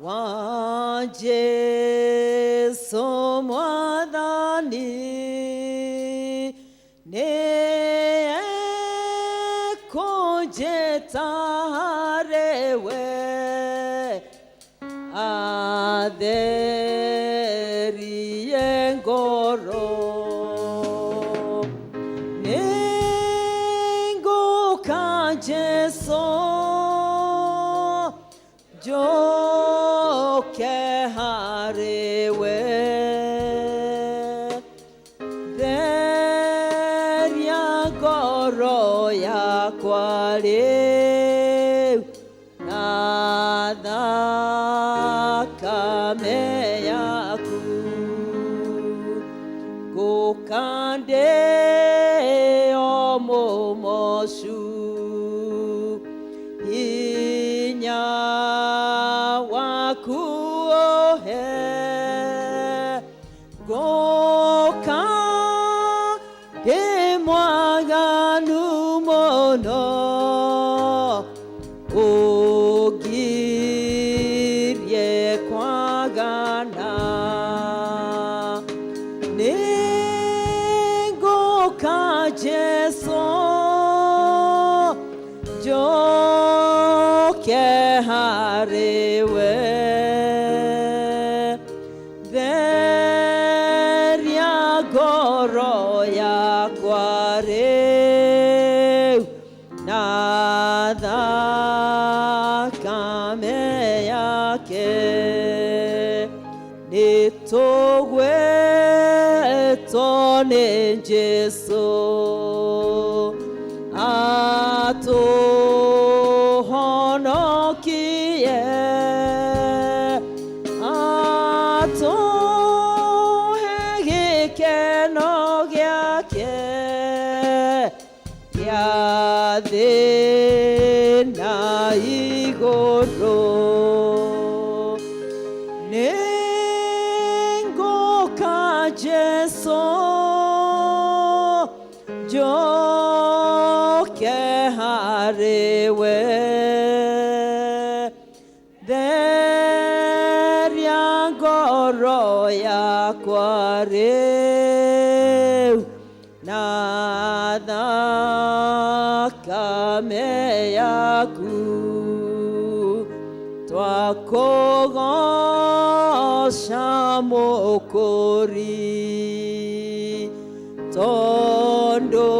wa Jesu mwathani nĩekũnjĩta harĩ we atherie ngoro nĩngũka Jesu njoke harĩ we theria ngoro yakwa rĩu na thakame yaku ngũka ndĩ o mũmocu hinya waku ũhe ngũka ndĩ mwaganu mũno ũngirie kwagana nĩngũka Jesu njoke harĩ we theria ngoro yakwa rĩu na thakame yake nĩtũgwĩtwo nĩ Jesu atũhonokie atũhe gĩkeno gĩake gĩa thĩ na igũrũ nĩngũka Jesu njoke harĩ we theria ngoro yakwa rĩu na thakame yaku twakũgoca mũkũri tondũ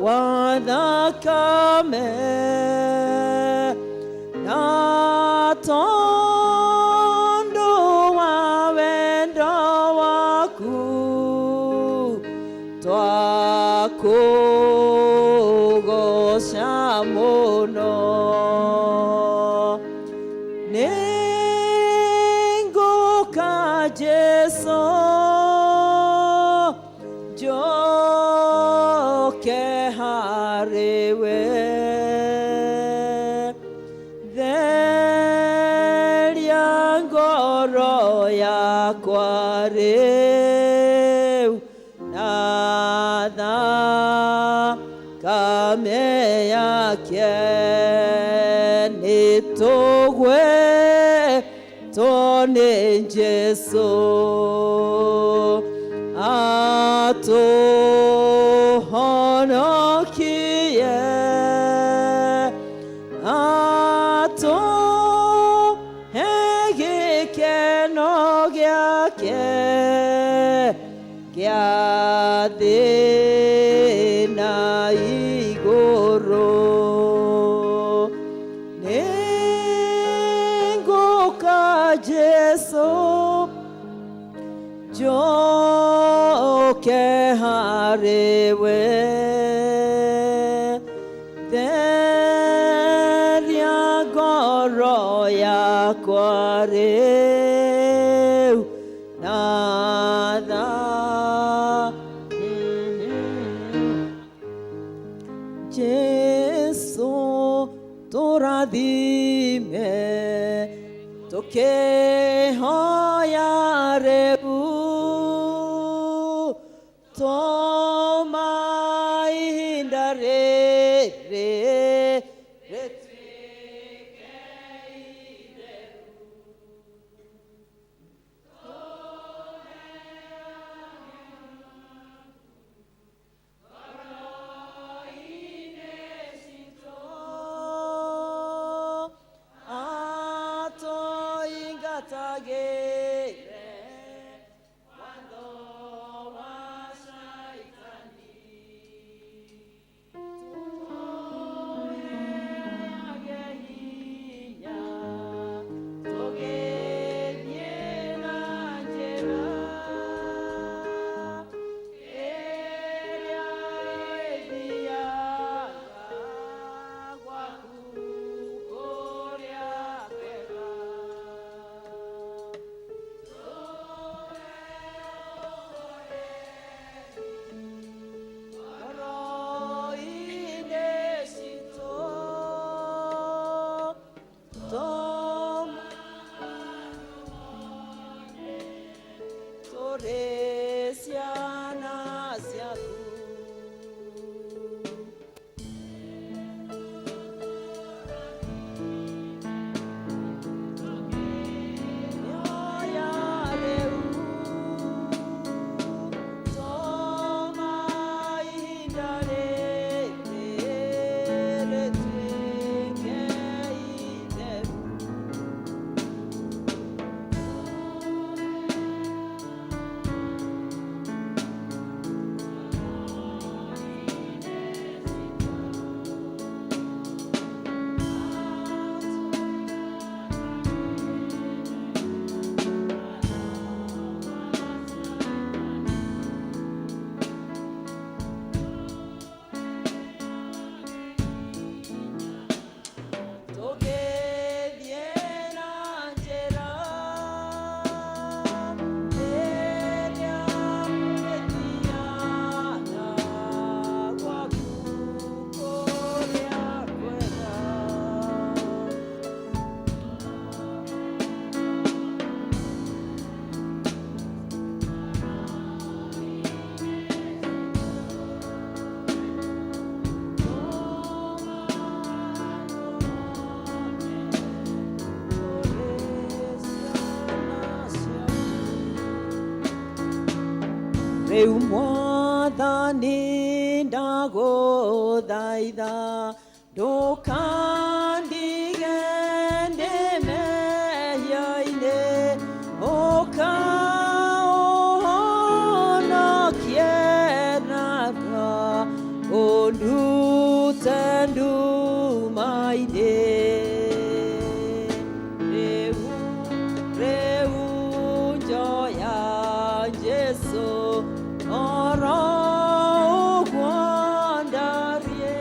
wa thakame na tondũ wa wendo waku twakũgoca mũno nĩngũka Jesu njoke harĩ we theria ngoro yakwa rĩu na thakame yake nĩtũgwĩtwo nĩ Jesu atũhonokie atũhe gĩkeno gĩake gĩa thĩ na igũrũ nĩngũka Jesu njoke harĩ we theria ngoro yakwa rĩu na Jesu tũrathime tũkĩhoya rĩu toma ihinda rĩrĩ Rĩu Mwathani ndagũthaitha ndũkandige ndĩ mehia-inĩ, ũkaũhonokie narua ũndute nduma-inĩ. Rĩu njoya Jesũ oro ũguo ndarie,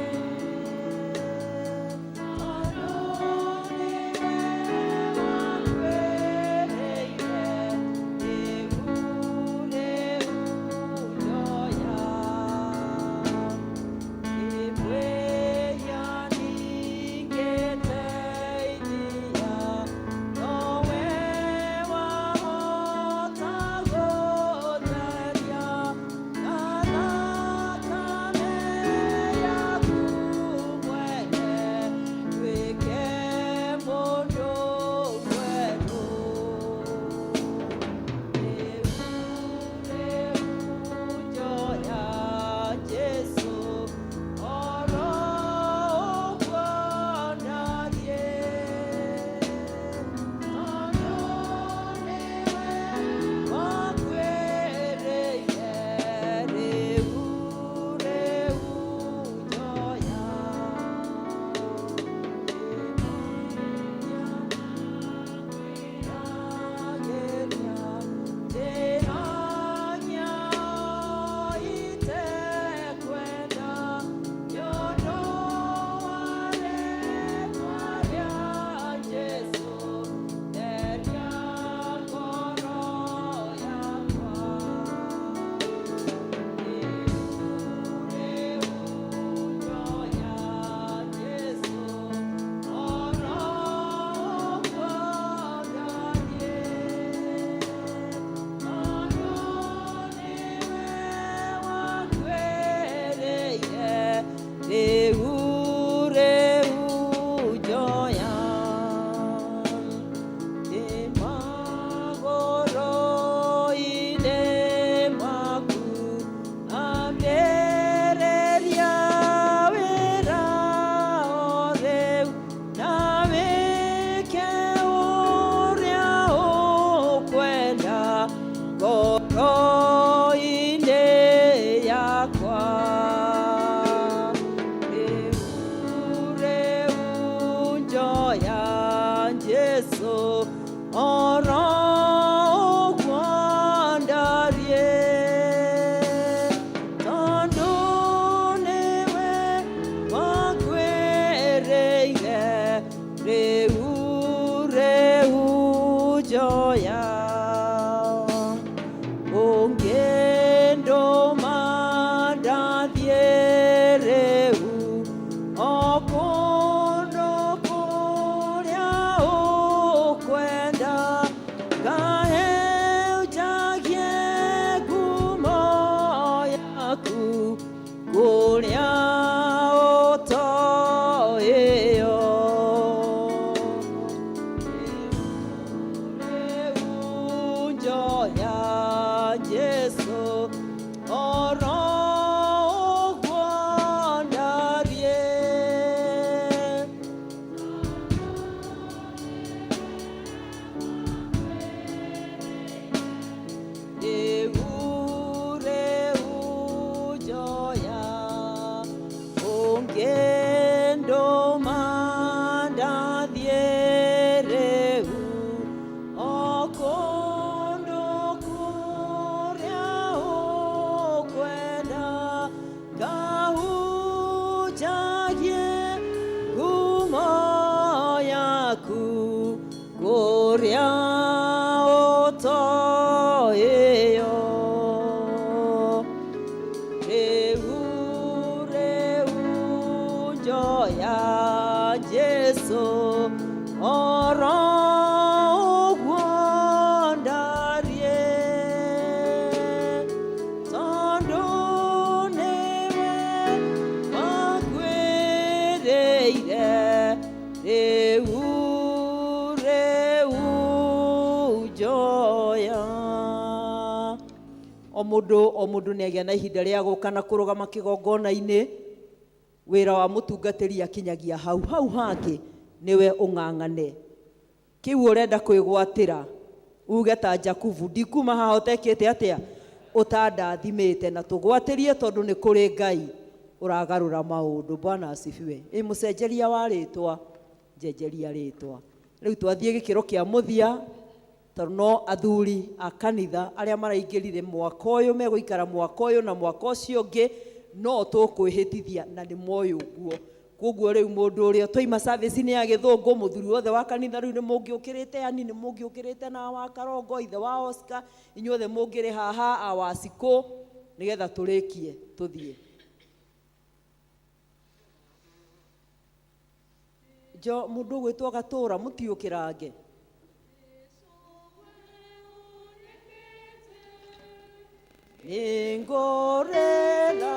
oro gwandarie tondu niwe wakwereire riu joya ungendo mandathiereu okundo kuria ukwenda kahe ujagie ngumo yaku kuria utoeyo joya Jesu oro gwandarie joya ungendo mandathiereu okondo kuria ukwenda kahujagie ngumo yaku kuria utoeyo reu joya Jesu oro gwandarie tondu niwe wakwereire reu joya o mundu niagia na ihinda ria guka na kurugama kigongona-ini wira wa mutungatiri akinyagia hau hangi niwe ung'ang'ane kiu urenda kwigwatira uge ta Jakubu ndikuma haha utekete atia utandathimite na tugwatirie tondu ni kuri Ngai uragarura maundu. Bwana asifiwe. Mucenjeria wa ritwa njenjeria ritwa riu twathie gikiro kia muthia tondu no athuri a kanitha aria maraingirire mwaka uyu meguikara mwaka uyu na mwaka ucio ungi no tukwihitithia na ni moyo guo koguo riu mundu uria twaima service ni ya githungu muthuri wothe wa kanitha riu ni mungiukirite ani ni mungiukirite na wa Karongo ithe wa Oscar inyuothe mungiri haha awasiku nigetha turikie tuthie jo mundu gwitwo gatura mutiukirange ingorela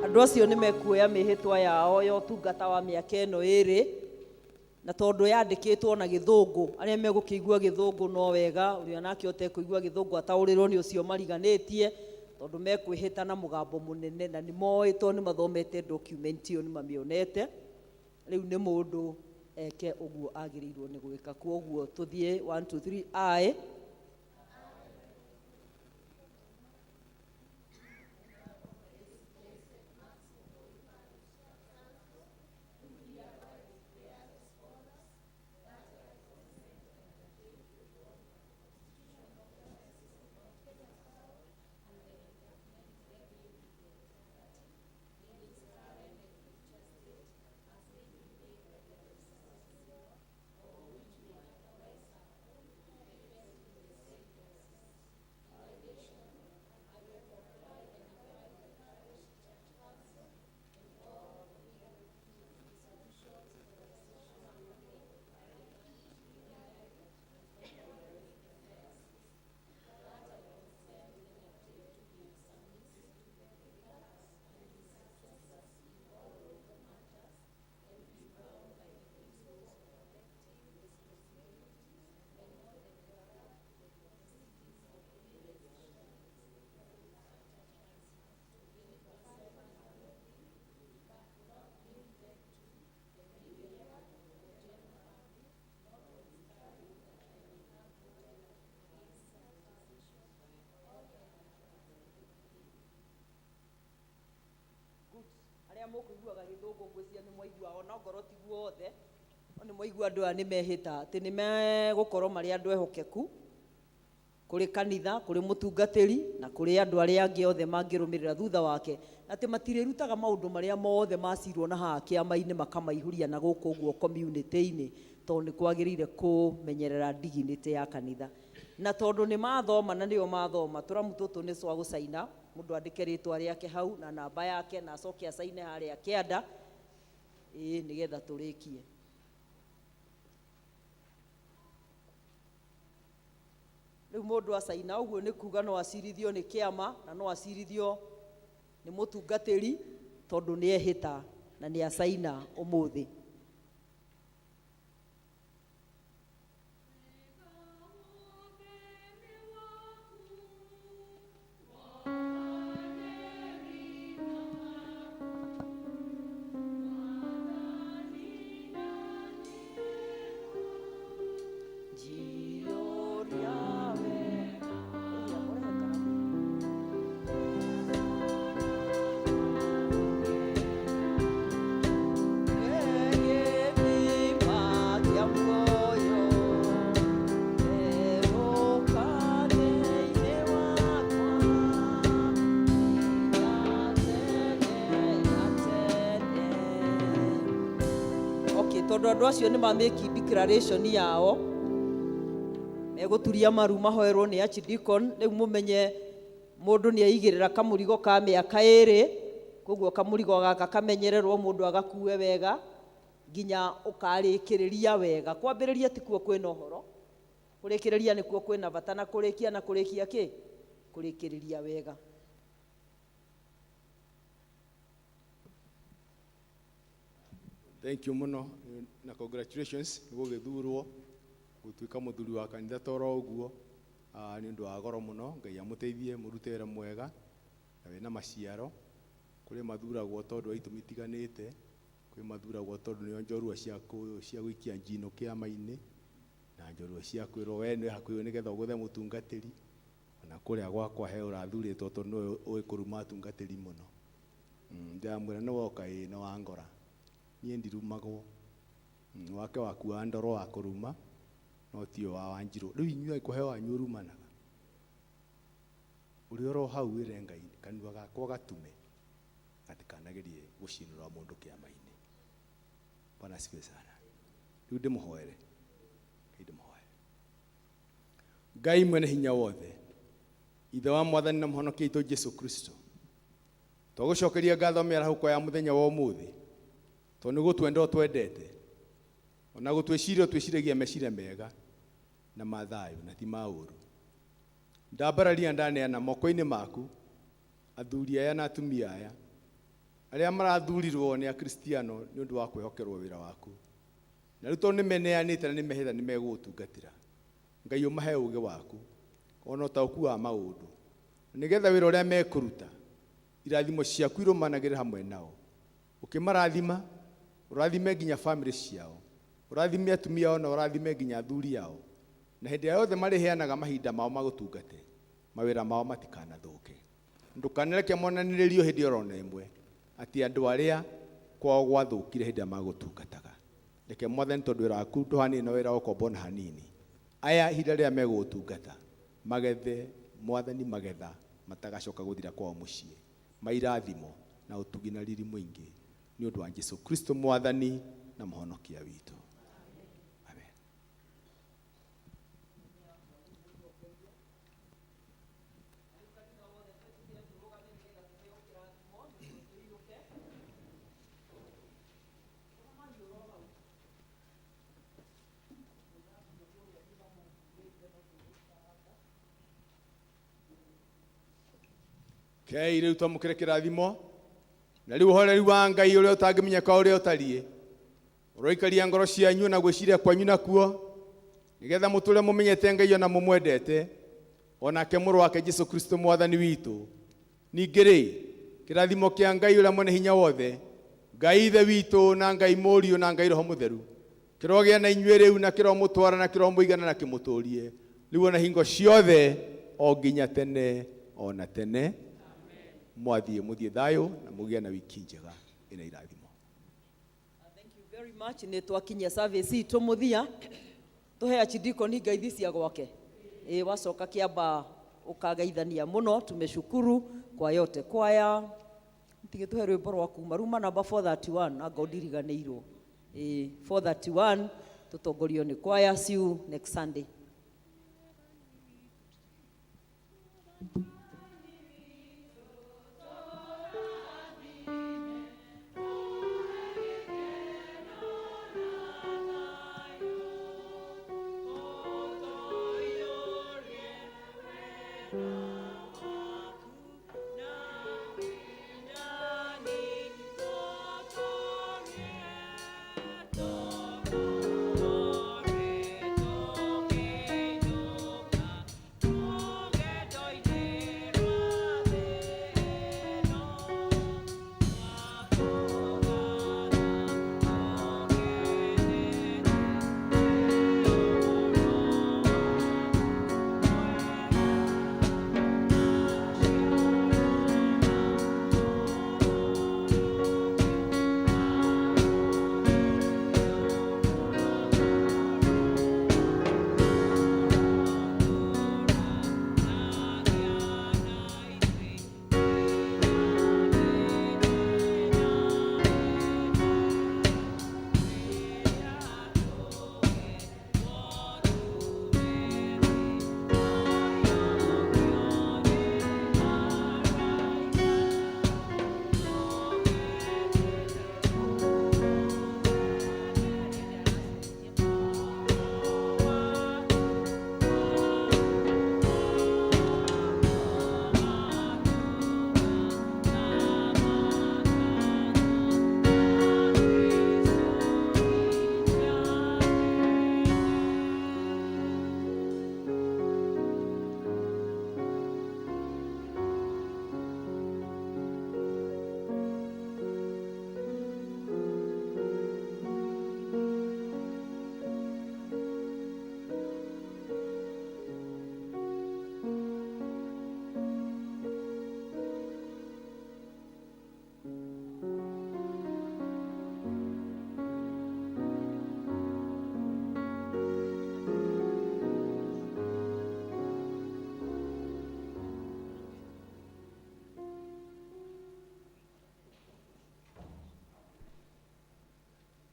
andu acio ni mekuoya mihitwa yao ya utungata wa miaka ino iri na tondu yandikitwo na githungu aria megukigua githungu no wega uria nake utekuigua githungu ataurirwo ni ucio mariganitie tondu mekwihita na mugambo munene na ni moitwo ni mathomete document iyo ni mamionete riu ni mundu eke uguo agirirwo ni gwika koguo tuthie 1 2 3 I aria mukuiguaga githungu ngwiciria ni mwaigua ona ngoro tiguo othe ni mwaigua andu aya ni mehita ati ni megukorwo mari andu ehokeku kuri kanitha kuri mutungatiri na kuri andu aria angi othe mangirumirira thutha wake ati matirirutaga maundu maria mothe macirwo na haha kiama-ini makamaihũria na gũkũ ũguo community-ini tondũ nĩ kwagĩrĩire kũmenyerera dignity ya kanitha na tondũ nĩ mathoma na nĩo mathoma tũramu tũtũ nĩ twa gũcaina mũndũ andĩke rĩtwa rĩake hau na namba yake na acoke acaine harĩa kĩanda nĩgetha tũrĩkie. Rĩu mũndũ acaina ũguo nĩ kuga no acirithio nĩ kĩama na no acirithio nĩ mũtungatĩri tondũ nĩ ehĩta na nĩ acaina ũmũthĩ. Tondũ andũ acio nĩ mamake declaration yao megũturia maru mahoerwo nĩ archdeacon rĩu mũmenye mũndũ nĩ aigĩrĩra kamũrigo ka mĩaka 2 koguo kamũrigo gaka kamenyererwo mũndũ agakue wega nginya ũkarĩkĩrĩria wega kwambĩrĩria tikuo kwĩna ũhoro kũrĩkĩrĩria nĩkuo kwĩna bata na kũrĩkia na kũrĩkia kĩ kũrĩkĩrĩria wega. Thank you muno na congratulations niguo githurwo gutuika muthuri wa kanitha toro uguo ni undu wa goro muno Ngai amuteithie murute wĩra mwega na wĩna maciaro kuri mathuragwo tondu wa itũmi itiganĩte kuri mathuragwo tondu nĩo njorua cia gũikia njino kĩama-inĩ na njorua cia kwĩrwo we nĩ hakuhĩ nĩgetha ũgũthe mũtungatĩri na kũrĩa gwakwa he ũrathurĩtwo tondu nĩwe ũĩ kũruma atungatĩri mũno ndamwĩra nĩ woka nĩ wangora niĩ ndirumagwo wake waku wa ndoro wa kũruma no tio wa Wanjirũ rĩu inyuĩ kũhe wanyu ũrumanaga ũrĩ oro hau wĩre Ngai kanua gakwa gatume gatikanagerie gũcinũra mũndũ kĩama-inĩ. Bwana asifiwe sana. Rĩu ndĩmũhoere Ngai mwene hinya wothe ithe wa mwathani na mũhonokia witũ Jesu Kristo twagũcokeria ngatho mĩarahũko ya mũthenya wa ũmũthĩ tondũ nĩ gũtwenda ũtwendete ona gũtwĩciria twĩciragia meciria mega na mathayũ na ti maũru. Ndambararia ndaneana moko-inĩ maku athuri aya na atumia aya arĩa marathurirwo nĩ akristiano nĩ ũndũ wa kwĩhokerwo wĩra waku na rĩu tondũ nĩmeneanĩte na nĩmehĩta nĩmegũgũtungatĩra Ngai ũmahe ũũgĩ waku ona ũtaũku wa maũndũ nĩgetha wĩra ũrĩa mekũruta irathimo ciaku irũmanagĩrĩre hamwe nao ũkĩmarathima ũrathime nginya family ciao ũrathime atumia ao na ũrathime nginya athuri yao na hĩndĩ yothe marĩheanaga mahinda mao magũtungate mawĩra mao matikanathũke. Ndũkanareke monanĩrĩrio hĩndĩ oro na ĩmwe atĩ andũ arĩa kwao gwathũkire hĩndĩ ĩrĩa magũtungataga. Reke Mwathani tondũ wĩra waku ndũhanĩrĩ na wĩra wa ũkombo na hanini aya ihinda rĩrĩa megũgũtungata magethe Mwathani magetha matagacoka gũthira kwao mũciĩ mairathimo na ũtugi na riri mũingĩ nĩ ũndũ wa Jesu Kristo Mwathani na mũhonokia witũ. Amen. Okay, rĩu twamũkĩre kĩrathimo na rĩu ũhoreri wa Ngai ũrĩa ũtangĩmenyeka ũrĩa ũtariĩ ũroikaria ngoro cianyu na gwĩciria kwanyu nakuo nĩgetha mũtũre mũmenyete Ngai ona mũmwendete onake mũrũ wake Jesu Kristo Mwathani witũ. Ningĩ-rĩ kĩrathimo kĩa Ngai ũrĩa mwene hinya wothe Ngai ithe witũ na Ngai mũriũ na Ngai Roho Mũtheru kĩrogĩa na inyuĩ rĩu na kĩromũtwara na kĩromũigana na kĩmũtũrie rĩu ona hingo ciothe o nginya tene ona tene. Mwathiĩ mũthiĩ thayũ na mũgĩe na wiki njega. ina irathimo. Thank you very much. Nĩ twakinyia service itũ mũthia. Tũhe achidikoni ngeithi cia gwake. Wacoka kĩamba ũkageithania mũno. Tumeshukuru kwa yote. Kwaya tigĩtũhe rwĩmbo rwa kuma ruma number 431 anga ũndiriganĩirwo. 431 tũtongorio nĩ kwaya. See you next Sunday. Thank you.